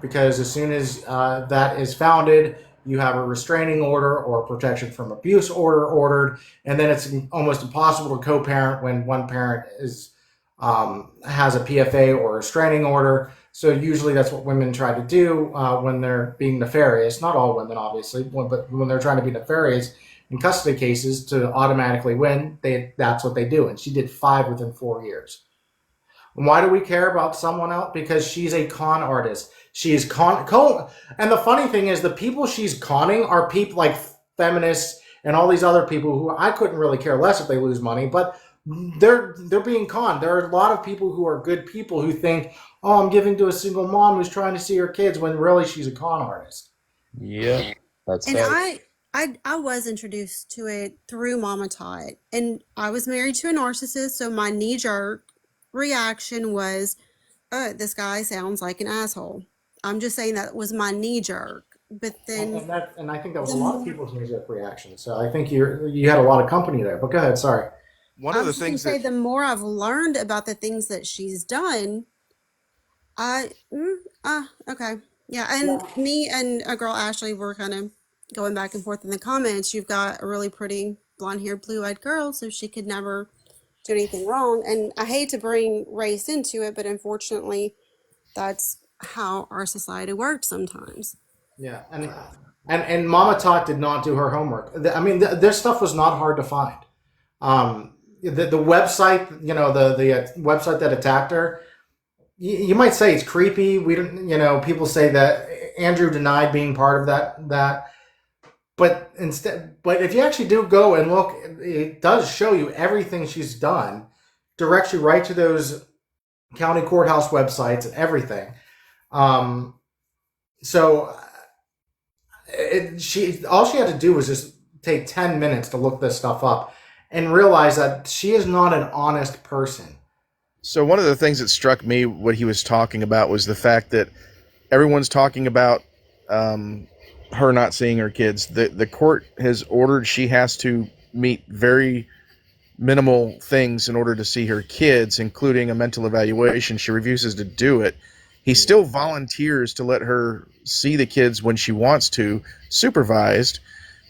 Speaker 4: Because as soon as that is founded, you have a restraining order or a protection from abuse order ordered, and then it's almost impossible to co-parent when one parent has a PFA or a restraining order. So usually that's what women try to do when they're being nefarious. Not all women, obviously, but when they're trying to be nefarious in custody cases to automatically win, that's what they do. And she did 5 within 4 years. Why do we care about someone else? Because she's a con artist. She is and the funny thing is, the people she's conning are people like feminists and all these other people who I couldn't really care less if they lose money, but they're being conned. There are a lot of people who are good people who think, oh, I'm giving to a single mom who's trying to see her kids, when really she's a con artist.
Speaker 9: Yeah, that's
Speaker 12: And
Speaker 9: right.
Speaker 12: I was introduced to it through Mama Tot, and I was married to a narcissist, so my knee-jerk reaction was, oh, this guy sounds like an asshole. I'm just saying that was my knee-jerk. But then,
Speaker 4: And I think that was a lot of people's knee-jerk reaction. So I think you had a lot of company there. But go ahead, sorry.
Speaker 7: One
Speaker 12: I
Speaker 7: of the
Speaker 12: was just gonna
Speaker 7: things
Speaker 12: say,
Speaker 7: that
Speaker 12: the more I've learned about the things that she's done, okay. Yeah, and me and a girl, Ashley, were kind of going back and forth in the comments. You've got a really pretty blonde-haired, blue-eyed girl, so she could never do anything wrong. And I hate to bring race into it, but unfortunately, that's how our society works sometimes.
Speaker 4: Yeah, and Mama Tot did not do her homework. I mean, this stuff was not hard to find. The website, the website that attacked her, you might say it's creepy. We don't, people say that Andrew denied being part of that but if you actually do go and look, it does show you everything she's done, directs you right to those county courthouse websites and everything. Um, so she all she had to do was just take 10 minutes to look this stuff up and realize that she is not an honest person.
Speaker 7: So one of the things that struck me, what he was talking about, was the fact that everyone's talking about her not seeing her kids. The court has ordered she has to meet very minimal things in order to see her kids, including a mental evaluation. She refuses to do it. He still volunteers to let her see the kids when she wants to, supervised.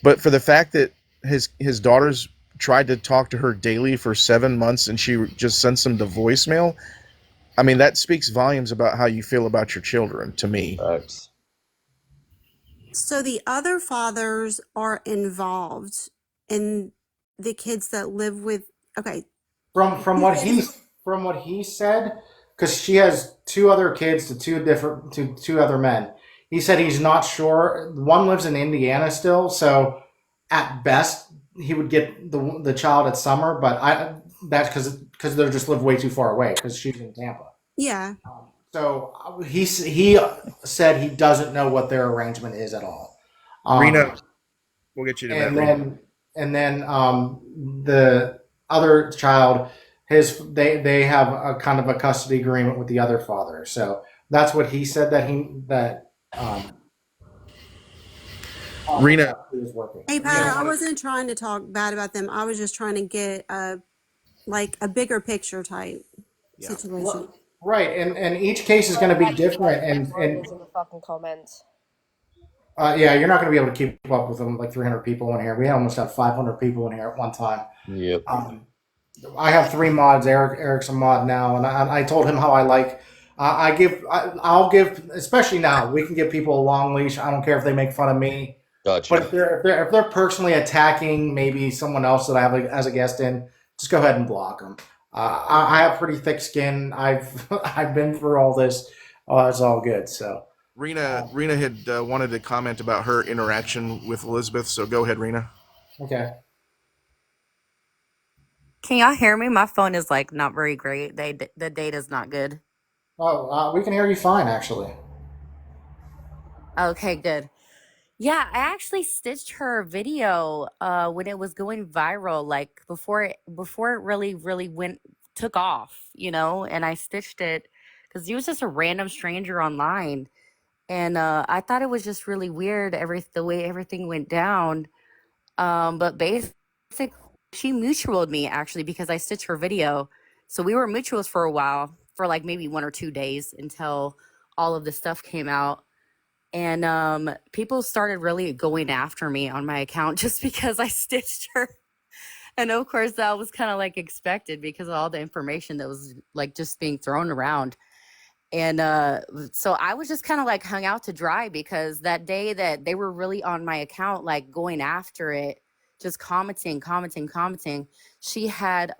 Speaker 7: But for the fact that his daughters tried to talk to her daily for 7 months and she just sends them to voicemail, I mean, that speaks volumes about how you feel about your children to me.
Speaker 9: Facts.
Speaker 12: So the other fathers are involved in the kids that live with. Okay,
Speaker 4: From
Speaker 12: he
Speaker 4: what
Speaker 12: said
Speaker 4: he
Speaker 12: he-
Speaker 4: from what he said, because she has two other kids to two other men. He said he's not sure. One lives in Indiana still, so at best he would get the child at summer, but that's because they just live way too far away because she's in Tampa.
Speaker 12: yeah.
Speaker 4: So he said he doesn't know what their arrangement is at all.
Speaker 7: Rena, we'll get you to that.
Speaker 4: and
Speaker 7: Rena.
Speaker 4: then the other child, they have a kind of a custody agreement with the other father. So that's what he said that
Speaker 7: Rena,
Speaker 4: he was working.
Speaker 12: Hey, Pat, I wasn't trying to talk bad about them. I was just trying to get a bigger picture type situation.
Speaker 4: Right, and each case is going to be different, and
Speaker 11: in the fucking comments.
Speaker 4: yeah, you're not going to be able to keep up with them, like 300 people in here. We almost have 500 people in here at one time.
Speaker 9: Yep.
Speaker 4: I have 3 mods. Eric's a mod now, and I told him how I like. I'll give, especially now, we can give people a long leash. I don't care if they make fun of me.
Speaker 9: Gotcha.
Speaker 4: But if they're personally attacking maybe someone else that I have as a guest in, just go ahead and block them. I have pretty thick skin. I've I've been through all this. It's all good. So
Speaker 7: Rena had wanted to comment about her interaction with Elizabeth. So go ahead, Rena.
Speaker 4: okay.
Speaker 13: Can y'all hear me? My phone is like not very great. The data's not good.
Speaker 4: Oh, we can hear you fine actually.
Speaker 13: Okay, good. Yeah, I actually stitched her video when it was going viral, like before it really took off, and I stitched it because he was just a random stranger online. And I thought it was just really weird the way everything went down. But basically, she mutualed me actually because I stitched her video. So we were mutuals for a while, for like maybe 1 or 2 days until all of the stuff came out. And people started really going after me on my account just because I stitched her. And of course, that was kind of like expected because of all the information that was like just being thrown around. And so I was just kind of like hung out to dry because that day that they were really on my account, like going after it, just commenting, she had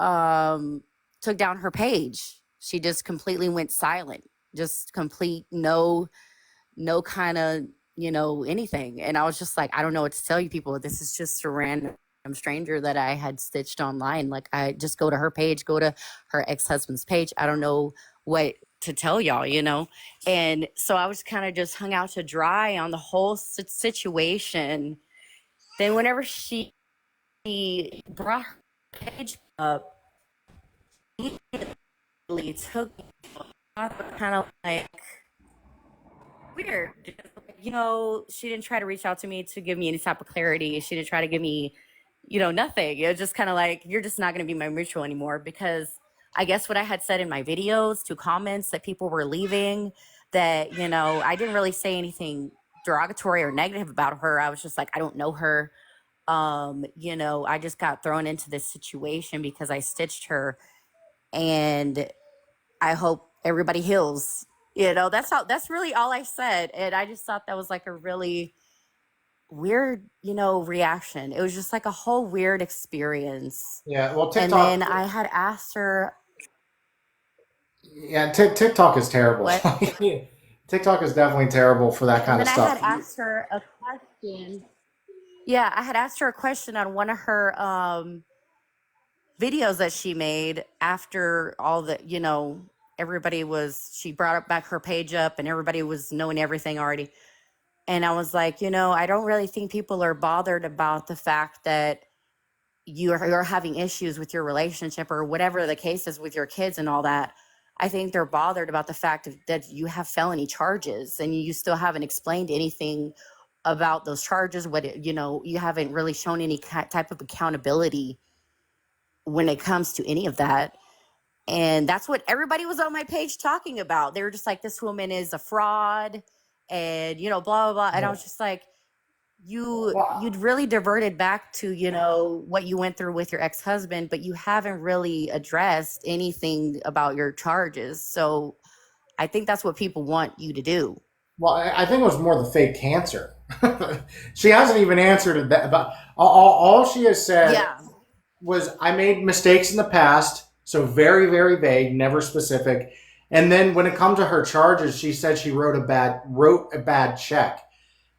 Speaker 13: took down her page. She just completely went silent, just complete no kind of anything. And I was just like, I don't know what to tell you people. This is just a random stranger that I had stitched online. Like, I just go to her page, go to her ex-husband's page. I don't know what to tell y'all. And so I was kind of just hung out to dry on the whole situation. Then whenever she brought her page up, he immediately took kind of like weird. She didn't try to reach out to me to give me any type of clarity. She didn't try to give me, nothing. It was just kind of like, you're just not going to be my mutual anymore, because I guess what I had said in my videos to comments that people were leaving, that, I didn't really say anything derogatory or negative about her. I was just like, I don't know her. I just got thrown into this situation because I stitched her, and I hope everybody heals. That's really all I said. And I just thought that was like a really weird, reaction. It was just like a whole weird experience.
Speaker 4: Yeah. Well,
Speaker 13: And
Speaker 4: TikTok.
Speaker 13: then I had asked her,
Speaker 4: Yeah, TikTok is terrible.
Speaker 13: what?
Speaker 4: TikTok is definitely terrible for that
Speaker 13: And
Speaker 4: kind of
Speaker 13: then I had
Speaker 4: stuff.
Speaker 13: asked her a question. Yeah, I had asked her a question on one of her videos that she made after all the, everybody was, she brought up back her page up and everybody was knowing everything already. And I was like, I don't really think people are bothered about the fact that you're having issues with your relationship or whatever the case is with your kids and all that. I think they're bothered about the fact that you have felony charges and you still haven't explained anything about those charges. You haven't really shown any type of accountability when it comes to any of that. And that's what everybody was on my page talking about. They were just like, this woman is a fraud and, blah, blah, blah. And I was just like, you'd really diverted back to, what you went through with your ex-husband, but you haven't really addressed anything about your charges. So I think that's what people want you to do.
Speaker 4: Well, I think it was more the fake cancer. She hasn't even answered that. But all she has said was, I made mistakes in the past. So very, very vague, never specific. And then when it comes to her charges, she said she wrote a bad check.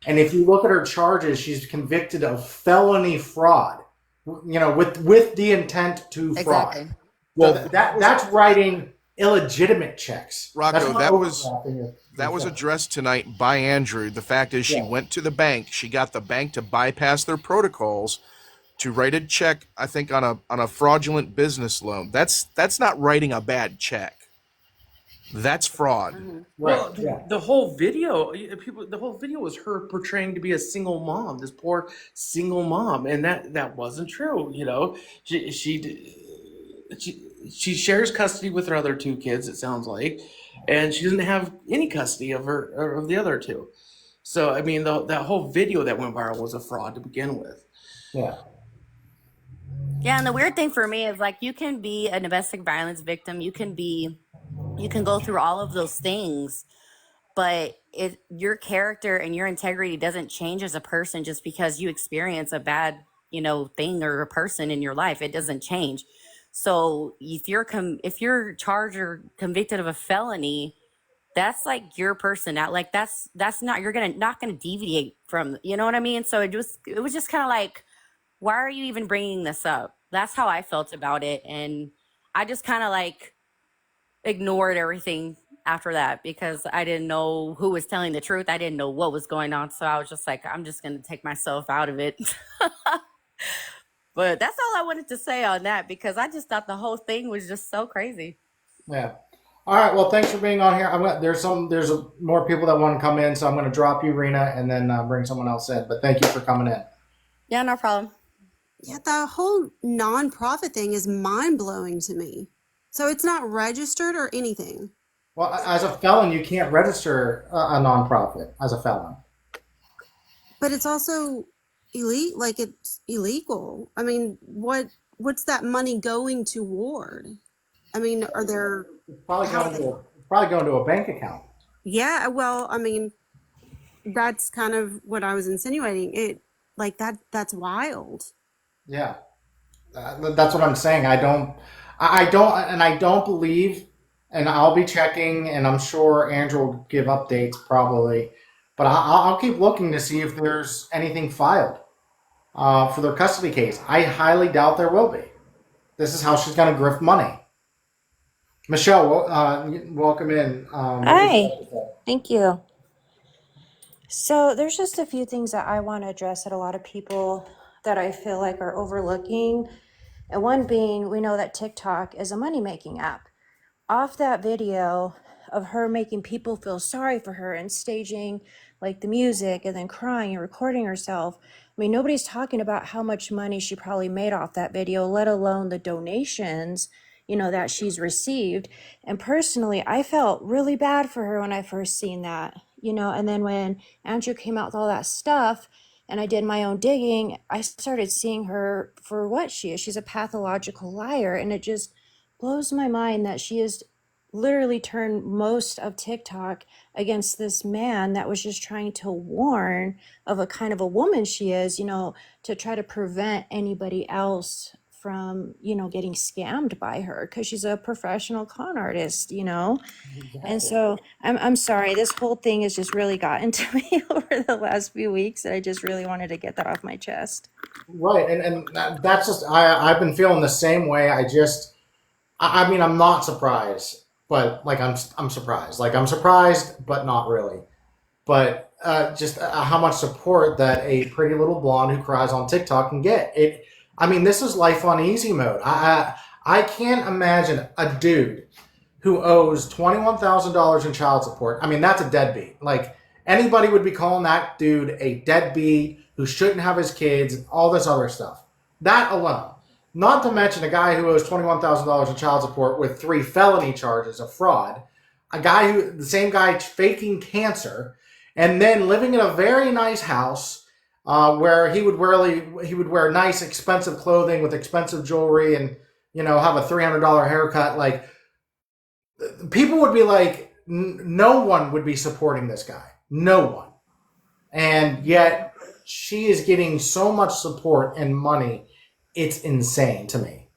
Speaker 4: And if you look at her charges, she's convicted of felony fraud, with the intent to fraud.
Speaker 13: Exactly.
Speaker 7: Well,
Speaker 4: So that's writing illegitimate checks.
Speaker 7: Rocco, that was addressed tonight by Andrew. The fact is, she went to the bank. She got the bank to bypass their protocols to write a check, I think, on a fraudulent business loan. That's not writing a bad check. That's fraud.
Speaker 13: Mm-hmm.
Speaker 10: Well, the whole video, the whole video was her portraying to be a single mom, this poor single mom, and that wasn't true. She shares custody with her other two kids, it sounds like, and she doesn't have any custody of the other two. So I mean, that whole video that went viral was a fraud to begin with.
Speaker 4: Yeah.
Speaker 13: Yeah, and the weird thing for me is, like, you can be a domestic violence victim, you can go through all of those things, but your character and your integrity doesn't change as a person just because you experience a bad, thing or a person in your life. It doesn't change. So if you're charged or convicted of a felony, that's like your person. Like that's not, not gonna deviate from, you know what I mean? So it was just kind of like, why are you even bringing this up? That's how I felt about it. And I just kind of like ignored everything after that because I didn't know who was telling the truth. I didn't know what was going on. So I was just like, I'm just going to take myself out of it. But that's all I wanted to say on that because I just thought the whole thing was just so crazy.
Speaker 4: Yeah. All right. Well, thanks for being on here. There's more people that want to come in, so I'm going to drop you, Rena, and then bring someone else in. But thank you for coming in.
Speaker 13: Yeah, no problem.
Speaker 12: Yeah, the whole nonprofit thing is mind-blowing to me. So it's not registered or anything.
Speaker 4: Well, as a felon, you can't register a nonprofit as a felon.
Speaker 12: But it's also illegal. Like, it's illegal. I mean, what's that money going toward? I mean, are there
Speaker 4: probably going to a bank account?
Speaker 12: Yeah, well, I mean, that's kind of what I was insinuating. That's wild.
Speaker 4: Yeah, that's what I'm saying. I don't believe, and I'll be checking, and I'm sure Andrew will give updates probably, but I'll keep looking to see if there's anything filed for their custody case. I highly doubt there will be. This is how she's going to grift money. Michelle, welcome in.
Speaker 14: Hi, thank you. So there's just a few things that I want to address that a lot of people that I feel like are overlooking. And one being, we know that TikTok is a money-making app. Off that video of her making people feel sorry for her and staging like the music and then crying and recording herself. I mean, nobody's talking about how much money she probably made off that video, let alone the donations, that she's received. And personally, I felt really bad for her when I first seen that, and then when Andrew came out with all that stuff and I did my own digging, I started seeing her for what she is. She's a pathological liar. And it just blows my mind that she has literally turned most of TikTok against this man that was just trying to warn of a kind of a woman she is, to try to prevent anybody else from, getting scammed by her because she's a professional con artist, And so I'm sorry, this whole thing has just really gotten to me over the last few weeks, and I just really wanted to get that off my chest.
Speaker 4: Right, and that's just I've been feeling the same way. I mean, I'm not surprised, but like I'm surprised. Like I'm surprised, but not really. But just how much support that a pretty little blonde who cries on TikTok can get. I mean, this is life on easy mode. I can't imagine a dude who owes $21,000 in child support. I mean, that's a deadbeat. Like anybody would be calling that dude a deadbeat who shouldn't have his kids, all this other stuff. That alone. Not to mention a guy who owes $21,000 in child support with 3 felony charges of fraud. The same guy faking cancer, and then living in a very nice house where he would wear nice, expensive clothing with expensive jewelry, and have a $300 haircut. Like people would be like, no one would be supporting this guy, no one, and yet she is getting so much support and money. It's insane to me.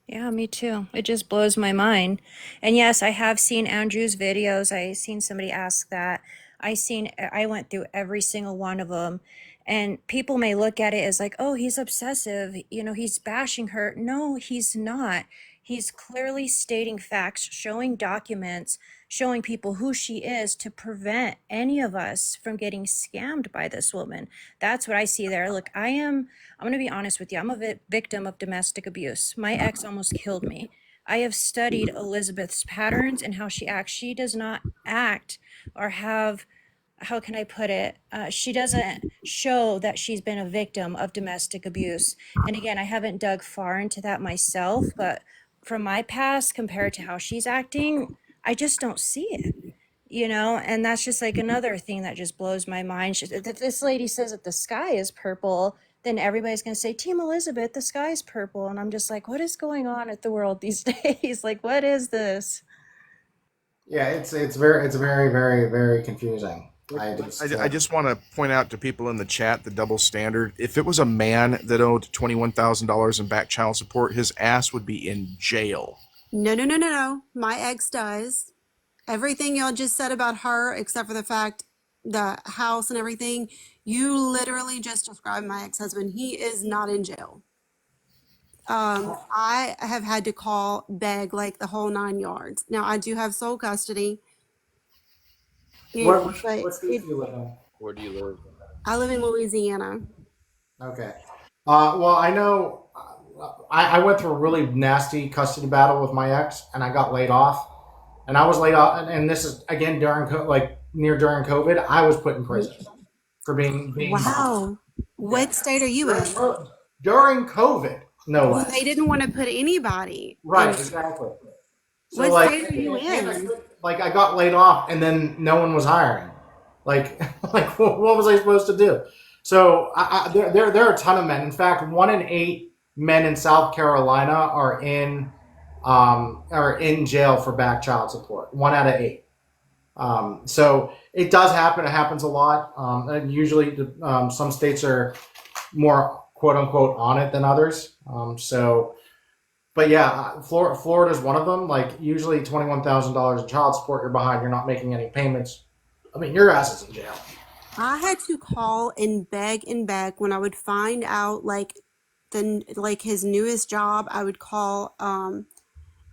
Speaker 14: Yeah, me too. It just blows my mind. And yes, I have seen Andrew's videos. I seen somebody ask that. I went through every single one of them. And people may look at it as like, oh, he's obsessive. He's bashing her. No, he's not. He's clearly stating facts, showing documents, showing people who she is to prevent any of us from getting scammed by this woman. That's what I see there. Look, I'm going to be honest with you. I'm a victim of domestic abuse. My ex almost killed me. I have studied Elizabeth's patterns and how she acts. She does not act or have, how can I put it? She doesn't show that she's been a victim of domestic abuse. And again, I haven't dug far into that myself, but from my past compared to how she's acting, I just don't see it. And that's just like another thing that just blows my mind. If this lady says that the sky is purple, then everybody's going to say, Team Elizabeth, the sky's purple. And I'm just like, what is going on at the world these days? Like, what is this?
Speaker 4: Yeah, it's very very very confusing.
Speaker 7: I just want to point out to people in the chat the double standard. If it was a man that owed $21,000 in back child support, his ass would be in jail.
Speaker 12: No. My ex does. Everything y'all just said about her, except for the fact, the house and everything, you literally just described my ex-husband. He is not in jail. I have had to call, beg, like the whole 9 yards. Now I do have sole custody.
Speaker 4: What
Speaker 12: But
Speaker 4: state do you live in?
Speaker 9: Where do you live?
Speaker 12: I live in Louisiana.
Speaker 4: Okay. Well, I know I went through a really nasty custody battle with my ex, and I got laid off. And I was laid off, and this is again during during COVID. I was put in prison for being
Speaker 12: Wow. What state are you in?
Speaker 4: during COVID. No
Speaker 12: Well,
Speaker 4: less.
Speaker 12: they didn't want to put anybody.
Speaker 4: Right,
Speaker 12: in.
Speaker 4: exactly.
Speaker 12: What
Speaker 4: So
Speaker 12: state are you in?
Speaker 4: I got laid off, and then no one was hiring. Like what was I supposed to do? So there are a ton of men. In fact, 1 in 8 men in South Carolina are in jail for back child support. 1 out of 8. So it does happen. It happens a lot. And usually, some states are more quote unquote on it than others. But yeah, Florida is one of them. Like usually $21,000 in child support, you're behind. You're not making any payments. I mean, your ass is in jail.
Speaker 12: I had to call and beg when I would find out his newest job. I would call.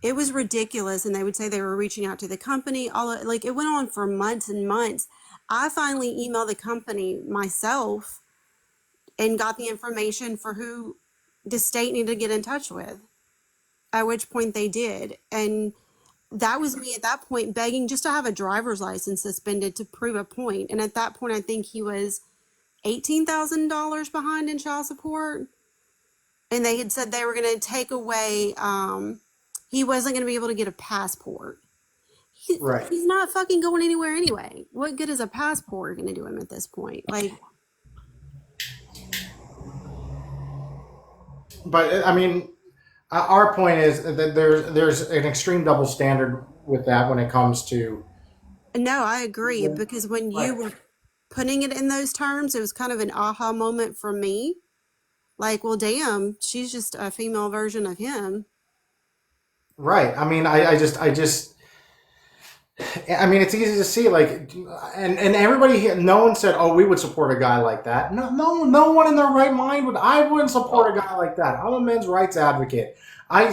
Speaker 12: It was ridiculous, and they would say they were reaching out to the company. It went on for months and months. I finally emailed the company myself and got the information for who the state needed to get in touch with. At which point they did, and that was me at that point begging just to have a driver's license suspended to prove a point. And at that point, I think he was $18,000 behind in child support, and they had said they were going to take away. He wasn't going to be able to get a passport.
Speaker 4: Right.
Speaker 12: He's not fucking going anywhere anyway. What good is a passport going to do him at this point?
Speaker 4: But I mean, our point is that there's an extreme double standard with that when it comes to.
Speaker 12: No, I agree, because when you were putting it in those terms, it was kind of an aha moment for me. Like, well, damn, she's just a female version of him.
Speaker 4: Right. I mean, I mean, it's easy to see, like, and everybody here, no one said, "Oh, we would support a guy like that." No, no one in their right mind would. I wouldn't support a guy like that. I'm a men's rights advocate. I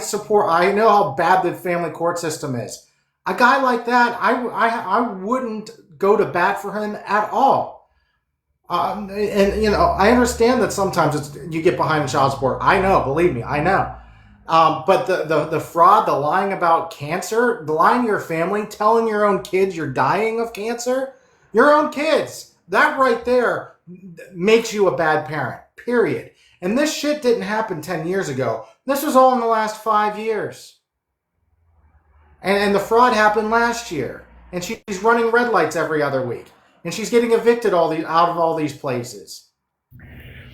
Speaker 4: know how bad the family court system is. A guy like that, I wouldn't go to bat for him at all. And I understand that sometimes you get behind in child support. I know, believe me, I know. But the fraud, the lying about cancer, the lying to your family, telling your own kids you're dying of cancer, your own kids, that right there makes you a bad parent, period. And this shit didn't happen 10 years ago. This was all in the last 5 years. And the fraud happened last year. And she's running red lights every other week. And she's getting evicted out of all these places.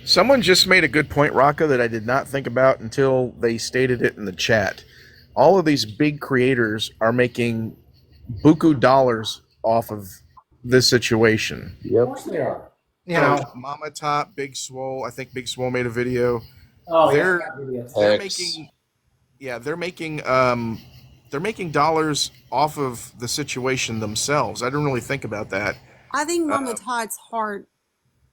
Speaker 7: Someone just made a good point, Raka, that I did not think about until they stated it in the chat. All of these big creators are making buku dollars off of this situation.
Speaker 4: Of course they are.
Speaker 7: Mama Top, Big Swole. I think Big Swole made a video.
Speaker 4: Oh,
Speaker 7: they're
Speaker 9: Hex.
Speaker 7: they're making dollars off of the situation themselves. I didn't really think about that.
Speaker 12: I think Mama Todd's heart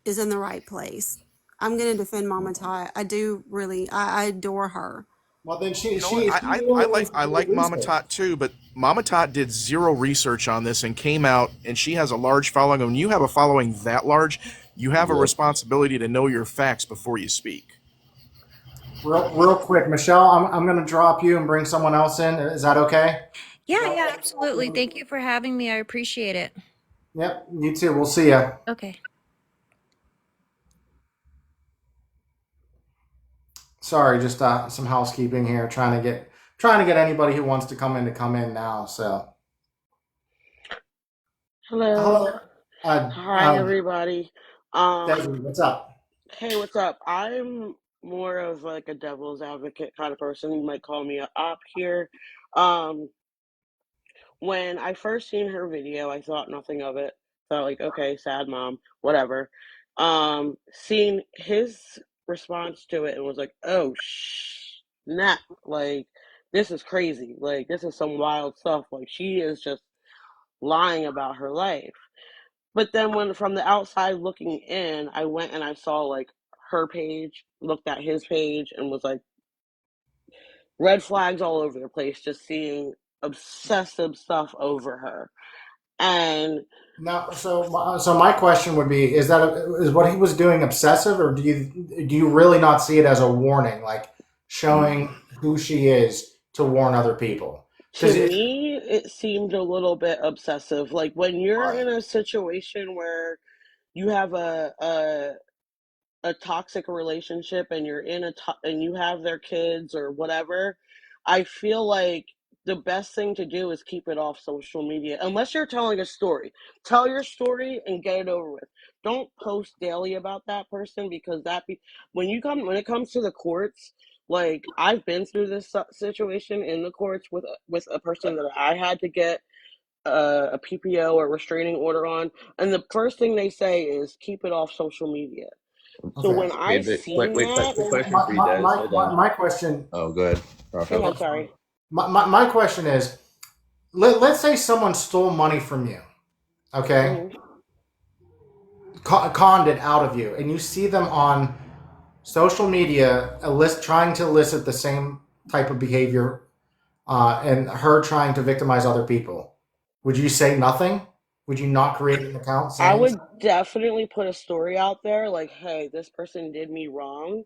Speaker 12: is in the right place. I'm going to defend Mama Todd. I do really. I adore her.
Speaker 4: Well, then
Speaker 7: I like Mama Tot too, but Mama Tot did zero research on this and came out, and she has a large following. When you have a following that large, you have a responsibility to know your facts before you speak.
Speaker 4: Real quick, Michelle, I'm going to drop you and bring someone else in. Is that okay?
Speaker 14: Yeah, absolutely. Thank you for having me. I appreciate it.
Speaker 4: Yep, you too. We'll see ya.
Speaker 14: Okay.
Speaker 4: Sorry, just some housekeeping here. Trying to get anybody who wants to come in now. So.
Speaker 15: Hello. Hi,
Speaker 4: um,
Speaker 15: everybody.
Speaker 4: Desiree, what's up?
Speaker 15: Hey, what's up? I'm more of like a devil's advocate kind of person. You might call me a op here. When I first seen her video, I thought nothing of it. Thought like, okay, sad mom, whatever. Seeing his response to it and was like, oh, snap. Like, this is crazy. Like, this is some wild stuff. Like, she is just lying about her life. But then when from the outside looking in, I went and I saw like her page, looked at his page, and was like, red flags all over the place, just seeing obsessive stuff over her. And
Speaker 4: now, so my question would be: is what he was doing obsessive, or do you really not see it as a warning, like showing who she is to warn other people?
Speaker 15: To me, it seemed a little bit obsessive. Like when you're in a situation where you have a toxic relationship and you're in and you have their kids or whatever, I feel like the best thing to do is keep it off social media. Unless you're telling a story, tell your story and get it over with. Don't post daily about that person, because when it comes to the courts, like I've been through this situation in the courts with a person that I had to get a PPO or restraining order on, and the first thing they say is keep it off social media. So when I seen that,
Speaker 9: question for you, Des. Hold on.
Speaker 4: My question.
Speaker 9: Oh, go ahead, Rafa.
Speaker 15: I'm sorry.
Speaker 4: My question is, let's say someone stole money from you, okay? Conned it out of you, and you see them on social media trying to elicit the same type of behavior, and her trying to victimize other people. Would you say nothing? Would you not create an account?
Speaker 15: I would definitely put a story out there like, hey, this person did me wrong.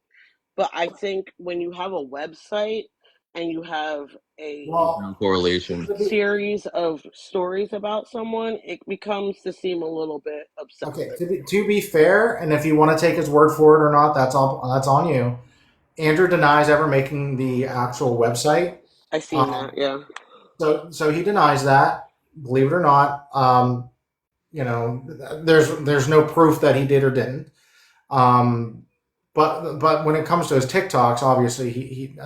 Speaker 15: But I think when you have a website and you have a
Speaker 9: correlation
Speaker 15: series of stories about someone, it becomes to seem a little bit obsessive.
Speaker 4: Okay, to be fair, and if you want to take his word for it or not, that's on you. Andrew denies ever making the actual website.
Speaker 15: I seen that, yeah.
Speaker 4: So he denies that. Believe it or not, there's no proof that he did or didn't. But when it comes to his TikToks, obviously he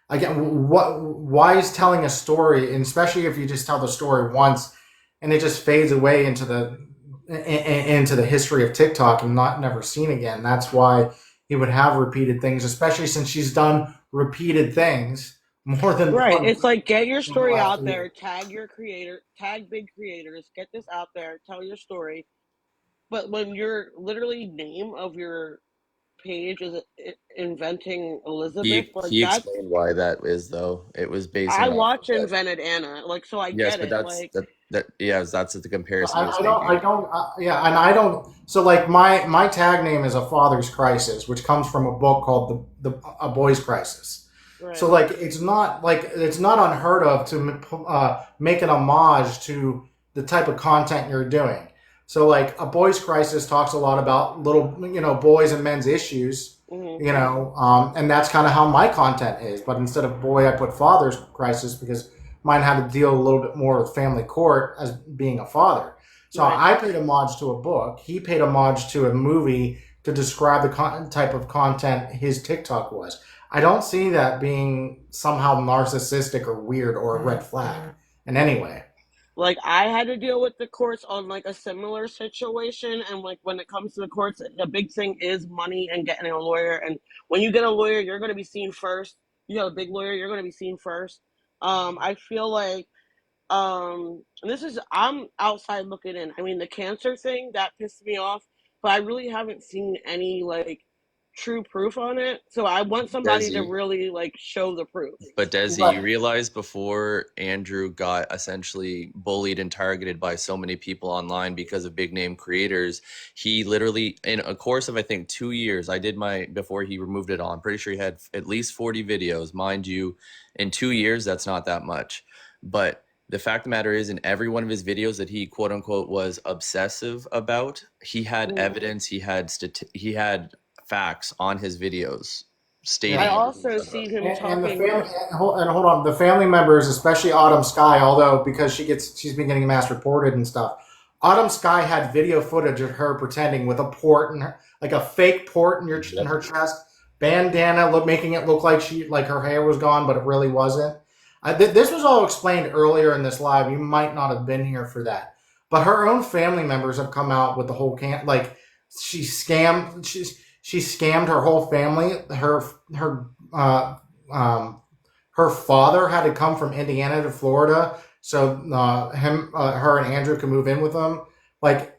Speaker 4: again, why is telling a story, and especially if you just tell the story once and it just fades away into the history of TikTok and never seen again. That's why he would have repeated things, especially since she's done repeated things more than
Speaker 15: Right.
Speaker 4: once
Speaker 15: It's like get your
Speaker 4: in the
Speaker 15: story
Speaker 4: last
Speaker 15: out
Speaker 4: year.
Speaker 15: there, tag your creator, tag big creators, get this out there, tell your story. But when your literally name of your page is inventing Elizabeth, like
Speaker 9: He
Speaker 15: that's
Speaker 9: explained why that is though. It was
Speaker 15: I
Speaker 9: basing off of
Speaker 15: watch
Speaker 9: that.
Speaker 15: Invented Anna, like so I
Speaker 9: Yes,
Speaker 15: get
Speaker 9: but
Speaker 15: it. Like
Speaker 9: that's the comparison he was
Speaker 4: I
Speaker 9: making.
Speaker 4: don't, yeah, and I don't. So, like, my tag name is A Father's Crisis, which comes from a book called the A Boy's Crisis. So,
Speaker 15: right.
Speaker 4: like, it's not unheard of to make an homage to the type of content you're doing. So, like, A Boy's Crisis talks a lot about little, boys and men's issues,
Speaker 15: Hmm.
Speaker 4: and that's kind of how my content is. But instead of boy, I put Father's Crisis because mine had to deal a little bit more with family court as being a father. So
Speaker 15: Right.
Speaker 4: I paid homage to a book. He paid homage to a movie to describe the type of content his TikTok was. I don't see that being somehow narcissistic or weird or a red flag in any way.
Speaker 15: Like I had to deal with the courts on like a similar situation, and like when it comes to the courts, the big thing is money and getting a lawyer. And when you get a lawyer, you're going to be seen first. You have a big lawyer, you're going to be seen first. I feel like and this is I'm outside looking in. I mean, the cancer thing that pissed me off, but I really haven't seen any like true proof on it. So I want somebody to
Speaker 9: Desi.
Speaker 15: really like show the proof.
Speaker 9: But Desi, you
Speaker 4: But
Speaker 9: realize before Andrew got essentially bullied and targeted by so many people online because of big name creators, he literally, in a course of I think 2 years, I did my, before he removed it all, I'm pretty sure he had at least 40 videos. Mind you, in 2 years, that's not that much. But the fact of the matter is, in every one of his videos that he quote unquote was obsessive about, he had
Speaker 15: Mm.
Speaker 9: evidence, he had facts on his videos
Speaker 15: I
Speaker 9: stating
Speaker 4: yeah,
Speaker 9: what he
Speaker 15: also
Speaker 9: said
Speaker 15: see
Speaker 9: about.
Speaker 15: him
Speaker 4: and the
Speaker 15: talking.
Speaker 4: family and hold on, the family members, especially Autumn Sky, although because she's been getting mass reported and stuff. Autumn Sky had video footage of her pretending with a port in her, like a fake port in
Speaker 9: Yep.
Speaker 4: her chest, bandana, making it look like her hair was gone, but it really wasn't. This was all explained earlier in this live. You might not have been here for that, but her own family members have come out with the whole like she scammed her whole family. Her uh, um, her father had to come from Indiana to Florida, so her and Andrew could move in with them. Like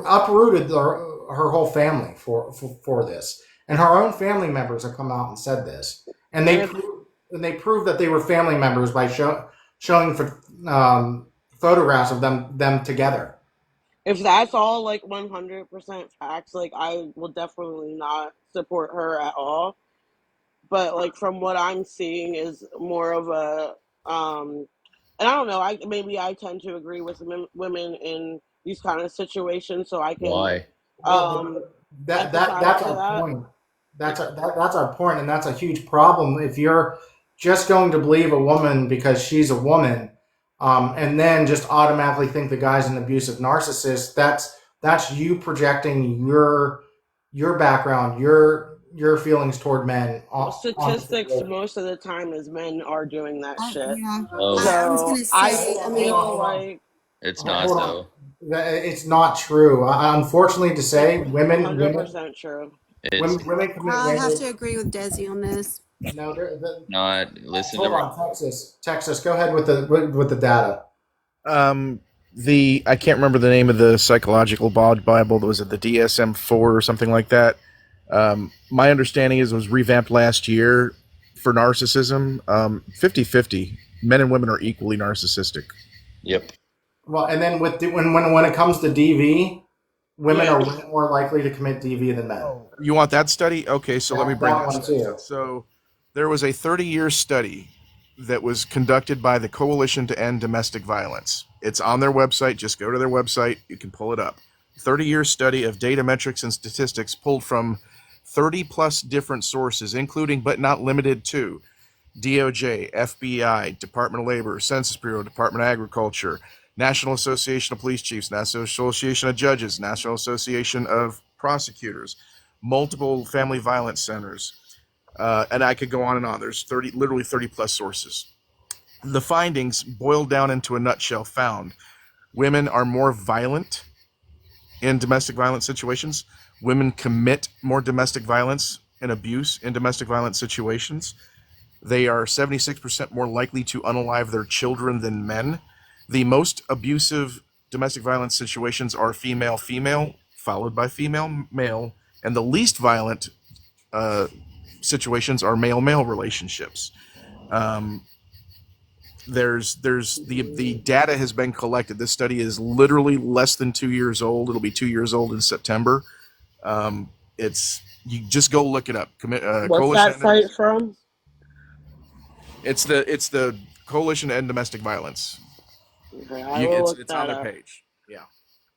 Speaker 4: uprooted her whole family for this, and her own family members have come out and said this, and
Speaker 15: And if
Speaker 4: they proved that they were family members by showing photographs of them together.
Speaker 15: that's all like 100% facts, like I will definitely not support her at all. But like from what I'm seeing is more of a and I don't know, I maybe I tend to agree with women in these kind of situations, so I can
Speaker 9: Why?
Speaker 4: Well,
Speaker 15: um
Speaker 4: that's
Speaker 15: empathize to
Speaker 4: our
Speaker 15: that.
Speaker 4: point. That's our point, and that's a huge problem. If you're just going to believe a woman because she's a woman, and then just automatically think the guy's an abusive narcissist, that's you projecting your background, your feelings toward men
Speaker 15: Well,
Speaker 4: onto the
Speaker 15: statistics
Speaker 4: woman.
Speaker 15: most of the time is men are doing that shit.
Speaker 12: Yeah,
Speaker 9: Oh,
Speaker 12: I was
Speaker 15: So
Speaker 12: gonna
Speaker 15: I
Speaker 12: say, I
Speaker 15: just
Speaker 12: mean,
Speaker 15: feel like
Speaker 9: it's not
Speaker 4: Hold on.
Speaker 9: though.
Speaker 4: It's not true. Unfortunately, to
Speaker 15: it's
Speaker 4: say, women
Speaker 15: 100% true.
Speaker 9: It's
Speaker 4: women commit
Speaker 12: I have
Speaker 4: rape.
Speaker 12: to agree with Desi on this.
Speaker 4: No,
Speaker 9: not. Listen
Speaker 4: hold
Speaker 9: to
Speaker 4: on, Texas. Go ahead with the data.
Speaker 7: Um, I can't remember the name of the psychological Bible. Was it the DSM-4 or something like that? My understanding is it was revamped last year for narcissism. 50-50. Men and women are equally narcissistic.
Speaker 9: Yep.
Speaker 4: Well, and then when it comes to DV, women
Speaker 15: Yeah,
Speaker 4: are way more likely to commit DV than men.
Speaker 7: You want that study? Okay, so let me bring
Speaker 4: That
Speaker 7: that
Speaker 4: one
Speaker 7: study
Speaker 4: too.
Speaker 7: up. So there was a 30-year study that was conducted by the Coalition to End Domestic Violence. It's on their website. Just go to their website. You can pull it up. 30-year study of data metrics and statistics pulled from 30 plus different sources, including but not limited to DOJ, FBI, Department of Labor, Census Bureau, Department of Agriculture, National Association of Police Chiefs, National Association of Judges, National Association of Prosecutors, multiple family violence centers, and I could go on and on. There's literally 30 plus sources. The findings, boiled down into a nutshell, found women are more violent in domestic violence situations. Women commit more domestic violence and abuse in domestic violence situations. They are 76% more likely to unalive their children than men. The most abusive domestic violence situations are female-female, followed by female-male, and the least violent situations are male-male relationships. There's the data has been collected. This study is literally less than 2 years old. It'll be 2 years old in September. It's you just go look it up.
Speaker 15: What's that site from?
Speaker 7: It's the Coalition to End Domestic Violence.
Speaker 15: Okay, I will look
Speaker 7: It's on
Speaker 15: that
Speaker 7: their
Speaker 15: up.
Speaker 7: page. Yeah.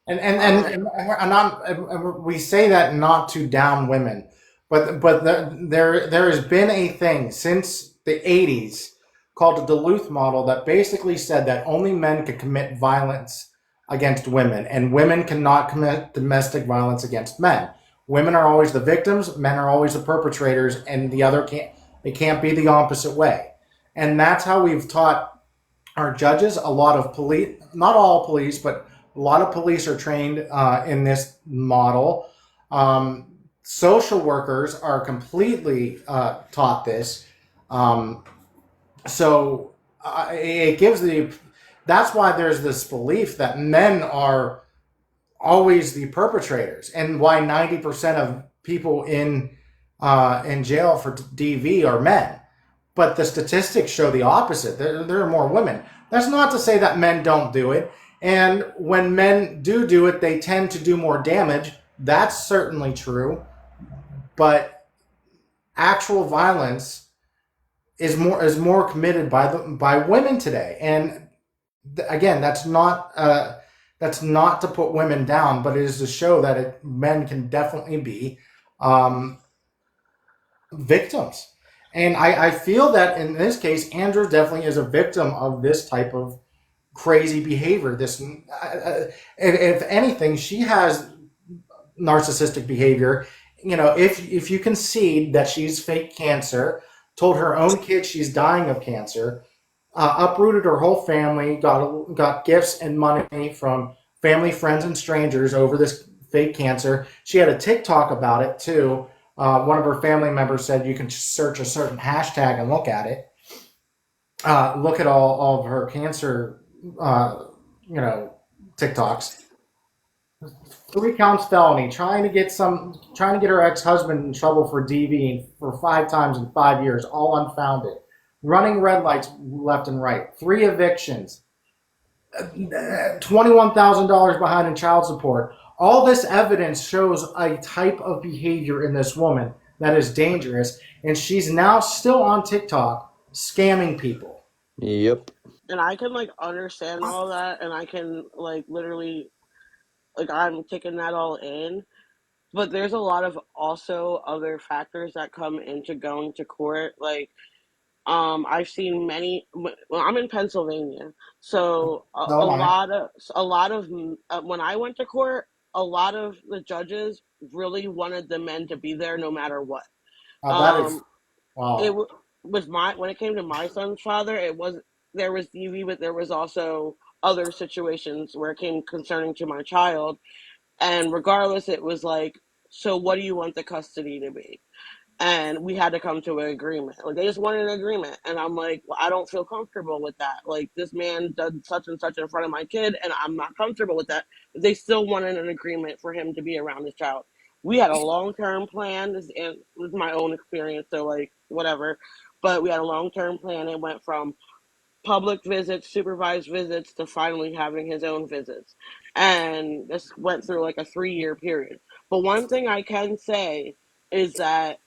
Speaker 4: And we say that not to down women, but there has been a thing since the 80s called the Duluth model that basically said that only men could commit violence against women, and women cannot commit domestic violence against men. Women are always the victims, men are always the perpetrators, and the other can't. It can't be the opposite way, and that's how we've taught our judges. A lot of police, not all police, but a lot of police are trained in this model. Social workers are completely taught this. So it gives that's why there's this belief that men are always the perpetrators, and why 90% of people in jail for DV are men. But the statistics show the opposite. There are more women. That's not to say that men don't do it. And when men do it, they tend to do more damage. That's certainly true. But actual violence is more committed by women today. And again, that's not to put women down, but it is to show that men can definitely be victims. And I feel that in this case, Andrew definitely is a victim of this type of crazy behavior. If anything, she has narcissistic behavior. If you concede that she's fake cancer, told her own kid she's dying of cancer, uprooted her whole family, got gifts and money from family, friends, and strangers over this fake cancer. She had a TikTok about it too. One of her family members said you can search a certain hashtag and look at it. Look at all of her cancer, TikToks. 3 counts felony, trying to get her ex-husband in trouble for DV for 5 times in 5 years, all unfounded. Running red lights left and right. 3 evictions. $21,000 behind in child support. All this evidence shows a type of behavior in this woman that is dangerous, and she's now still on TikTok scamming people.
Speaker 9: Yep.
Speaker 15: And I can understand all that, and I can literally I'm taking that all in. But there's a lot of also other factors that come into going to court. I've seen many. Well, I'm in Pennsylvania, so
Speaker 4: So am I.
Speaker 15: a lot of when I went to court, a lot of the judges really wanted the men to be there no matter what.
Speaker 4: That is,
Speaker 15: It
Speaker 4: wow.
Speaker 15: was when it came to my son's father, there was DV, but there was also other situations where it came concerning to my child, and regardless, it was so what do you want the custody to be? And we had to come to an agreement. They just wanted an agreement, and I'm like, well, I don't feel comfortable with that. This man did such and such in front of my kid, and I'm not comfortable with that. But they still wanted an agreement for him to be around his child. We had a long-term plan. This was my own experience, so whatever. But we had a long-term plan. It went from public visits, supervised visits, to finally having his own visits. And this went through a 3-year period. But one thing I can say is that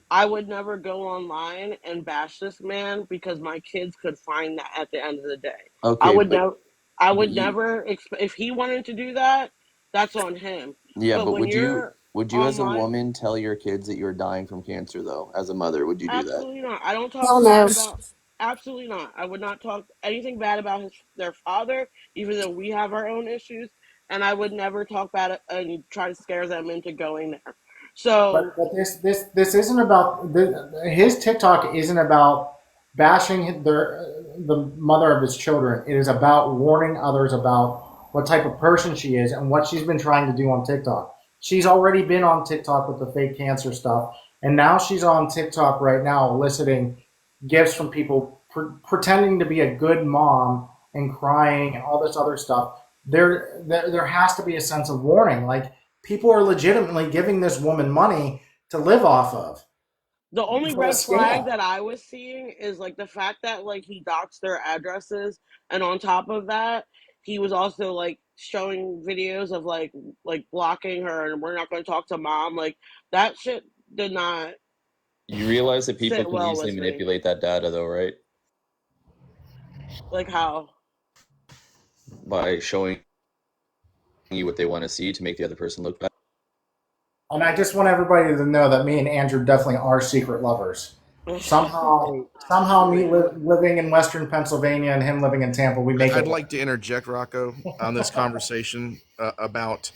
Speaker 15: I would never go online and bash this man, because my kids could find that at the end of the day. I
Speaker 9: Okay,
Speaker 15: would never, I
Speaker 9: but
Speaker 15: would
Speaker 9: you
Speaker 15: never, if he wanted to do that, that's on him.
Speaker 9: yeah,
Speaker 15: But
Speaker 9: but
Speaker 15: when you're
Speaker 9: would you as a
Speaker 15: online,
Speaker 9: woman tell your kids that you're dying from cancer though? As a mother, would you do that?
Speaker 15: absolutely not. I don't talk
Speaker 12: Hell
Speaker 15: bad
Speaker 12: no.
Speaker 15: about, absolutely not. I would not talk anything bad about their father, even though we have our own issues. And I would never talk bad and try to scare them into going there. So,
Speaker 4: But this isn't about his TikTok isn't about bashing the mother of his children. It is about warning others about what type of person she is and what she's been trying to do on TikTok. She's already been on TikTok with the fake cancer stuff, and now she's on TikTok right now eliciting gifts from people pretending to be a good mom and crying and all this other stuff. There has to be a sense of warning. Like, people are legitimately giving this woman money to live off of
Speaker 15: The only
Speaker 4: for a
Speaker 15: red flag
Speaker 4: scam.
Speaker 15: that I was seeing is like the fact that like he doxed their addresses, and on top of that, he was also like showing videos of like blocking her and we're not going to talk to mom. Like that shit did not
Speaker 9: You realize that people
Speaker 15: sit
Speaker 9: can
Speaker 15: well
Speaker 9: easily
Speaker 15: with me.
Speaker 9: manipulate that data, though, right?
Speaker 15: Like how?
Speaker 9: By showing you what they want to see to make the other person look bad.
Speaker 4: And I just want everybody to know that me and Andrew definitely are secret lovers. Somehow, me living in Western Pennsylvania and him living in Tampa, we make it
Speaker 7: I'd
Speaker 4: work.
Speaker 7: like to interject, Rocco, on this conversation about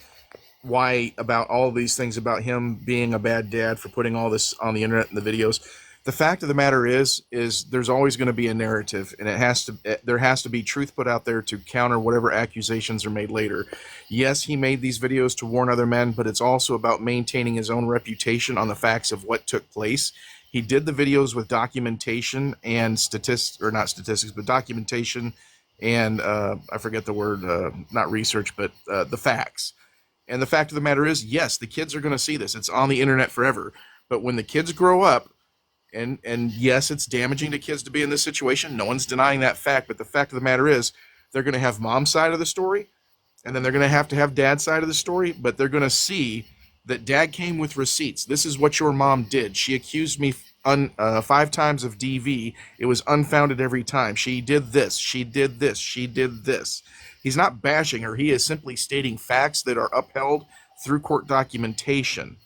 Speaker 7: about all these things about him being a bad dad for putting all this on the internet and the videos. The fact of the matter is there's always going to be a narrative, and there has to be truth put out there to counter whatever accusations are made later. Yes, he made these videos to warn other men, but it's also about maintaining his own reputation on the facts of what took place. He did the videos with documentation and not statistics, but documentation and I forget the word, not research, but the facts. And the fact of the matter is, yes, the kids are going to see this. It's on the internet forever. But when the kids grow up, and yes, it's damaging to kids to be in this situation. No one's denying that fact. But the fact of the matter is, they're going to have mom's side of the story, and then they're going to have dad's side of the story. But they're going to see that dad came with receipts. This is what your mom did. She accused me 5 times of DV. It was unfounded every time. She did this. She did this. She did this. He's not bashing her. He is simply stating facts that are upheld through court documentation.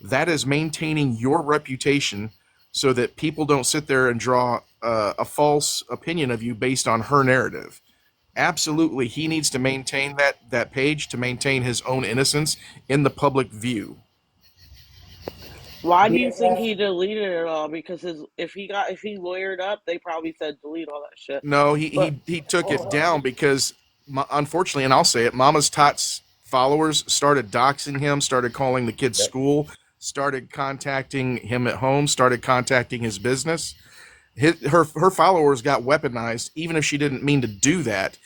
Speaker 7: That is maintaining your reputation so that people don't sit there and draw a false opinion of you based on her narrative. Absolutely, he needs to maintain that page to maintain his own innocence in the public view.
Speaker 15: Why do you think
Speaker 4: BFF,
Speaker 15: he deleted it all? Because if he lawyered up, they probably said delete all that shit.
Speaker 7: No,
Speaker 15: But
Speaker 7: he took it down because, unfortunately, and I'll say it, Mama's Tots followers started doxing him, started calling the kid's
Speaker 9: Yep.
Speaker 7: school, started contacting him at home, started contacting his business. Her followers got weaponized, even if she didn't mean to do that,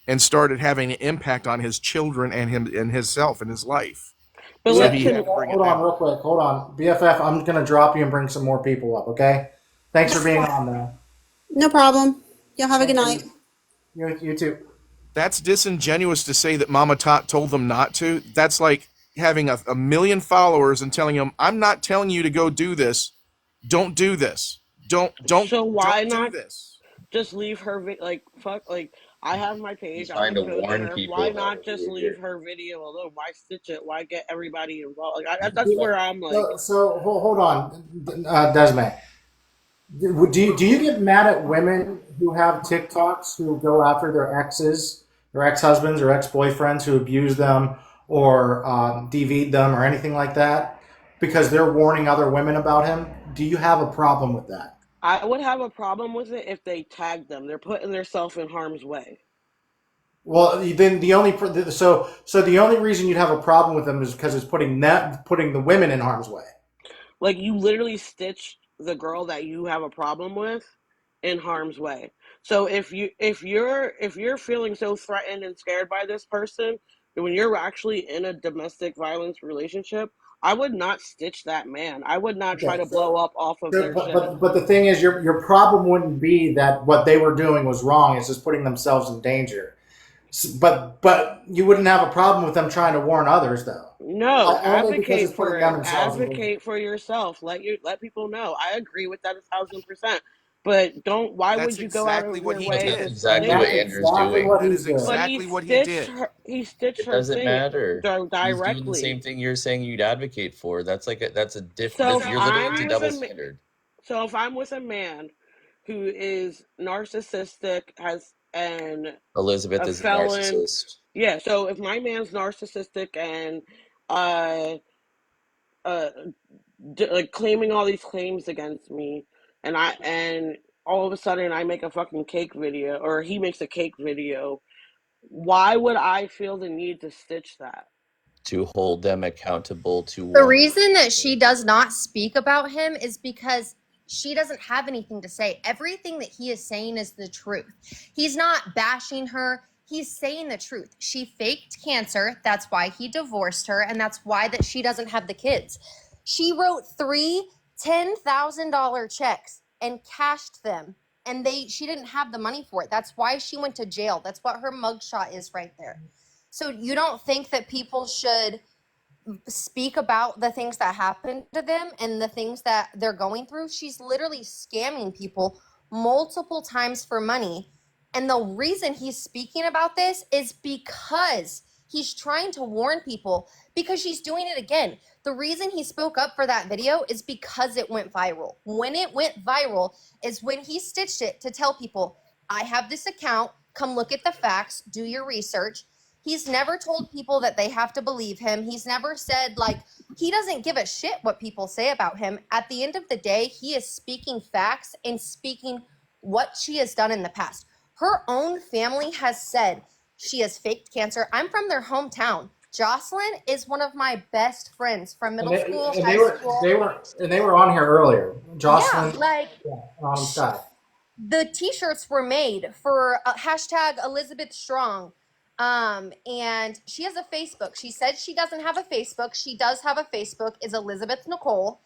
Speaker 7: and started having an impact on his children and him and himself and his life. So
Speaker 15: like
Speaker 7: he
Speaker 15: to
Speaker 7: had to bring it
Speaker 4: hold on
Speaker 7: down.
Speaker 4: real quick. Hold on. BFF, I'm going to drop you and bring some more people up, okay? Thanks for being on there.
Speaker 12: No problem. Y'all have a good night.
Speaker 4: And you too.
Speaker 7: That's disingenuous to say that Mama Tot told them not to. That's like having a million followers and telling them, "I'm not telling you to go do this. Don't do this.
Speaker 15: so why
Speaker 7: Don't do
Speaker 15: not
Speaker 7: this."
Speaker 15: just leave her like fuck like I have my page,
Speaker 9: He's
Speaker 15: I
Speaker 9: trying
Speaker 15: like
Speaker 9: to
Speaker 15: posting
Speaker 9: warn
Speaker 15: her.
Speaker 9: people
Speaker 15: Why
Speaker 9: about
Speaker 15: not
Speaker 9: her
Speaker 15: just leave
Speaker 9: behavior.
Speaker 15: her video alone? Why stitch it? Why get everybody involved? Like that's where I'm like,
Speaker 4: So hold on, Desmond. Do you get mad at women who have TikToks who go after their exes, their ex-husbands or ex-boyfriends who abuse them or DV'd them or anything like that because they're warning other women about him? Do you have a problem with that?
Speaker 15: I would have a problem with it if they tagged them. They're putting themselves in harm's way.
Speaker 4: Well, then so the only reason you'd have a problem with them is because it's putting the women in harm's way.
Speaker 15: Like you literally stitched the girl that you have a problem with in harm's way. So if you're feeling so threatened and scared by this person, when you're actually in a domestic violence relationship, I would not stitch that man. I would not try
Speaker 4: Okay,
Speaker 15: to blow up off of their
Speaker 4: but,
Speaker 15: shit.
Speaker 4: but the thing is, your problem wouldn't be that what they were doing was wrong. It's just putting themselves in danger. But you wouldn't have a problem with them trying to warn others, though.
Speaker 15: No,
Speaker 4: Only because
Speaker 15: advocate
Speaker 4: it's
Speaker 15: for
Speaker 4: putting them
Speaker 15: it.
Speaker 4: themselves in danger.
Speaker 15: Advocate for yourself. Let people know. I agree with that 1,000%. But don't. Why
Speaker 7: That's
Speaker 15: would you go out
Speaker 7: exactly
Speaker 15: of
Speaker 7: what
Speaker 15: your
Speaker 7: he
Speaker 9: But
Speaker 15: way
Speaker 9: that's
Speaker 15: to
Speaker 7: did.
Speaker 9: exactly what
Speaker 15: stitch?
Speaker 4: That's
Speaker 9: Andrew's
Speaker 4: exactly
Speaker 9: doing.
Speaker 4: what
Speaker 7: That
Speaker 4: he's
Speaker 7: is
Speaker 4: doing.
Speaker 15: But he
Speaker 7: exactly what he
Speaker 15: stitched
Speaker 7: did.
Speaker 15: her. He stitched
Speaker 9: It
Speaker 15: her
Speaker 9: doesn't
Speaker 15: thing
Speaker 9: matter. He's doing the same
Speaker 15: directly.
Speaker 9: thing you're saying you'd advocate for. That's like
Speaker 15: So if
Speaker 9: you're literally it's
Speaker 15: I'm
Speaker 9: a
Speaker 15: with
Speaker 9: double
Speaker 15: a
Speaker 9: standard.
Speaker 15: so if I'm with a man who is narcissistic, has and
Speaker 9: Elizabeth
Speaker 15: a
Speaker 9: is a
Speaker 15: felon,
Speaker 9: narcissist.
Speaker 15: yeah. So if my man's narcissistic and uh uh like claiming all these claims against me, and all of a sudden I make a fucking cake video or he makes a cake video, why would I feel the need to stitch that?
Speaker 9: to hold them accountable to
Speaker 16: The
Speaker 9: one.
Speaker 16: reason that she does not speak about him is because she doesn't have anything to say. Everything that he is saying is the truth. He's not bashing her. He's saying the truth. She faked cancer. That's why he divorced her, and that's why that she doesn't have the kids. She wrote 3 $10,000 checks and cashed them, and she didn't have the money for it. That's why she went to jail. That's what her mugshot is right there. So you don't think that people should speak about the things that happened to them and the things that they're going through? She's literally scamming people multiple times for money. And the reason he's speaking about this is because he's trying to warn people, because she's doing it again. The reason he spoke up for that video is because it went viral. When it went viral is when he stitched it to tell people, I have this account, come look at the facts, do your research. He's never told people that they have to believe him. He's never said, like, he doesn't give a shit what people say about him. At the end of the day, he is speaking facts and speaking what she has done in the past. Her own family has said she has faked cancer. I'm from their hometown. Jocelyn is one of my best friends from middle school, high school.
Speaker 4: They were on here earlier. Jocelyn,
Speaker 16: Yeah, like
Speaker 4: Scott.
Speaker 16: the t-shirts were made for hashtag Elizabeth Strong. And she has a Facebook. She said she doesn't have a Facebook. She does have a Facebook, is Elizabeth Nicole.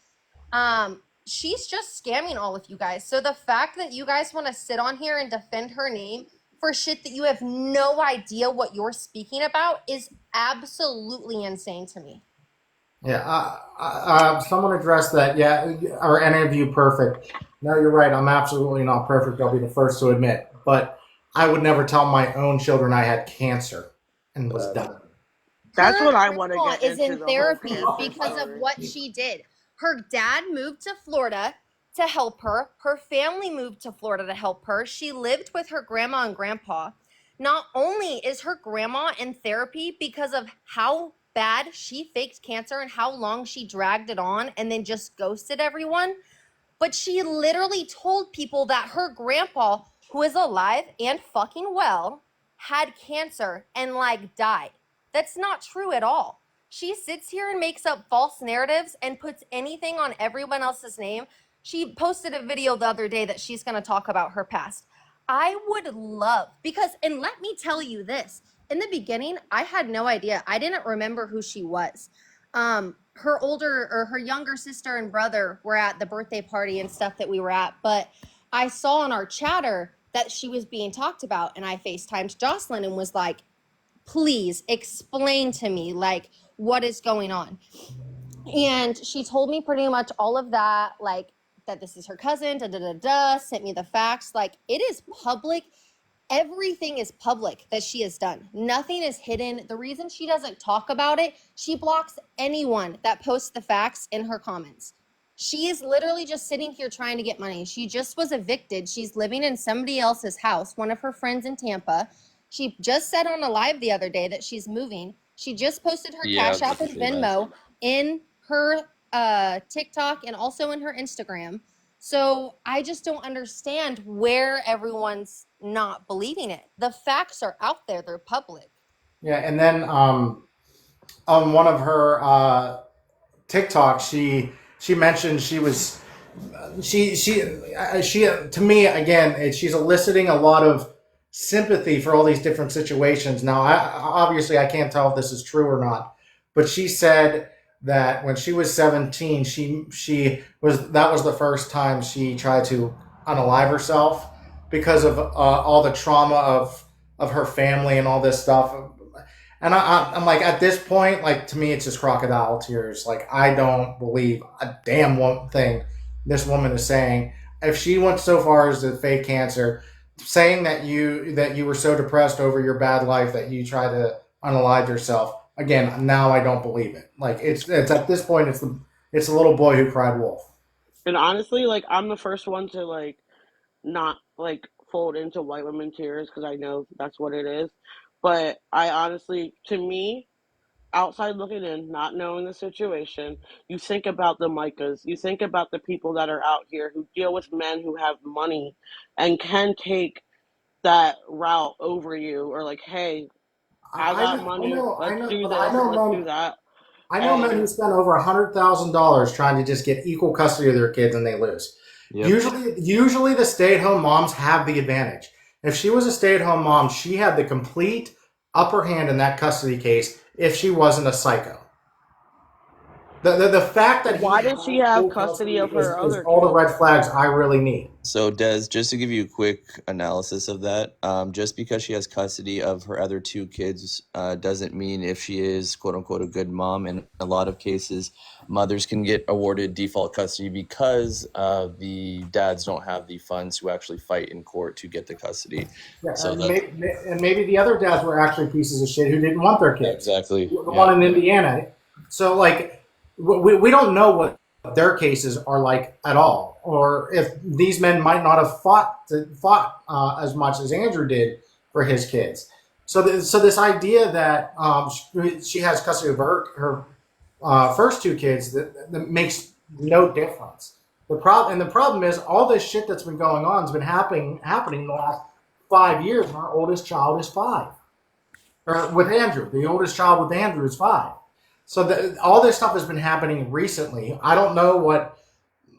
Speaker 16: She's just scamming all of you guys. So the fact that you guys want to sit on here and defend her name for shit that you have no idea what you're speaking about is absolutely insane to me.
Speaker 4: Yeah, someone addressed that. Yeah, are any of you perfect? No, you're right. I'm absolutely not perfect. I'll be the first to admit. But I would never tell my own children I had cancer and was done.
Speaker 15: That's
Speaker 16: Her
Speaker 15: what I want to
Speaker 16: grandma
Speaker 15: get
Speaker 16: is
Speaker 15: into,
Speaker 16: in
Speaker 15: the whole
Speaker 16: therapy
Speaker 15: cancer
Speaker 16: because of
Speaker 15: story.
Speaker 16: what she did. Her dad moved to Florida to help her. Her family moved to Florida to help her. She lived with her grandma and grandpa. Not only is her grandma in therapy because of how bad she faked cancer and how long she dragged it on and then just ghosted everyone, but she literally told people that her grandpa, who is alive and fucking well, had cancer and like died. That's not true at all. She sits here and makes up false narratives and puts anything on everyone else's name. She posted a video the other day that she's going to talk about her past. I would love, because, and let me tell you this, in the beginning, I had no idea. I didn't remember who she was. Her younger sister and brother were at the birthday party and stuff that we were at, but I saw on our chatter that she was being talked about, and I FaceTimed Jocelyn and was like, please explain to me, like, what is going on? And she told me pretty much all of that, like, that this is her cousin, sent me the facts. Like, it is public. Everything is public that she has done. Nothing is hidden. The reason she doesn't talk about it, she blocks anyone that posts the facts in her comments. She is literally just sitting here trying to get money. She just was evicted. She's living in somebody else's house, one of her friends in Tampa. She just said on a live the other day that she's moving. She just posted her Cash App and Venmo in her TikTok and also in her Instagram. So I just don't understand where everyone's not believing it. The facts are out there. They're public.
Speaker 4: Yeah, and then on one of her TikTok, she mentioned she was she to me again, she's eliciting a lot of sympathy for all these different situations. Now, obviously, I can't tell if this is true or not, but she said that when she was 17, she was that was the first time she tried to unalive herself because of all the trauma of her family and all this stuff. And I'm like, at this point, like, to me, it's just crocodile tears. Like, I don't believe a damn one thing this woman is saying. If she went so far as to fake cancer, saying that you were so depressed over your bad life that you tried to unalive yourself, again, now I don't believe it. Like, it's at this point, it's the little boy who cried wolf.
Speaker 15: And honestly, like, I'm the first one to, like, not, like, fold into white women tears because I know that's what it is. But I honestly, to me, outside looking in, not knowing the situation, you think about the Micahs, you think about the people that are out here who deal with men who have money and can take that route over you, or like, hey, I got money.
Speaker 4: I
Speaker 15: Let's
Speaker 4: know,
Speaker 15: do
Speaker 4: but I
Speaker 15: this.
Speaker 4: know
Speaker 15: Let's do
Speaker 4: men.
Speaker 15: that.
Speaker 4: I know men
Speaker 15: And
Speaker 4: who spend over $100,000 trying to just get equal custody of their kids and they lose.
Speaker 9: Yep.
Speaker 4: Usually the stay-at-home moms have the advantage. If she was a stay-at-home mom, she had the complete upper hand in that custody case if she wasn't a psycho. The fact that he
Speaker 15: why
Speaker 4: has
Speaker 15: did she have
Speaker 4: full
Speaker 15: custody
Speaker 4: custody
Speaker 15: of
Speaker 4: is
Speaker 15: her other
Speaker 4: all the
Speaker 15: kids?
Speaker 4: red flags I really need.
Speaker 9: So, Des, just to give you a quick analysis of that, just because she has custody of her other two kids doesn't mean if she is "quote unquote" a good mom. In a lot of cases, mothers can get awarded default custody because the dads don't have the funds to actually fight in court to get the custody.
Speaker 4: Yeah,
Speaker 9: So
Speaker 4: and
Speaker 9: that's
Speaker 4: maybe the other dads were actually pieces of shit who didn't want their kids.
Speaker 9: exactly,
Speaker 4: The
Speaker 9: yeah.
Speaker 4: one in Indiana. So, like, we don't know what their cases are like at all, or if these men might not have fought as much as Andrew did for his kids. So, this idea that she has custody of her first two kids that makes no difference. The problem is all this shit that's been going on has been happening the last 5 years. And our oldest child is 5, or with Andrew, the oldest child with Andrew is 5. So all this stuff has been happening recently. I don't know what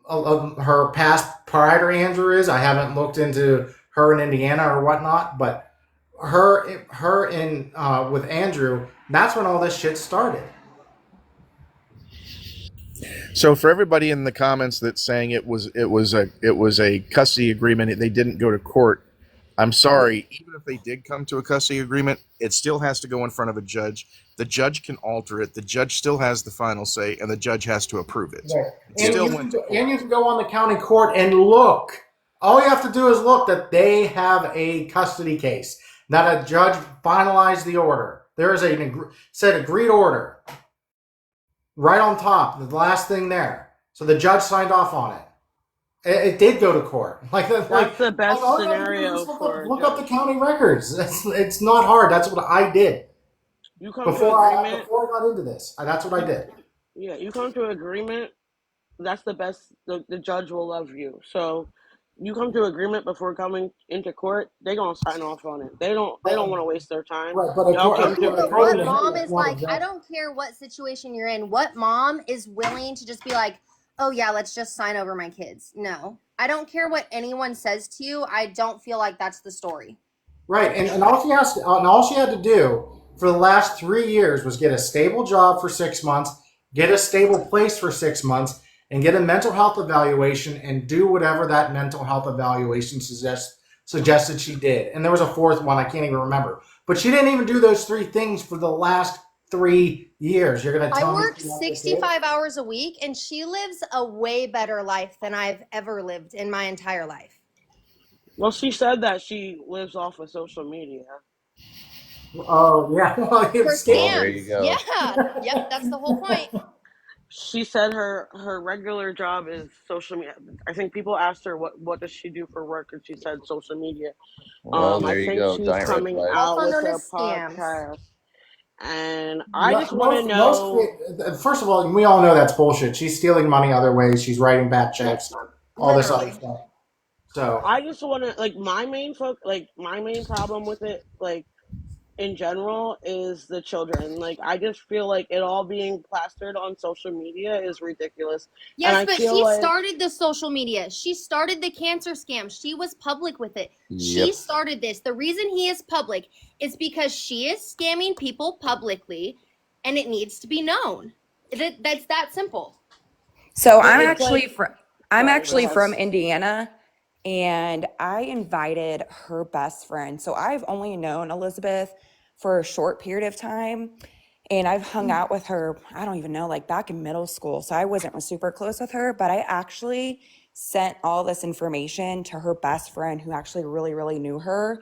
Speaker 4: her past prior to Andrew is. I haven't looked into her in Indiana or whatnot, but her in with Andrew, that's when all this shit started.
Speaker 7: So for everybody in the comments that's saying it was a custody agreement, they didn't go to court. I'm sorry. Even if they did come to a custody agreement, it still has to go in front of a judge. The judge can alter it. The judge still has the final say, and the judge has to approve it.
Speaker 4: Right.
Speaker 7: It still went to court.
Speaker 4: And you can go on the county court and look. All you have to do is look that they have a custody case, that a judge finalized the order. There is said agreed order right on top, the last thing there. So the judge signed off on it. It did go to court.
Speaker 15: That's the best
Speaker 4: all you have to do
Speaker 15: scenario
Speaker 4: is
Speaker 15: for a
Speaker 4: look up the
Speaker 15: judge.
Speaker 4: county records. It's not hard. That's what I did
Speaker 15: You come to
Speaker 4: before
Speaker 15: agreement.
Speaker 4: I got into this. That's what I did.
Speaker 15: Yeah, you come to agreement. That's the best. The judge will love you. So you come to agreement before coming into court. They gonna sign off on it. They don't want to waste their time.
Speaker 4: Right, but
Speaker 15: Y'all come to
Speaker 16: But what
Speaker 15: agreement.
Speaker 16: mom is like, I don't care what situation you're in, what mom is willing to just be like, oh yeah, let's just sign over my kids? No. I don't care what anyone says to you. I don't feel like that's the story.
Speaker 4: Right, and all she had to do for the last 3 years was get a stable job for 6 months, get a stable place for 6 months, and get a mental health evaluation and do whatever that mental health evaluation suggested she did. And there was a fourth one I can't even remember, but she didn't even do those 3 things for the last 3 years. You're gonna tell
Speaker 16: I
Speaker 4: me
Speaker 16: work 65 hours a week, and she lives a way better life than I've ever lived in my entire life.
Speaker 15: Well, she said that she lives off of social media.
Speaker 4: Oh yeah, well,
Speaker 16: For
Speaker 9: Well, there
Speaker 16: scams.
Speaker 9: you go.
Speaker 16: Yeah. Yep, that's the whole point.
Speaker 15: She said her regular job is social media. I think people asked her what does she do for work, and she said social media.
Speaker 9: Well,
Speaker 15: I
Speaker 9: there you
Speaker 15: think
Speaker 9: go.
Speaker 15: she's
Speaker 9: Giant red
Speaker 15: coming
Speaker 9: flag.
Speaker 15: out
Speaker 16: Also
Speaker 15: with
Speaker 16: known
Speaker 15: a
Speaker 16: as scams.
Speaker 15: podcast, and I just want to
Speaker 4: most
Speaker 15: know.
Speaker 4: first of all, we all know that's bullshit. She's stealing money other ways. She's writing bad checks, all this other stuff. So
Speaker 15: I just want to my main problem with it, in general, is the children. I just feel like it all being plastered on social media is ridiculous. And
Speaker 16: Yes,
Speaker 15: I
Speaker 16: but
Speaker 15: feel
Speaker 16: she
Speaker 15: like
Speaker 16: started the social media. She started the cancer scam. She was public with it. She
Speaker 9: Yep.
Speaker 16: started this. The reason he is public is because she is scamming people publicly, and it needs to be known. That's that simple.
Speaker 11: So
Speaker 15: but
Speaker 11: I'm
Speaker 15: it's
Speaker 11: actually
Speaker 15: like
Speaker 11: from I'm
Speaker 15: sorry, go
Speaker 11: actually
Speaker 15: ahead.
Speaker 11: from Indiana, and I invited her best friend. So I've only known Elizabeth for a short period of time, and I've hung out with her, I don't even know, like back in middle school. So I wasn't super close with her, but I actually sent all this information to her best friend who actually really, really knew her.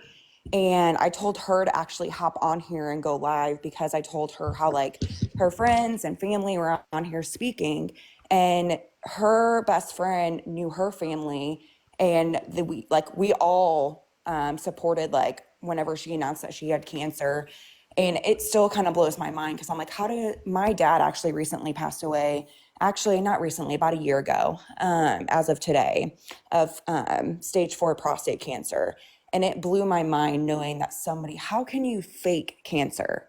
Speaker 11: And I told her to actually hop on here and go live because I told her how like her friends and family were on here speaking, and her best friend knew her family, and we all supported like whenever she announced that she had cancer. And it still kind of blows my mind because I'm like, how did my dad actually recently passed away? Actually, not recently, about a year ago, as of today, of stage 4 prostate cancer. And it blew my mind knowing that how can you fake cancer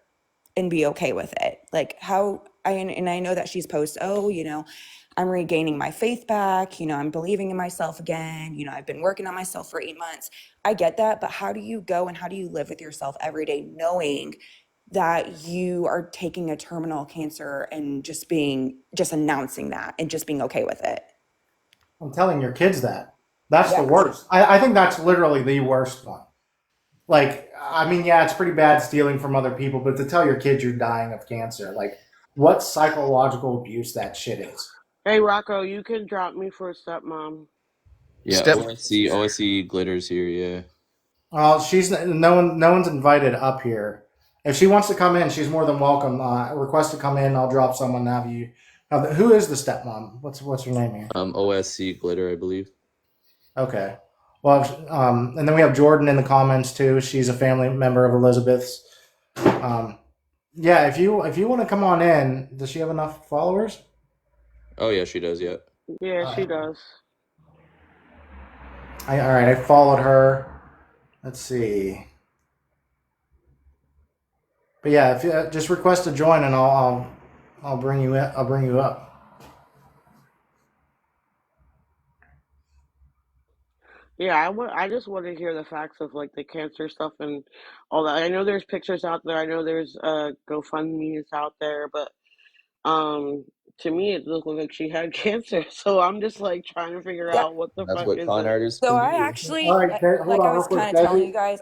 Speaker 11: and be okay with it? Like and I know that she's posted, I'm regaining my faith back. I'm believing in myself again. I've been working on myself for 8 months. I get that. But how do you go and how do you live with yourself every day knowing that you are taking a terminal cancer and just announcing that and just being okay with it?
Speaker 4: I'm telling your kids that. That's the worst. I think that's literally the worst one. Like, I mean, yeah, it's pretty bad stealing from other people, but to tell your kids you're dying of cancer, like, what psychological abuse that shit is.
Speaker 15: Hey, Rocco, you can drop me for a stepmom.
Speaker 9: Yeah, OSC glitters here. Yeah.
Speaker 4: Well, no one's invited up here. If she wants to come in, she's more than welcome. Request to come in. I'll drop someone to have you. Who is the stepmom? What's her name here?
Speaker 9: OSC glitter, I believe.
Speaker 4: Okay. Well, and then we have Jordan in the comments too. She's a family member of Elizabeth's. Yeah, if you want to come on in, does she have enough followers?
Speaker 9: Oh yeah, she does. Yeah.
Speaker 15: Yeah, she does.
Speaker 4: All right, I followed her. Let's see. But yeah, if you just request to join, and I'll bring you in, I'll bring you up.
Speaker 15: Yeah, I just want to hear the facts of like the cancer stuff and all that. I know there's pictures out there. I know there's GoFundMe's out there, but um to me it looked like she had cancer. So I'm just like trying to figure out what the
Speaker 9: That's
Speaker 15: fuck
Speaker 9: what
Speaker 15: is
Speaker 9: con
Speaker 15: it.
Speaker 9: artists
Speaker 11: So
Speaker 9: can
Speaker 11: I
Speaker 9: do.
Speaker 11: actually,
Speaker 4: All right, hold
Speaker 11: like I
Speaker 4: on real
Speaker 11: was
Speaker 4: quick,
Speaker 11: kind of telling
Speaker 4: Desi.
Speaker 11: you guys,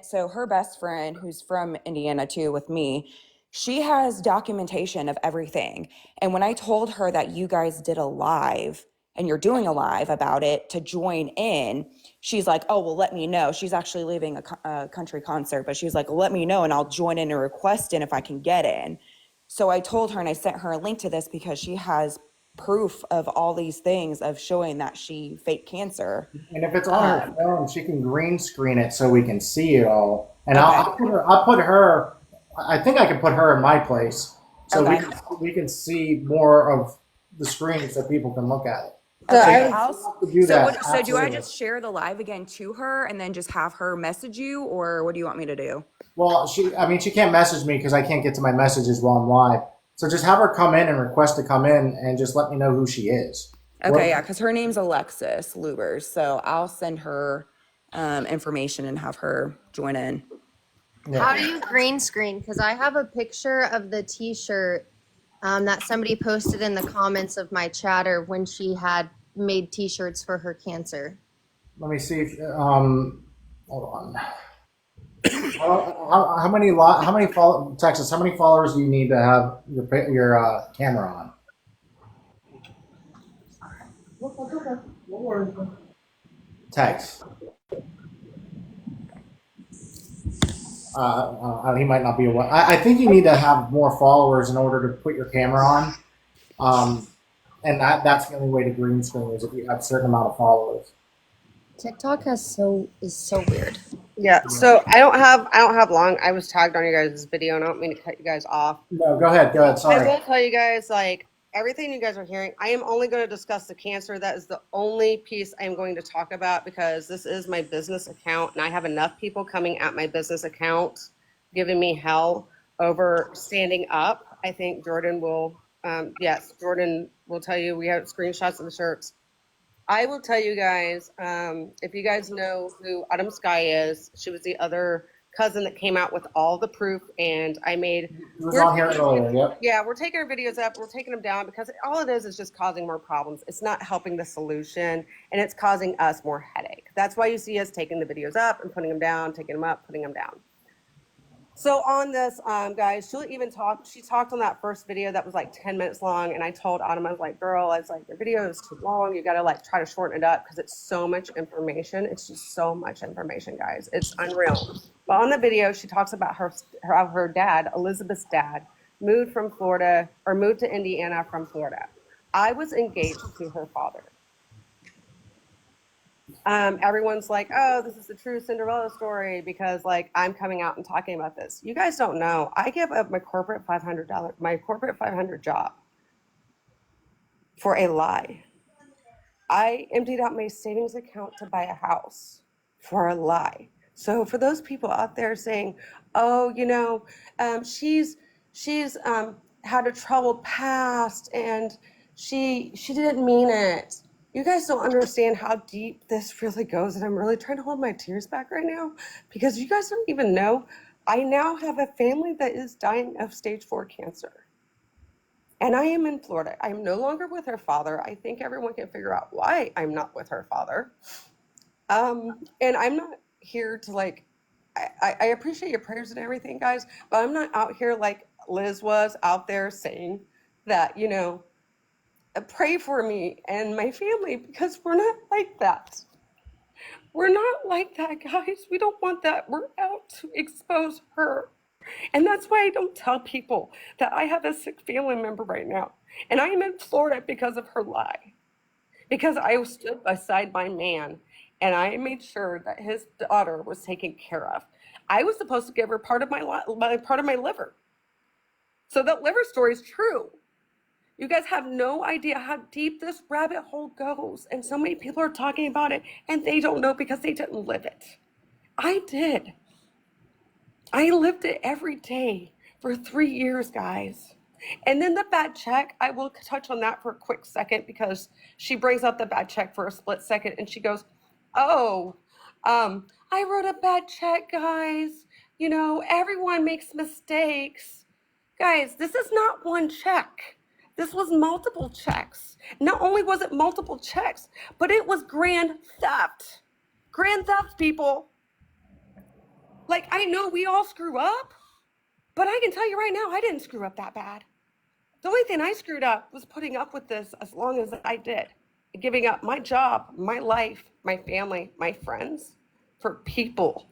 Speaker 11: so her best friend who's from Indiana too with me, she has documentation of everything. And when I told her that you guys did a live and you're doing a live about it to join in, she's like, oh, well, let me know. She's actually leaving a country concert, but she's like, let me know and I'll join in and request in if I can get in. So I told her and I sent her a link to this because she has proof of all these things of showing that she faked cancer.
Speaker 4: And if it's on her phone, she can green screen it so we can see it all. And
Speaker 11: Okay.
Speaker 4: I'll put her. I think I can put her in my place so
Speaker 11: Okay.
Speaker 4: we can see more of the screen so people can look at it.
Speaker 11: Okay.
Speaker 4: Do
Speaker 11: So
Speaker 4: that.
Speaker 11: so do I
Speaker 4: Absolutely.
Speaker 11: just share the live again to her and then just have her message you, or what do you want me to do?
Speaker 4: Well, she can't message me because I can't get to my messages while I'm live. So just have her come in and request to come in and just let me know who she is.
Speaker 11: Okay, yeah, because her name's Alexis Lubers, so I'll send her information and have her join in.
Speaker 16: How do you green screen? Because I have a picture of the T-shirt that somebody posted in the comments of my chatter when she had made T-shirts for her cancer.
Speaker 4: Let me see if hold on. How many Texas? How many followers do you need to have your camera on? Text. He might not be aware. I think you need to have more followers in order to put your camera on. And that's the only way to green screen is if you have a certain amount of followers.
Speaker 16: TikTok is so weird.
Speaker 17: Yeah, so I don't have long. I was tagged on you guys' video, and I don't mean to cut you guys off.
Speaker 4: No, go ahead.
Speaker 17: I
Speaker 4: Sorry.
Speaker 17: will tell you guys, like, everything you guys are hearing, I am only going to discuss the cancer. That is the only piece I am going to talk about because this is my business account, and I have enough people coming at my business account giving me hell over standing up. I think Jordan will, yes, Jordan will tell you we have screenshots of the shirts. I will tell you guys, if you guys know who Autumn Sky is, she was the other cousin that came out with all the proof, and I made.
Speaker 4: It was on here earlier. Yep.
Speaker 17: Yeah, we're taking our videos up, we're taking them down because all it is just causing more problems. It's not helping the solution, and it's causing us more headache. That's why you see us taking the videos up and putting them down, taking them up, putting them down. So on this, guys, she talked on that first video that was like 10 minutes long. And I told Autumn, I was like, girl, I was like, your video is too long. You got to like try to shorten it up because it's so much information. It's just so much information, guys. It's unreal. But on the video, she talks about her dad, Elizabeth's dad, moved to Indiana from Florida. I was engaged to her father. Everyone's like, oh, this is the true Cinderella story because like I'm coming out and talking about this. You guys don't know. I gave up my corporate $500 job for a lie. I emptied out my savings account to buy a house for a lie. So for those people out there saying, "Oh, she's had a troubled past and she didn't mean it," you guys don't understand how deep this really goes, and I'm really trying to hold my tears back right now because you guys don't even know. I now have a family that is dying of stage 4 cancer. And I am in Florida. I'm no longer with her father. I think everyone can figure out why I'm not with her father. And I'm not here to I appreciate your prayers and everything, guys, but I'm not out here like Liz was out there saying that, pray for me and my family, because we're not like that. We're not like that, guys. We don't want that. We're out to expose her. And that's why I don't tell people that I have a sick family member right now. And I am in Florida because of her lie. Because I stood beside my man and I made sure that his daughter was taken care of. I was supposed to give her part of my liver. So that liver story is true. You guys have no idea how deep this rabbit hole goes. And so many people are talking about it and they don't know because they didn't live it. I did. I lived it every day for 3 years, guys. And then the bad check, I will touch on that for a quick second because she brings up the bad check for a split second and she goes, "Oh, I wrote a bad check, guys. Everyone makes mistakes." Guys, this is not one check. This was multiple checks. Not only was it multiple checks, but it was grand theft. Grand theft, people. Like, I know we all screw up, but I can tell you right now, I didn't screw up that bad. The only thing I screwed up was putting up with this as long as I did, giving up my job, my life, my family, my friends, for people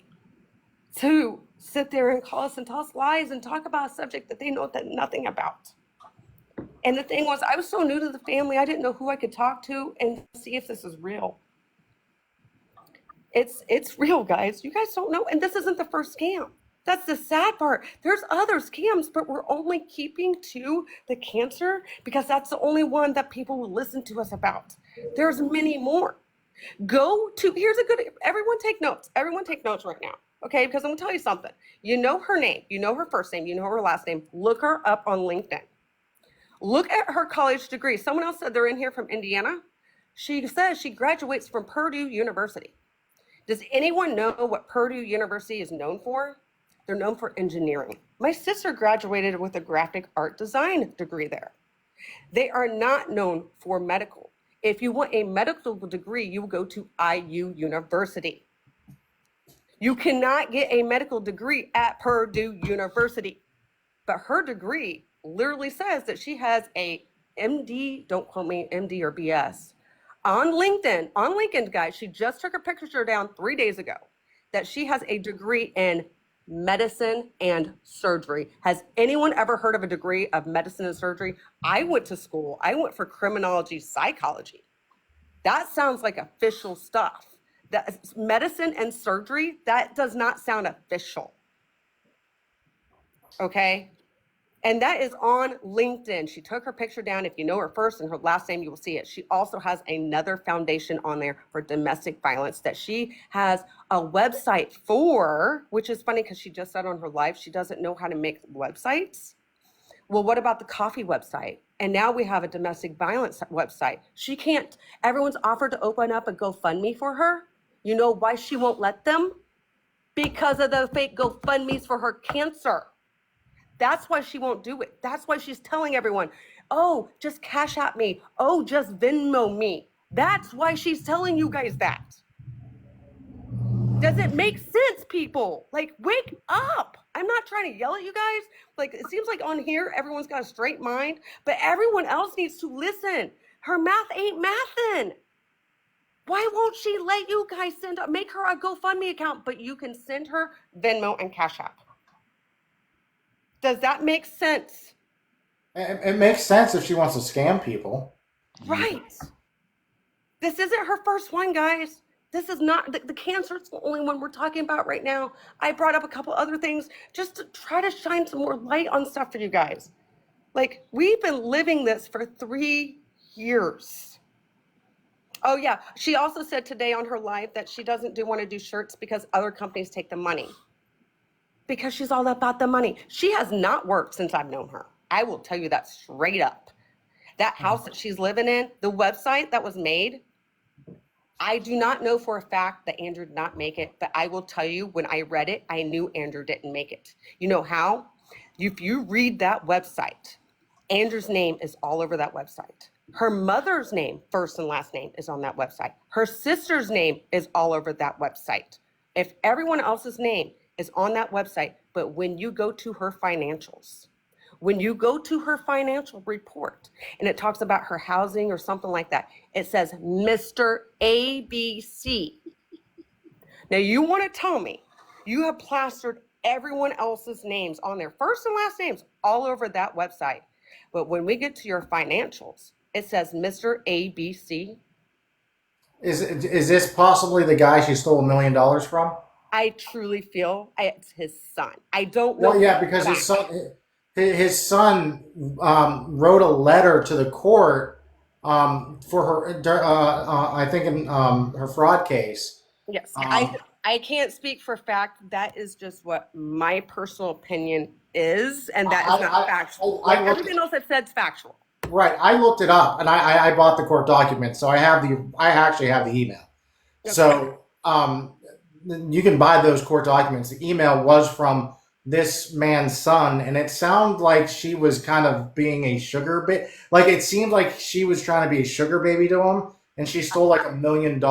Speaker 17: to sit there and call us and tell us lies and talk about a subject that they know nothing about. And the thing was, I was so new to the family, I didn't know who I could talk to and see if this is real. It's real, guys. You guys don't know, and this isn't the first scam. That's the sad part. There's other scams, but we're only keeping to the cancer because that's the only one that people will listen to us about. There's many more. Everyone take notes. Everyone take notes right now, okay? Because I'm gonna tell you something. You know her name, you know her first name, you know her last name. Look her up on LinkedIn. Look at her college degree. Someone else said they're in here from Indiana. She says she graduates from Purdue University. Does anyone know what Purdue University is known for? They're known for engineering. My sister graduated with a graphic art design degree there. They are not known for medical. If you want a medical degree, you will go to IU University. You cannot get a medical degree at Purdue University. But her degree literally says that she has a MD, don't quote me, MD or BS, on LinkedIn, guys, she just took her picture down 3 days ago, that she has a degree in medicine and surgery. Has anyone ever heard of a degree of medicine and surgery? I went to school. I went for criminology psychology. That sounds like official stuff. That medicine and surgery, that does not sound official. Okay? And that is on LinkedIn. She took her picture down. If you know her first and her last name, you will see it. She also has another foundation on there for domestic violence that she has a website for, which is funny because she just said on her live she doesn't know how to make websites. Well, what about the coffee website? And now we have a domestic violence website. She can't, everyone's offered to open up a GoFundMe for her. You know why she won't let them? Because of the fake GoFundMes for her cancer. That's why she won't do it. That's why she's telling everyone, "Oh, just Cash App me. Oh, just Venmo me." That's why she's telling you guys that. Does it make sense, people? Like, wake up. I'm not trying to yell at you guys. Like, it seems like on here, everyone's got a straight mind, but everyone else needs to listen. Her math ain't mathin'. Why won't she let you guys make her a GoFundMe account, but you can send her Venmo and Cash App? Does that make sense?
Speaker 4: It makes sense if she wants to scam people.
Speaker 17: Right. This isn't her first one, guys. This is not, the cancer is the only one we're talking about right now. I brought up a couple other things just to try to shine some more light on stuff for you guys. Like, we've been living this for 3 years. Oh yeah, she also said today on her live that she doesn't want to do shirts because other companies take the money. Because she's all about the money. She has not worked since I've known her. I will tell you that straight up. That house that she's living in, the website that was made, I do not know for a fact that Andrew did not make it, but I will tell you when I read it, I knew Andrew didn't make it. You know how? If you read that website, Andrew's name is all over that website. Her mother's name, first and last name, is on that website. Her sister's name is all over that website. If everyone else's name is on that website, but when you go to her financials, when you go to her financial report and it talks about her housing or something like that, it says Mr. ABC. Now you want to tell me you have plastered everyone else's names on their first and last names all over that website. But when we get to your financials, it says Mr. ABC.
Speaker 4: Is this possibly the guy she stole $1 million from?
Speaker 17: I truly feel it's his son. I don't know.
Speaker 4: Well, yeah, because his son wrote a letter to the court for her, I think in her fraud case.
Speaker 17: Yes, I can't speak for fact. That is just what my personal opinion is, and that is not factual. Like everything else I've said is factual.
Speaker 4: Right, I looked it up, and I bought the court document, so I actually have the email.
Speaker 17: Okay.
Speaker 4: So you can buy those court documents. The email was from this man's son, and it sounded like she was kind of being a sugar baby. Like it seemed like she was trying to be a sugar baby to him, and she stole like $1 million.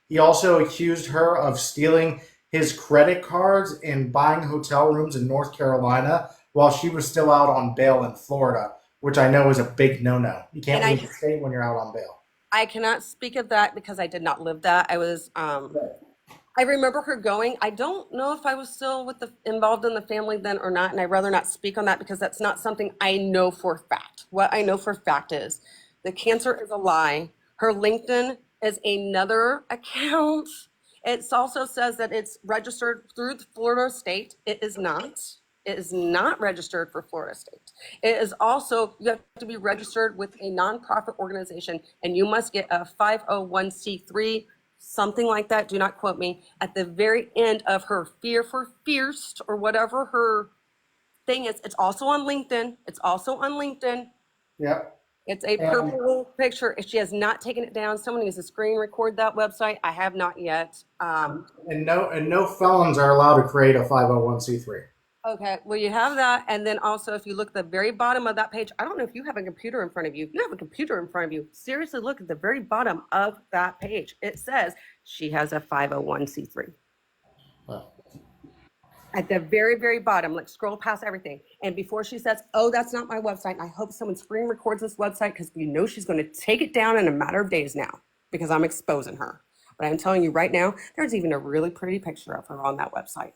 Speaker 4: He also accused her of stealing his credit cards and buying hotel rooms in North Carolina while she was still out on bail in Florida, which I know is a big no-no. You can't leave the state when you're out on bail.
Speaker 17: I cannot speak of that because I did not live that. I was I remember her going. I don't know if I was still involved in the family then or not, and I'd rather not speak on that because that's not something I know for a fact. What I know for a fact is the cancer is a lie. Her LinkedIn is another account. It also says that it's registered through the Florida state. It is not. It is not registered for Florida state. It is also, you have to be registered with a nonprofit organization, and you must get a 501c3, something like that. Do not quote me. At the very end of her Fear for Fierce or whatever her thing is, it's also on LinkedIn. It's also on LinkedIn.
Speaker 4: Yep.
Speaker 17: It's a purple picture. If she has not taken it down, someone needs to screen record that website. I have not yet.
Speaker 4: And no felons are allowed to create a 501c3.
Speaker 17: Okay, well, you have that. And then also, if you look at the very bottom of that page, I don't know if you have a computer in front of you. If you have a computer in front of you, seriously look at the very bottom of that page. It says she has a 501c3.
Speaker 4: Well.
Speaker 17: At the very, very bottom, like scroll past everything. And before she says, oh, that's not my website, and I hope someone screen records this website because you know she's going to take it down in a matter of days now because I'm exposing her. But I'm telling you right now, there's even a really pretty picture of her on that website.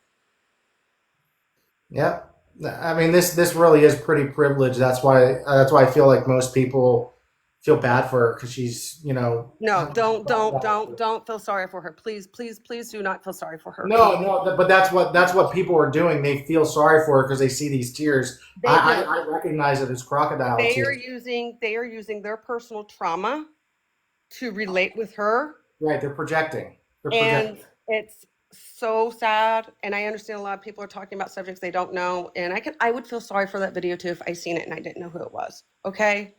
Speaker 4: Yeah, I mean this really is pretty privileged. That's why I feel like most people feel bad for her because she's
Speaker 17: No, don't feel sorry for her. Please do not feel sorry for her.
Speaker 4: No, but that's what people are doing. They feel sorry for her because they see these tears. I recognize it as crocodile
Speaker 17: They
Speaker 4: tears.
Speaker 17: are using their personal trauma to relate with her.
Speaker 4: Right, they're projecting.
Speaker 17: And it's so sad, and I understand a lot of people are talking about subjects they don't know, and I would feel sorry for that video too if I seen it and I didn't know who it was. Okay,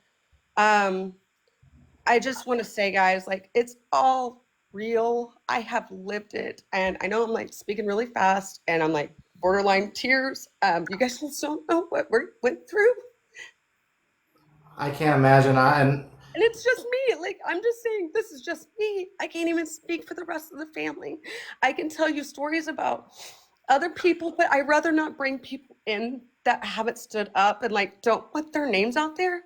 Speaker 17: I just want to say, guys, like it's all real. I have lived it, and I know I'm like speaking really fast, and I'm like borderline tears. You guys just don't know what we went through.
Speaker 4: I can't imagine.
Speaker 17: And it's just me. Like, I'm just saying, this is just me. I can't even speak for the rest of the family. I can tell you stories about other people, but I'd rather not bring people in that haven't stood up and like don't put their names out there.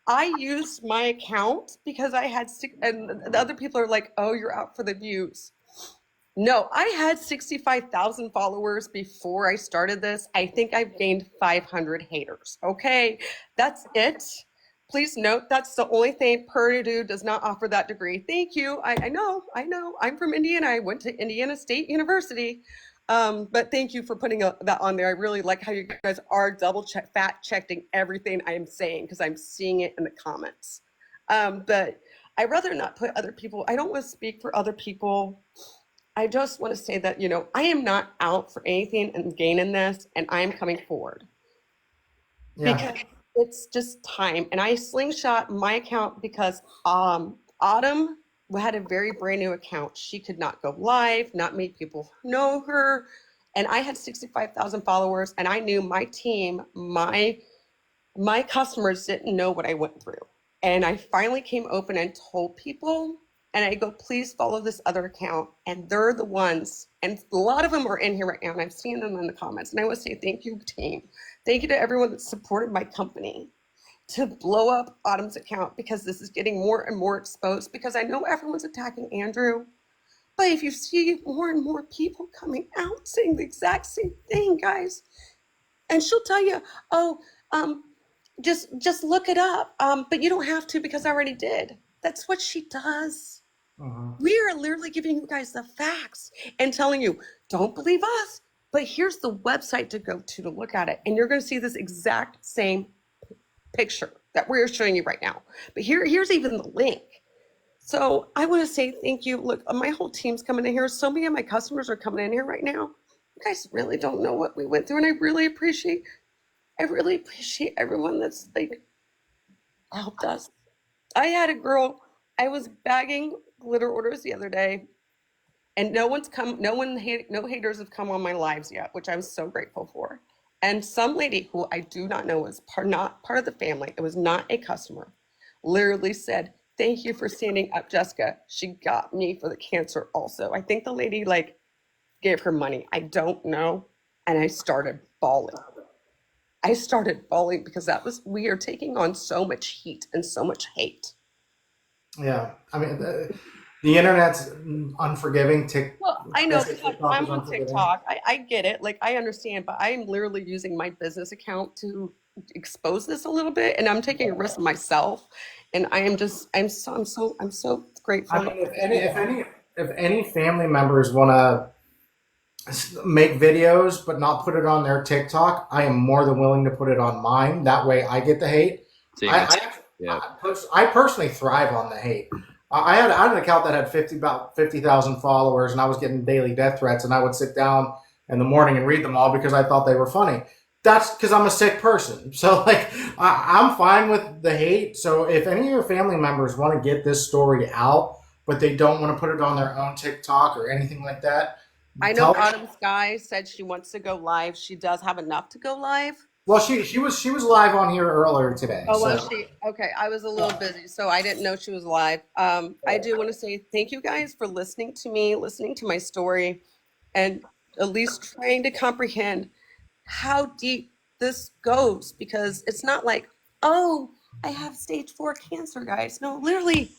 Speaker 17: I used my account because I had, and the other people are like, oh, you're out for the views. No, I had 65,000 followers before I started this. I think I've gained 500 haters. Okay, that's it. Please note that's the only thing. Purdue does not offer that degree. Thank you. I know. I'm from Indiana. I went to Indiana State University. But thank you for putting that on there. I really like how you guys are fact checking everything I am saying because I'm seeing it in the comments. But I'd rather not put other people, I don't want to speak for other people. I just want to say that, I am not out for anything and gaining this, and I am coming forward because it's just time. And I slingshot my account because Autumn had a very brand new account. She could not go live, not many people know her. And I had 65,000 followers, and I knew my team, my customers didn't know what I went through. And I finally came open and told people, and I go, please follow this other account. And they're the ones, and a lot of them are in here right now, and I've seen them in the comments. And I want to say thank you, team. Thank you to everyone that supported my company to blow up Autumn's account, because this is getting more and more exposed, because I know everyone's attacking Andrew. But if you see more and more people coming out saying the exact same thing, guys, and she'll tell you, oh, just look it up. But you don't have to, because I already did. That's what she does. We are literally giving you guys the facts and telling you, don't believe us, but here's the website to go to look at it. And you're going to see this exact same picture that we're showing you right now. But here's even the link. So I want to say thank you. Look, my whole team's coming in here. So many of my customers are coming in here right now. You guys really don't know what we went through, and I really appreciate everyone that's like helped us. I had a girl, I was bagging glitter orders the other day, and no haters have come on my lives yet, which I'm so grateful for. And some lady who I do not know was not part of the family, it was not a customer, literally said, thank you for standing up, Jessica. She got me for the cancer also. I think the lady gave her money. I don't know. And I started bawling. Because we are taking on so much heat and so much hate.
Speaker 4: Yeah, I mean, the internet's unforgiving.
Speaker 17: Well, I know, because I'm on TikTok. I get it. Like, I understand, but I'm literally using my business account to expose this a little bit, and I'm taking a risk myself. And I'm so grateful.
Speaker 4: I mean, if any family members want to make videos but not put it on their TikTok, I am more than willing to put it on mine. That way I get the hate. I personally thrive on the hate. I had an account that had about 50,000 followers, and I was getting daily death threats, and I would sit down in the morning and read them all because I thought they were funny. That's because I'm a sick person. So I'm fine with the hate. So if any of your family members want to get this story out, but they don't want to put it on their own TikTok or anything like that,
Speaker 17: I know Autumn Sky said she wants to go live. She does have enough to go live.
Speaker 4: Well, she was live on here earlier today.
Speaker 17: Oh, was she? Okay, I was a little busy, so I didn't know she was live. I do want to say thank you guys for listening to me, listening to my story, and at least trying to comprehend how deep this goes, because it's not like, oh, I have stage 4 cancer, guys. No, literally,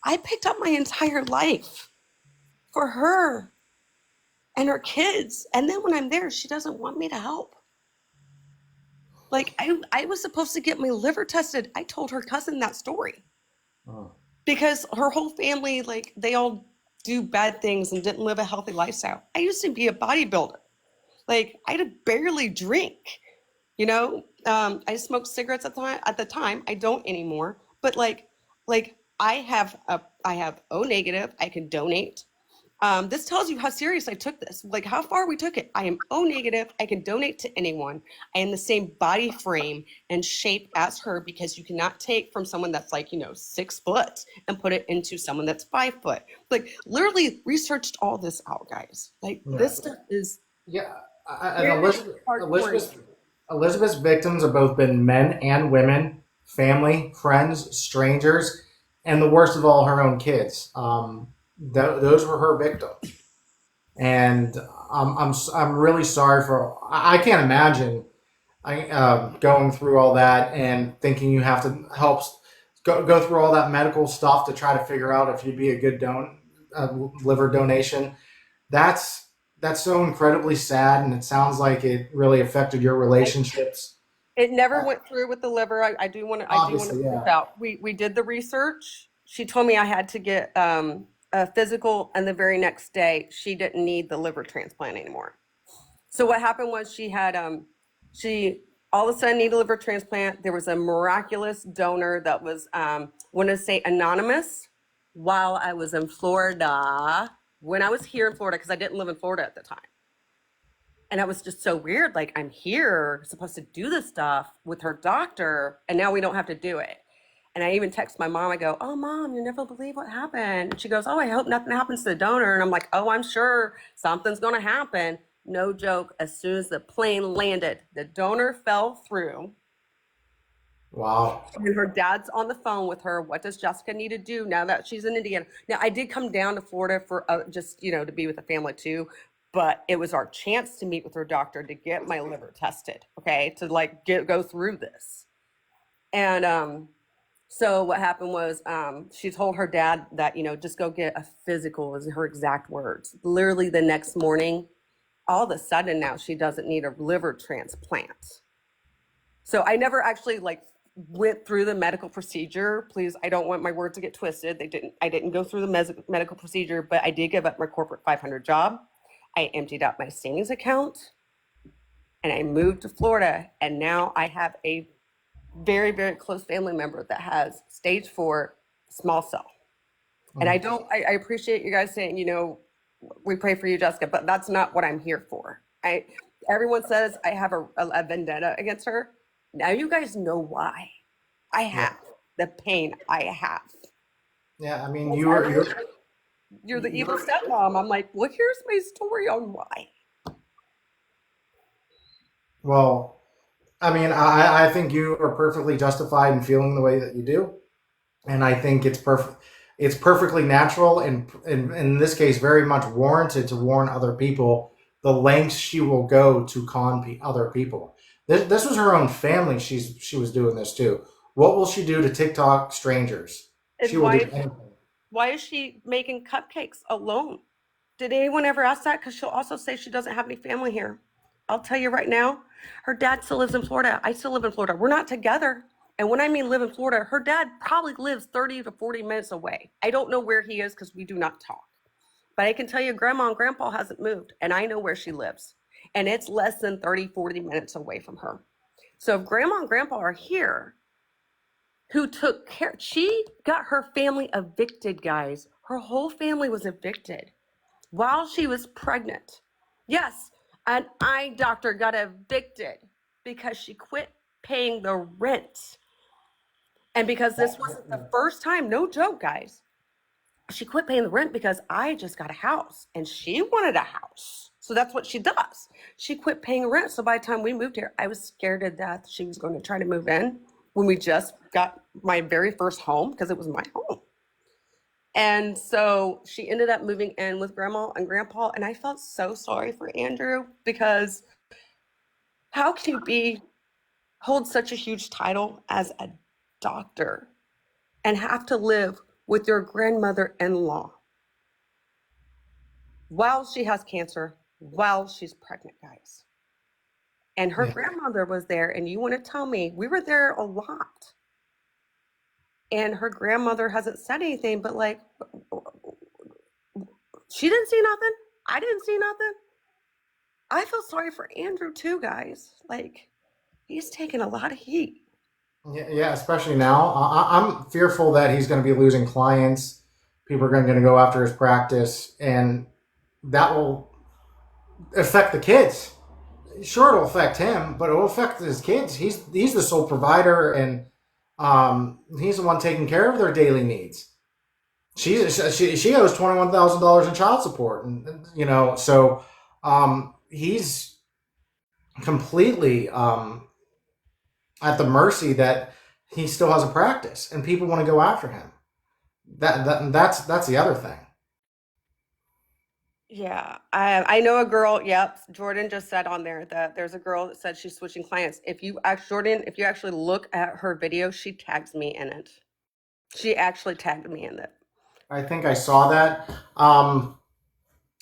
Speaker 17: I picked up my entire life for her and her kids. And then when I'm there, she doesn't want me to help. Like, I was supposed to get my liver tested. I told her cousin that story. Because her whole family, they all do bad things and didn't live a healthy lifestyle. I used to be a bodybuilder. I could barely drink, I smoked cigarettes at the time. I don't anymore. But I have O negative. I can donate. This tells you how serious I took this, how far we took it. I am O negative. I can donate to anyone. I am the same body frame and shape as her, because you cannot take from someone that's 6 foot and put it into someone that's 5 foot. Literally researched all this out, guys. This stuff is
Speaker 4: Elizabeth's victims have both been men and women, family, friends, strangers, and the worst of all, her own kids. Those were her victims, and I'm really sorry for. I can't imagine going through all that and thinking you have to help go through all that medical stuff to try to figure out if you'd be a good liver donation. That's so incredibly sad, and it sounds like it really affected your relationships.
Speaker 17: It never went through with the liver. I do want to point this out. We did the research. She told me I had to get a physical, and the very next day she didn't need the liver transplant anymore. So what happened was she had she all of a sudden needed a liver transplant. There was a miraculous donor that was want to say anonymous, while I was in Florida, when I was here in Florida, because I didn't live in Florida at the time. And that was just so weird. Like, I'm here, supposed to do this stuff with her doctor, and now we don't have to do it. And I even text my mom. I go, "Oh, Mom, you never believe what happened." And she goes, "Oh, I hope nothing happens to the donor." And I'm like, "Oh, I'm sure something's going to happen." No joke. As soon as the plane landed, the donor fell through.
Speaker 4: Wow.
Speaker 17: And her dad's on the phone with her. What does Jessica need to do now that she's in Indiana? Now, I did come down to Florida for just, to be with the family too. But it was our chance to meet with her doctor to get my liver tested, okay, to like go through this. And so what happened was she told her dad that, just go get a physical, is her exact words. Literally the next morning, all of a sudden now she doesn't need a liver transplant. So I never actually went through the medical procedure. Please, I don't want my words to get twisted. I didn't go through the medical procedure, but I did give up my corporate 500 job. I emptied out my savings account and I moved to Florida. And now I have a very, very close family member that has stage 4 small cell. And I appreciate you guys saying, we pray for you, Jessica, but that's not what I'm here for. Everyone says I have a vendetta against her. Now you guys know why. I have the pain I have.
Speaker 4: Yeah, I mean,
Speaker 17: You're the evil stepmom. I'm like, well, here's my story on why.
Speaker 4: well, I mean, I think you are perfectly justified in feeling the way that you do, and I think it's perfect. It's perfectly natural, and in this case, very much warranted to warn other people the lengths she will go to con other people. This was her own family. She was doing this too. What will she do to TikTok strangers?
Speaker 17: And
Speaker 4: She will do anything.
Speaker 17: why is she making cupcakes alone? Did anyone ever ask that? Because she'll also say she doesn't have any family here. I'll tell you right now, her dad still lives in Florida. I still live in Florida. We're not together. And when I mean live in Florida, her dad probably lives 30 to 40 minutes away. I don't know where he is because we do not talk. But I can tell you Grandma and Grandpa hasn't moved, and I know where she lives. And it's less than 30, 40 minutes away from her. So if Grandma and Grandpa are here, who took care, she got her family evicted, guys. Her whole family was evicted while she was pregnant. Yes, an eye doctor got evicted because she quit paying the rent. And because this wasn't the first time, no joke, guys, she quit paying the rent because I just got a house and she wanted a house. So that's what she does. She quit paying rent. So by the time we moved here, I was scared to death she was going to try to move in when we just got my very first home, because it was my home. And so she ended up moving in with Grandma and Grandpa. And I felt so sorry for Andrew, because how can you hold such a huge title as a doctor and have to live with your grandmother-in-law while she has cancer, while she's pregnant, guys? And her grandmother was there, and you want to tell me, we were there a lot. And her grandmother hasn't said anything, but she didn't see nothing. I didn't see nothing. I feel sorry for Andrew too, guys. He's taking a lot of heat.
Speaker 4: Yeah, especially now. I'm fearful that he's going to be losing clients. People are going to go after his practice, and that will affect the kids. Sure, it'll affect him, but it will affect his kids. He's the sole provider, and he's the one taking care of their daily needs. She owes $21,000 in child support, and so he's completely at the mercy that he still has a practice, and people want to go after him. That's the other thing.
Speaker 17: Yeah, I know a girl. Yep, Jordan just said on there that there's a girl that said she's switching clients. If you actually look at her video, she tags me in it. She actually tagged me in it.
Speaker 4: I think I saw that.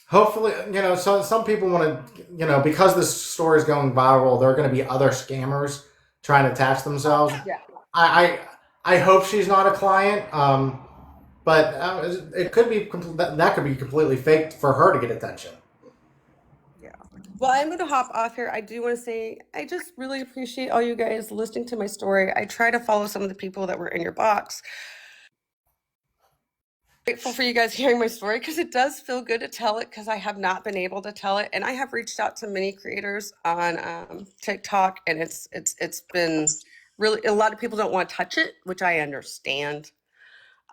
Speaker 4: Hopefully, so some people want to, because this story is going viral, there are going to be other scammers trying to attach themselves.
Speaker 17: Yeah.
Speaker 4: I hope she's not a client. But it could be that could be completely faked for her to get attention.
Speaker 17: Yeah. Well, I'm going to hop off here. I do want to say I just really appreciate all you guys listening to my story. I try to follow some of the people that were in your box. Grateful for you guys hearing my story because it does feel good to tell it because I have not been able to tell it, and I have reached out to many creators on TikTok, and it's been really, a lot of people don't want to touch it, which I understand.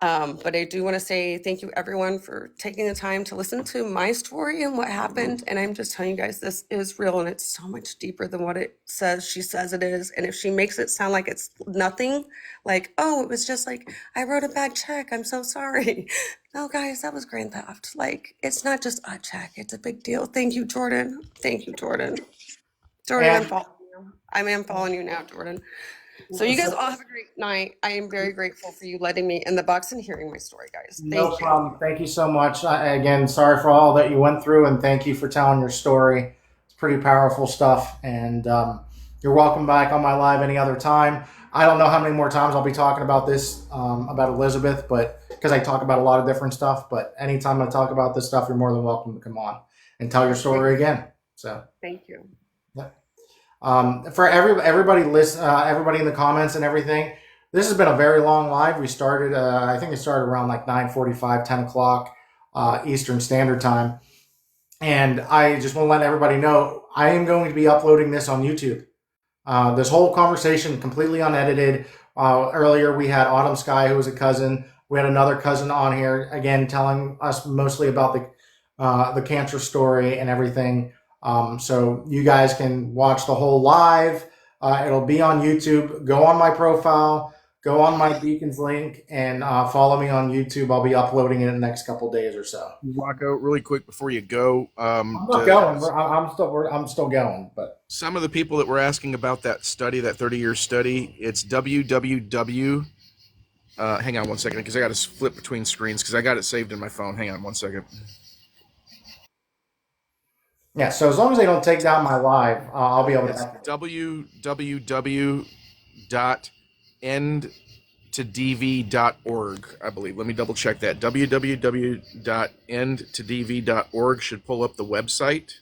Speaker 17: But I do want to say thank you everyone for taking the time to listen to my story and what happened. And I'm just telling you guys, this is real and it's so much deeper than what it says. She says it is. And if she makes it sound like it's nothing, like, oh, it was just like, I wrote a bad check, I'm so sorry. No, guys, that was grand theft. Like, it's not just a check, it's a big deal. Thank you, Jordan. Thank you, Jordan. Jordan, I'm
Speaker 4: And
Speaker 17: following you. I am following you now, Jordan. So you guys all have a great night. I am very grateful for you letting me in the box and hearing my story, guys.
Speaker 4: no
Speaker 17: Thank you.
Speaker 4: problem. Thank you so much. Again, sorry for all that you went through, and thank you for telling your story. It's pretty powerful stuff, and you're welcome back on my live any other time. I don't know how many more times I'll be talking about this, about Elizabeth, but because I talk about a lot of different stuff. But anytime I talk about this stuff, you're more than welcome to come on and tell your story again. So.
Speaker 17: Thank you.
Speaker 4: Yeah. For everybody everybody in the comments and everything, this has been a very long live. We started, I think it started around like 9:45, 10 o'clock Eastern Standard Time. And I just want to let everybody know, I am going to be uploading this on YouTube. This whole conversation completely unedited. Earlier we had Autumn Sky, who was a cousin. We had another cousin on here, again, telling us mostly about the cancer story and everything. So you guys can watch the whole live. It'll be on YouTube. Go on my profile, go on my Beacons link, and follow me on YouTube. I'll be uploading it in the next couple days or so.
Speaker 7: Rocco, really quick before you go,
Speaker 4: I'm not going. I'm still going. But
Speaker 7: some of the people that were asking about that study, that 30-year study, it's www. Hang on one second, because I got to flip between screens because I got it saved in my phone. Hang on one second.
Speaker 4: yeah, so as long as they don't take down my live, I'll be able to.
Speaker 7: It's www.endtodv.org, I believe. Let me double check that. www.endtodv.org should pull up the website.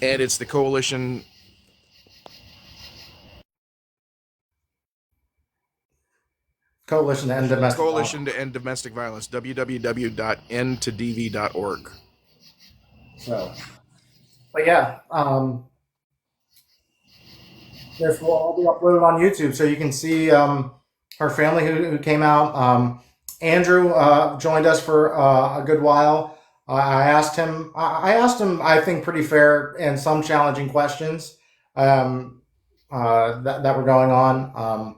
Speaker 7: And it's the coalition.
Speaker 4: Coalition to End Domestic
Speaker 7: Coalition to End Domestic Violence. www.endtodv.org.
Speaker 4: So, but yeah, this will all be uploaded on YouTube, so you can see her family who came out. Andrew joined us for a good while. I asked him. I think, pretty fair and some challenging questions that were going on.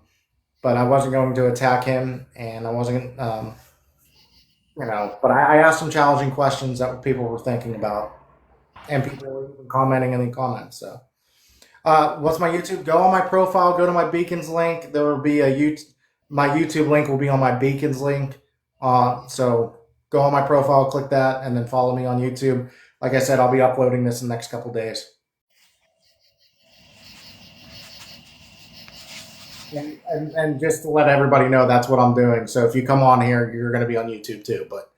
Speaker 4: But I wasn't going to attack him, and I wasn't, But I asked some challenging questions that people were thinking about, and people were even commenting in the comments. So. What's my YouTube? Go on my profile. Go to my Beacons link. There will be my YouTube link will be on my Beacons link. So go on my profile, click that, and then follow me on YouTube. Like I said, I'll be uploading this in the next couple days. And just to let everybody know, that's what I'm doing. So if you come on here, you're going to be on YouTube too. But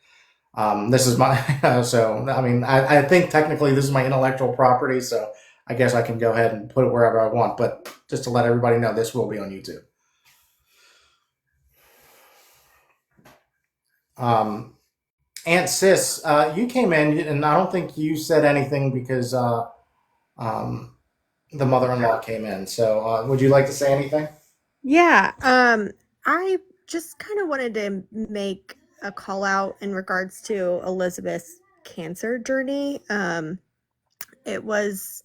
Speaker 4: this is my so I mean I think technically this is my intellectual property. So I guess I can go ahead and put it wherever I want, but just to let everybody know, this will be on YouTube. Aunt Sis, you came in, and I don't think you said anything because the mother-in-law came in. So would you like to say anything?
Speaker 18: Yeah, I just kind of wanted to make a call out in regards to Elizabeth's cancer journey. It was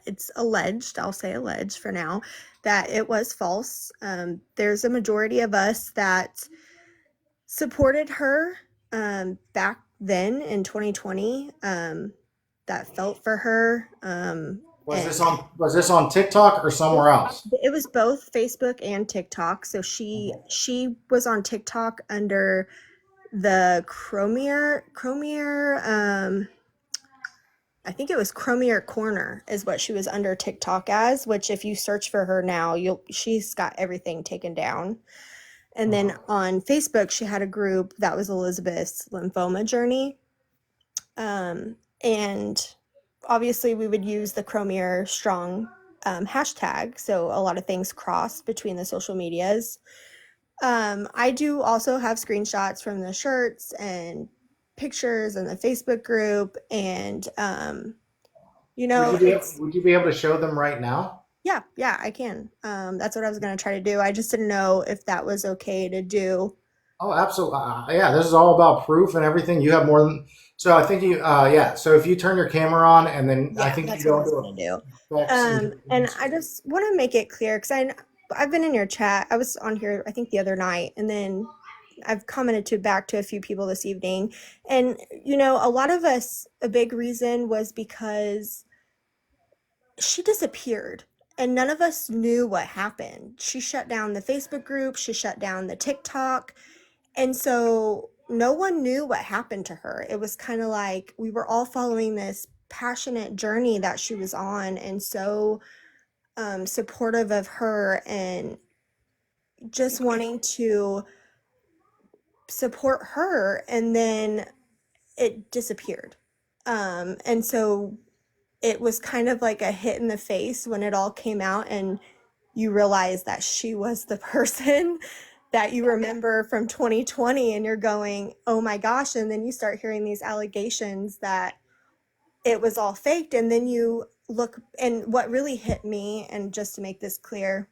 Speaker 18: it's alleged, I'll say alleged for now, that it was false. There's a majority of us that supported her back then in 2020, that felt for her.
Speaker 4: Was this on TikTok or somewhere else?
Speaker 18: It was both Facebook and TikTok. So she was on TikTok under the Chromier I think it was Chromier Corner is what she was under TikTok as, which if you search for her now, she's got everything taken down. And then on Facebook, she had a group that was Elizabeth's lymphoma journey. And obviously we would use the Chromier strong hashtag. So a lot of things cross between the social medias. I do also have screenshots from the shirts and pictures in the Facebook group, and it's
Speaker 4: Would you be able to show them right now?
Speaker 18: yeah, I can. That's what I was gonna try to do. I just didn't know if that was okay to do.
Speaker 4: Oh, absolutely. Yeah, this is all about proof and everything. You have more than so. I think you. Yeah. So if you turn your camera on, and then I
Speaker 18: Yeah,
Speaker 4: think you
Speaker 18: that's what I
Speaker 4: go
Speaker 18: was
Speaker 4: into
Speaker 18: gonna do.
Speaker 4: effects
Speaker 18: And I just want to make it clear because I've been in your chat. I was on here I think the other night, and then I've commented back to a few people this evening. And a lot of us, a big reason was because she disappeared and none of us knew what happened. She shut down the Facebook group, she shut down the TikTok, and so no one knew what happened to her. It was kind of like we were all following this passionate journey that she was on, and so supportive of her and just wanting to support her, and then it disappeared. And so it was kind of like a hit in the face when it all came out and you realize that she was the person that you remember from 2020, and you're going, oh my gosh. And then you start hearing these allegations that it was all faked. And then you look, and what really hit me, and just to make this clear,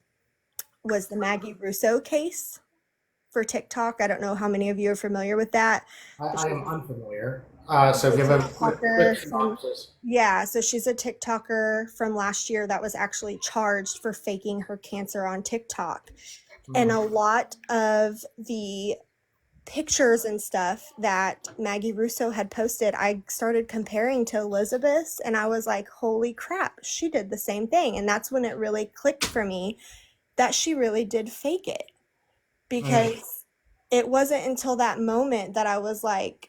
Speaker 18: was the Maggie Russo case for TikTok. I don't know how many of you are familiar with that.
Speaker 4: I am unfamiliar.
Speaker 18: She's
Speaker 4: So
Speaker 18: a
Speaker 4: give a quick
Speaker 18: TikToker from,
Speaker 4: synopsis.
Speaker 18: yeah, so she's a TikToker from last year that was actually charged for faking her cancer on TikTok. And a lot of the pictures and stuff that Maggie Russo had posted, I started comparing to Elizabeth's, and I was like, holy crap, she did the same thing. And that's when it really clicked for me that she really did fake it. Because it wasn't until that moment that I was like,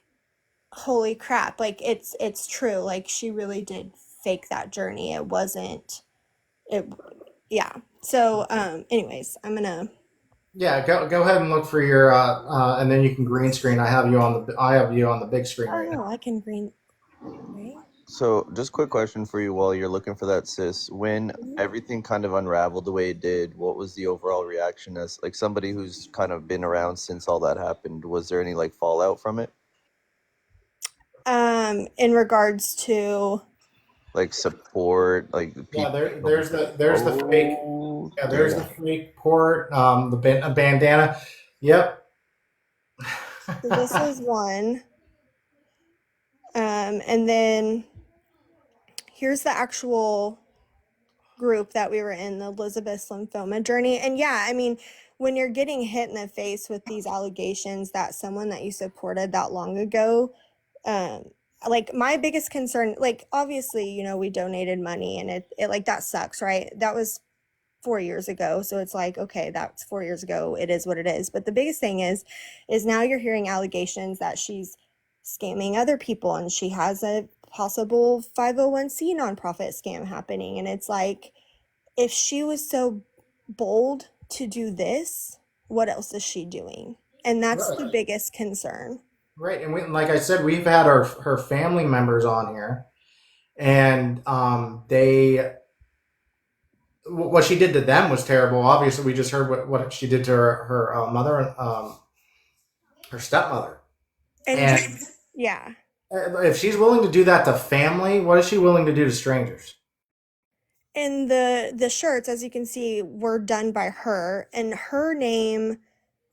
Speaker 18: holy crap, like it's true, like she really did fake that journey. It wasn't it Yeah. So anyways, I'm gonna
Speaker 4: Yeah, go ahead and look for your and then you can green screen. I have you on the big screen right now.
Speaker 18: I can green, right?
Speaker 9: So, just quick question for you while you're looking for that, sis. When everything kind of unraveled the way it did, what was the overall reaction as like somebody who's kind of been around since all that happened? Was there any like fallout from it?
Speaker 18: In regards to
Speaker 9: Like support, like
Speaker 4: Yeah,
Speaker 9: people?
Speaker 4: there's the fake. Yeah, there's the fake port, bandana. Yep.
Speaker 18: so this is one. And then here's the actual group that we were in, the Elizabeth lymphoma journey. And yeah, I mean, when you're getting hit in the face with these allegations that someone that you supported that long ago, like my biggest concern, like obviously, we donated money, and it like that sucks, right? That was 4 years ago. So it's like, okay, that's 4 years ago. It is what it is. But the biggest thing is now you're hearing allegations that she's scamming other people, and she has a possible 501c nonprofit scam happening. And it's like, if she was so bold to do this, what else is she doing? And that's the biggest concern.
Speaker 4: Right, and like I said, we've had her family members on here, and what she did to them was terrible. Obviously, we just heard what she did to her mother, her stepmother, and
Speaker 18: yeah.
Speaker 4: If she's willing to do that to family, what is she willing to do to strangers?
Speaker 18: And the shirts, as you can see, were done by her, and her name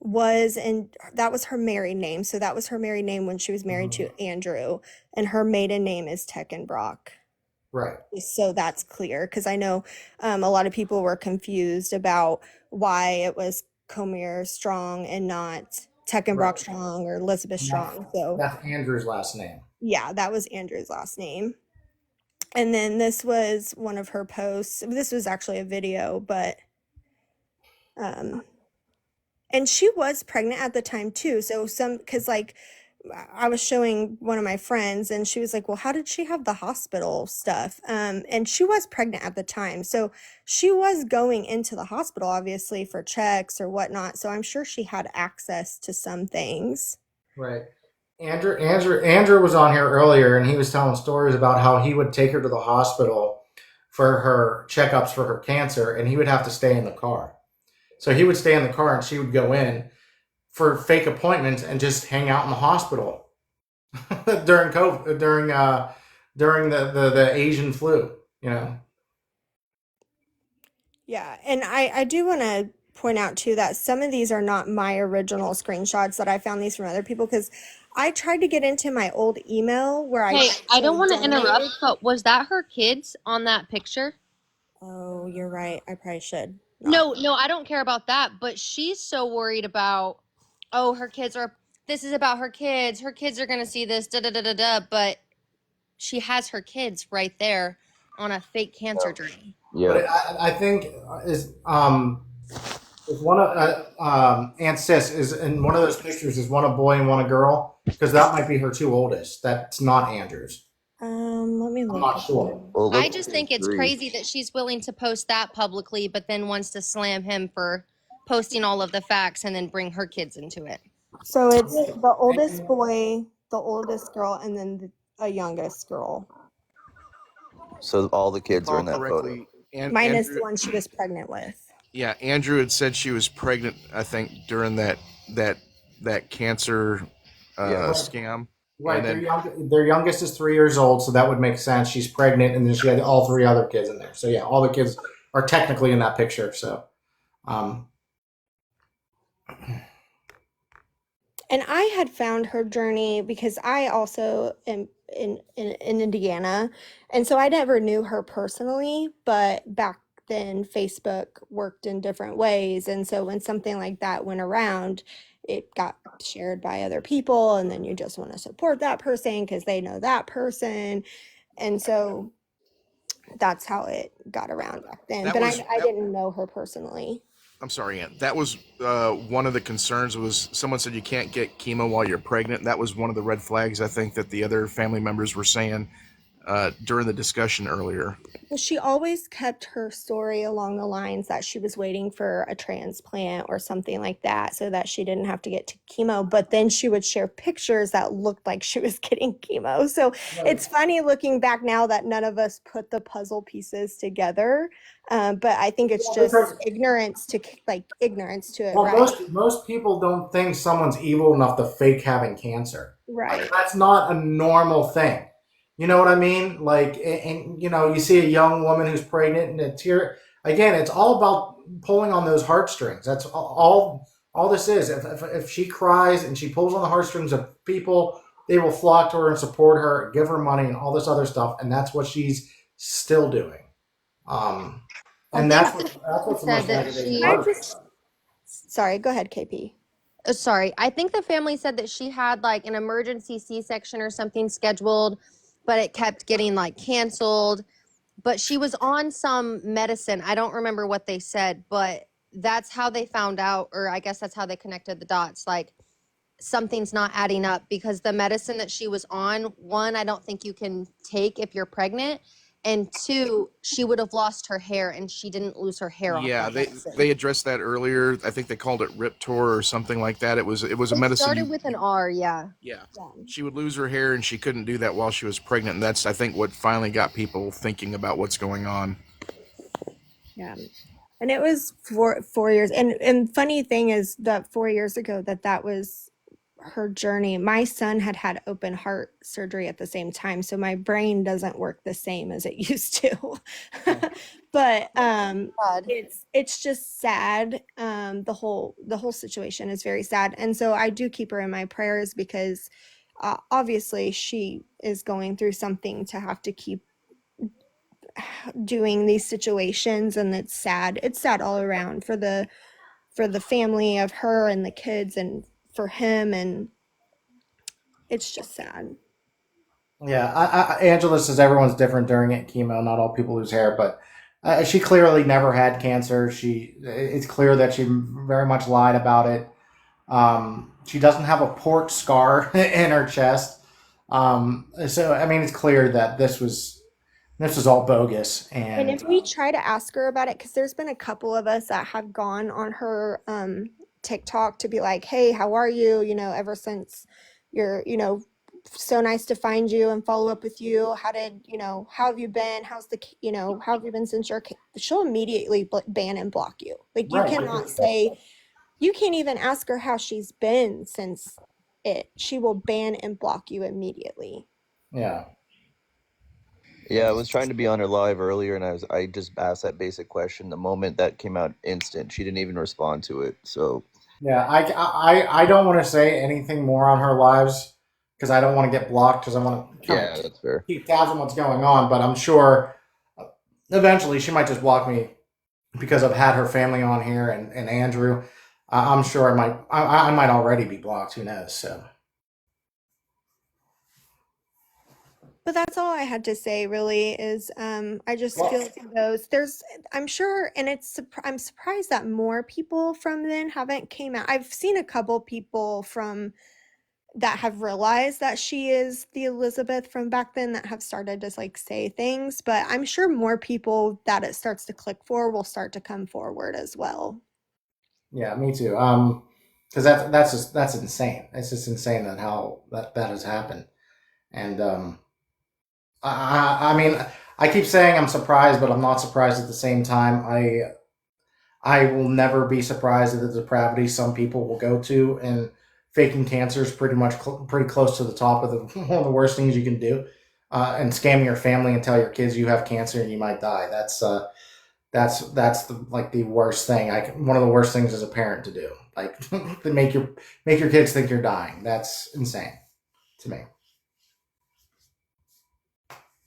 Speaker 18: was, and that was her married name. So that was her married name when she was married to Andrew, and her maiden name is Brock.
Speaker 4: Right.
Speaker 18: So that's clear, because I know a lot of people were confused about why it was Comer Strong and not Brock Strong or Elizabeth Strong. So
Speaker 4: that's Andrew's last name.
Speaker 18: Yeah, that was Andrew's last name. And then this was one of her posts. This was actually a video, but and she was pregnant at the time too. So because like I was showing one of my friends, and she was like, well, how did she have the hospital stuff? And she was pregnant at the time. So she was going into the hospital, obviously, for checks or whatnot. So I'm sure she had access to some things.
Speaker 4: Right. Andrew was on here earlier, and he was telling stories about how he would take her to the hospital for her checkups for her cancer, and he would have to stay in the car. So he would stay in the car, and she would go in for fake appointments and just hang out in the hospital during COVID, during the Asian flu. You know.
Speaker 18: Yeah, and I do want to point out too that some of these are not my original screenshots, that I found these from other people, because I tried to get into my old email where I
Speaker 16: Hey, I don't want to interrupt,
Speaker 18: donated.
Speaker 16: but was that her kids on that picture?
Speaker 18: Oh, you're right. I probably should not.
Speaker 16: No, I don't care about that, but she's so worried about, oh, her kids are, this is about her kids. Her kids are going to see this, da da da da da. But she has her kids right there on a fake cancer journey.
Speaker 4: But I think is one of Aunt Sis is in one of those pictures is one a boy and one a girl, because that might be her two oldest. That's not Andrew's.
Speaker 18: Let me
Speaker 4: I'm
Speaker 18: look.
Speaker 4: not sure.
Speaker 16: I just think it's crazy that she's willing to post that publicly, but then wants to slam him for posting all of the facts and then bring her kids into it.
Speaker 18: So it's the oldest boy, the oldest girl, and then a youngest girl.
Speaker 19: So all the kids are in that photo.
Speaker 7: Correctly, and
Speaker 18: Minus
Speaker 7: Andrew,
Speaker 18: the one she was pregnant with.
Speaker 7: yeah, Andrew had said she was pregnant, I think, during that cancer scam.
Speaker 4: Right.
Speaker 7: And then,
Speaker 4: Their youngest is 3 years old, so that would make sense. She's pregnant, and then she had all three other kids in there. So yeah, all the kids are technically in that picture. So,
Speaker 18: And I had found her journey because I also am in Indiana. And so I never knew her personally, but back then Facebook worked in different ways. And so when something like that went around, it got shared by other people. And then you just want to support that person because they know that person. And so that's how it got around back then. But I didn't know her personally.
Speaker 7: I'm sorry, Aunt. That was one of the concerns. Was someone said you can't get chemo while you're pregnant? That was one of the red flags, I think, that the other family members were saying during the discussion earlier.
Speaker 18: Well, she always kept her story along the lines that she was waiting for a transplant or something like that so that she didn't have to get to chemo. But then she would share pictures that looked like she was getting chemo. So it's funny looking back now that none of us put the puzzle pieces together. But I think it's just ignorance to it,
Speaker 4: well,
Speaker 18: right?
Speaker 4: most people don't think someone's evil enough to fake having cancer.
Speaker 18: Right.
Speaker 4: Like, that's not a normal thing. You know what I mean? Like, and you know, you see a young woman who's pregnant, and it's here again. It's all about pulling on those heartstrings. That's all this is. If she cries and she pulls on the heartstrings of people, they will flock to her and support her, give her money, and all this other stuff. And that's what she's still doing. And that's what's the most aggravating part.
Speaker 18: Sorry, go ahead, KP.
Speaker 16: Sorry, I think the family said that she had like an emergency C-section or something scheduled, but it kept getting like canceled. But she was on some medicine. I don't remember what they said, but that's how they found out, or I guess that's how they connected the dots. Like, something's not adding up because the medicine that she was on, one, I don't think you can take if you're pregnant. And two, she would have lost her hair, and she didn't lose her hair off.
Speaker 7: Yeah,
Speaker 16: that
Speaker 7: they addressed that earlier. I think they called it Riptor or something like that. It was a medicine.
Speaker 16: Started with an R, yeah.
Speaker 7: Yeah. She would lose her hair, and she couldn't do that while she was pregnant. And that's, I think, what finally got people thinking about what's going on.
Speaker 18: Yeah. And it was 4 years. And funny thing is that 4 years ago that was her journey. My son had open heart surgery at the same time, so my brain doesn't work the same as it used to. But it's just sad. The whole situation is very sad, and so I do keep her in my prayers because obviously she is going through something to have to keep doing these situations, and it's sad. It's sad all around for the family of her and the kids and for him, and it's just sad.
Speaker 4: Yeah, Angela says everyone's different during chemo. Not all people lose hair, but she clearly never had cancer. It's clear that she very much lied about it. She doesn't have a port scar in her chest. So I mean, it's clear that this was all bogus.
Speaker 18: And if we try to ask her about it, because there's been a couple of us that have gone on her TikTok to be like, hey, how are you? You know, ever since you're, so nice to find you and follow up with you. How did, how have you been? How's how have you been since she'll immediately ban and block you. Like, you
Speaker 20: Right.
Speaker 18: cannot say, you can't even ask her how she's been since she will ban and block you immediately.
Speaker 20: Yeah.
Speaker 19: Yeah, I was trying to be on her live earlier, and I just asked that basic question. The moment that came out, instant. She didn't even respond to it. So
Speaker 20: Yeah, I don't want to say anything more on her lives because I don't want to get blocked because I want to kind
Speaker 19: yeah,
Speaker 20: of
Speaker 19: that's fair.
Speaker 20: keep tabs on what's going on. But I'm sure eventually she might just block me because I've had her family on here and Andrew. I'm sure I might already be blocked. Who knows? So.
Speaker 18: But that's all I had to say, really, is I just feel for those. I'm sure, and I'm surprised that more people from then haven't came out. I've seen a couple people from that have realized that she is the Elizabeth from back then that have started to like say things, but I'm sure more people that it starts to click for will start to come forward as well.
Speaker 20: Yeah, me too. Because that's insane. It's just insane that how that has happened, and I mean, I keep saying I'm surprised, but I'm not surprised at the same time. I will never be surprised at the depravity some people will go to, and faking cancer is pretty much pretty close to the top of one of the worst things you can do. And scamming your family and tell your kids you have cancer and you might die. That's the worst thing. One of the worst things as a parent to do. Like to make your kids think you're dying. That's insane to me.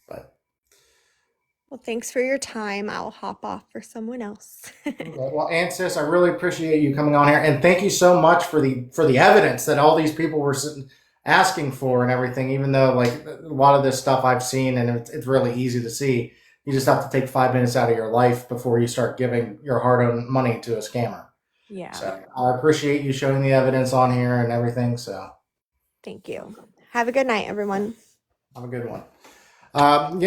Speaker 20: But
Speaker 18: Well, thanks for your time. I'll hop off for someone else.
Speaker 20: well, Aunt Sis, I really appreciate you coming on here, and thank you so much for the evidence that all these people were asking for and everything. Even though like a lot of this stuff I've seen, and it's really easy to see. You just have to take 5 minutes out of your life before you start giving your hard-earned money to a scammer.
Speaker 18: Yeah.
Speaker 20: So I appreciate you showing the evidence on here and everything. So
Speaker 18: Thank you. Have a good night, everyone.
Speaker 20: have a good one.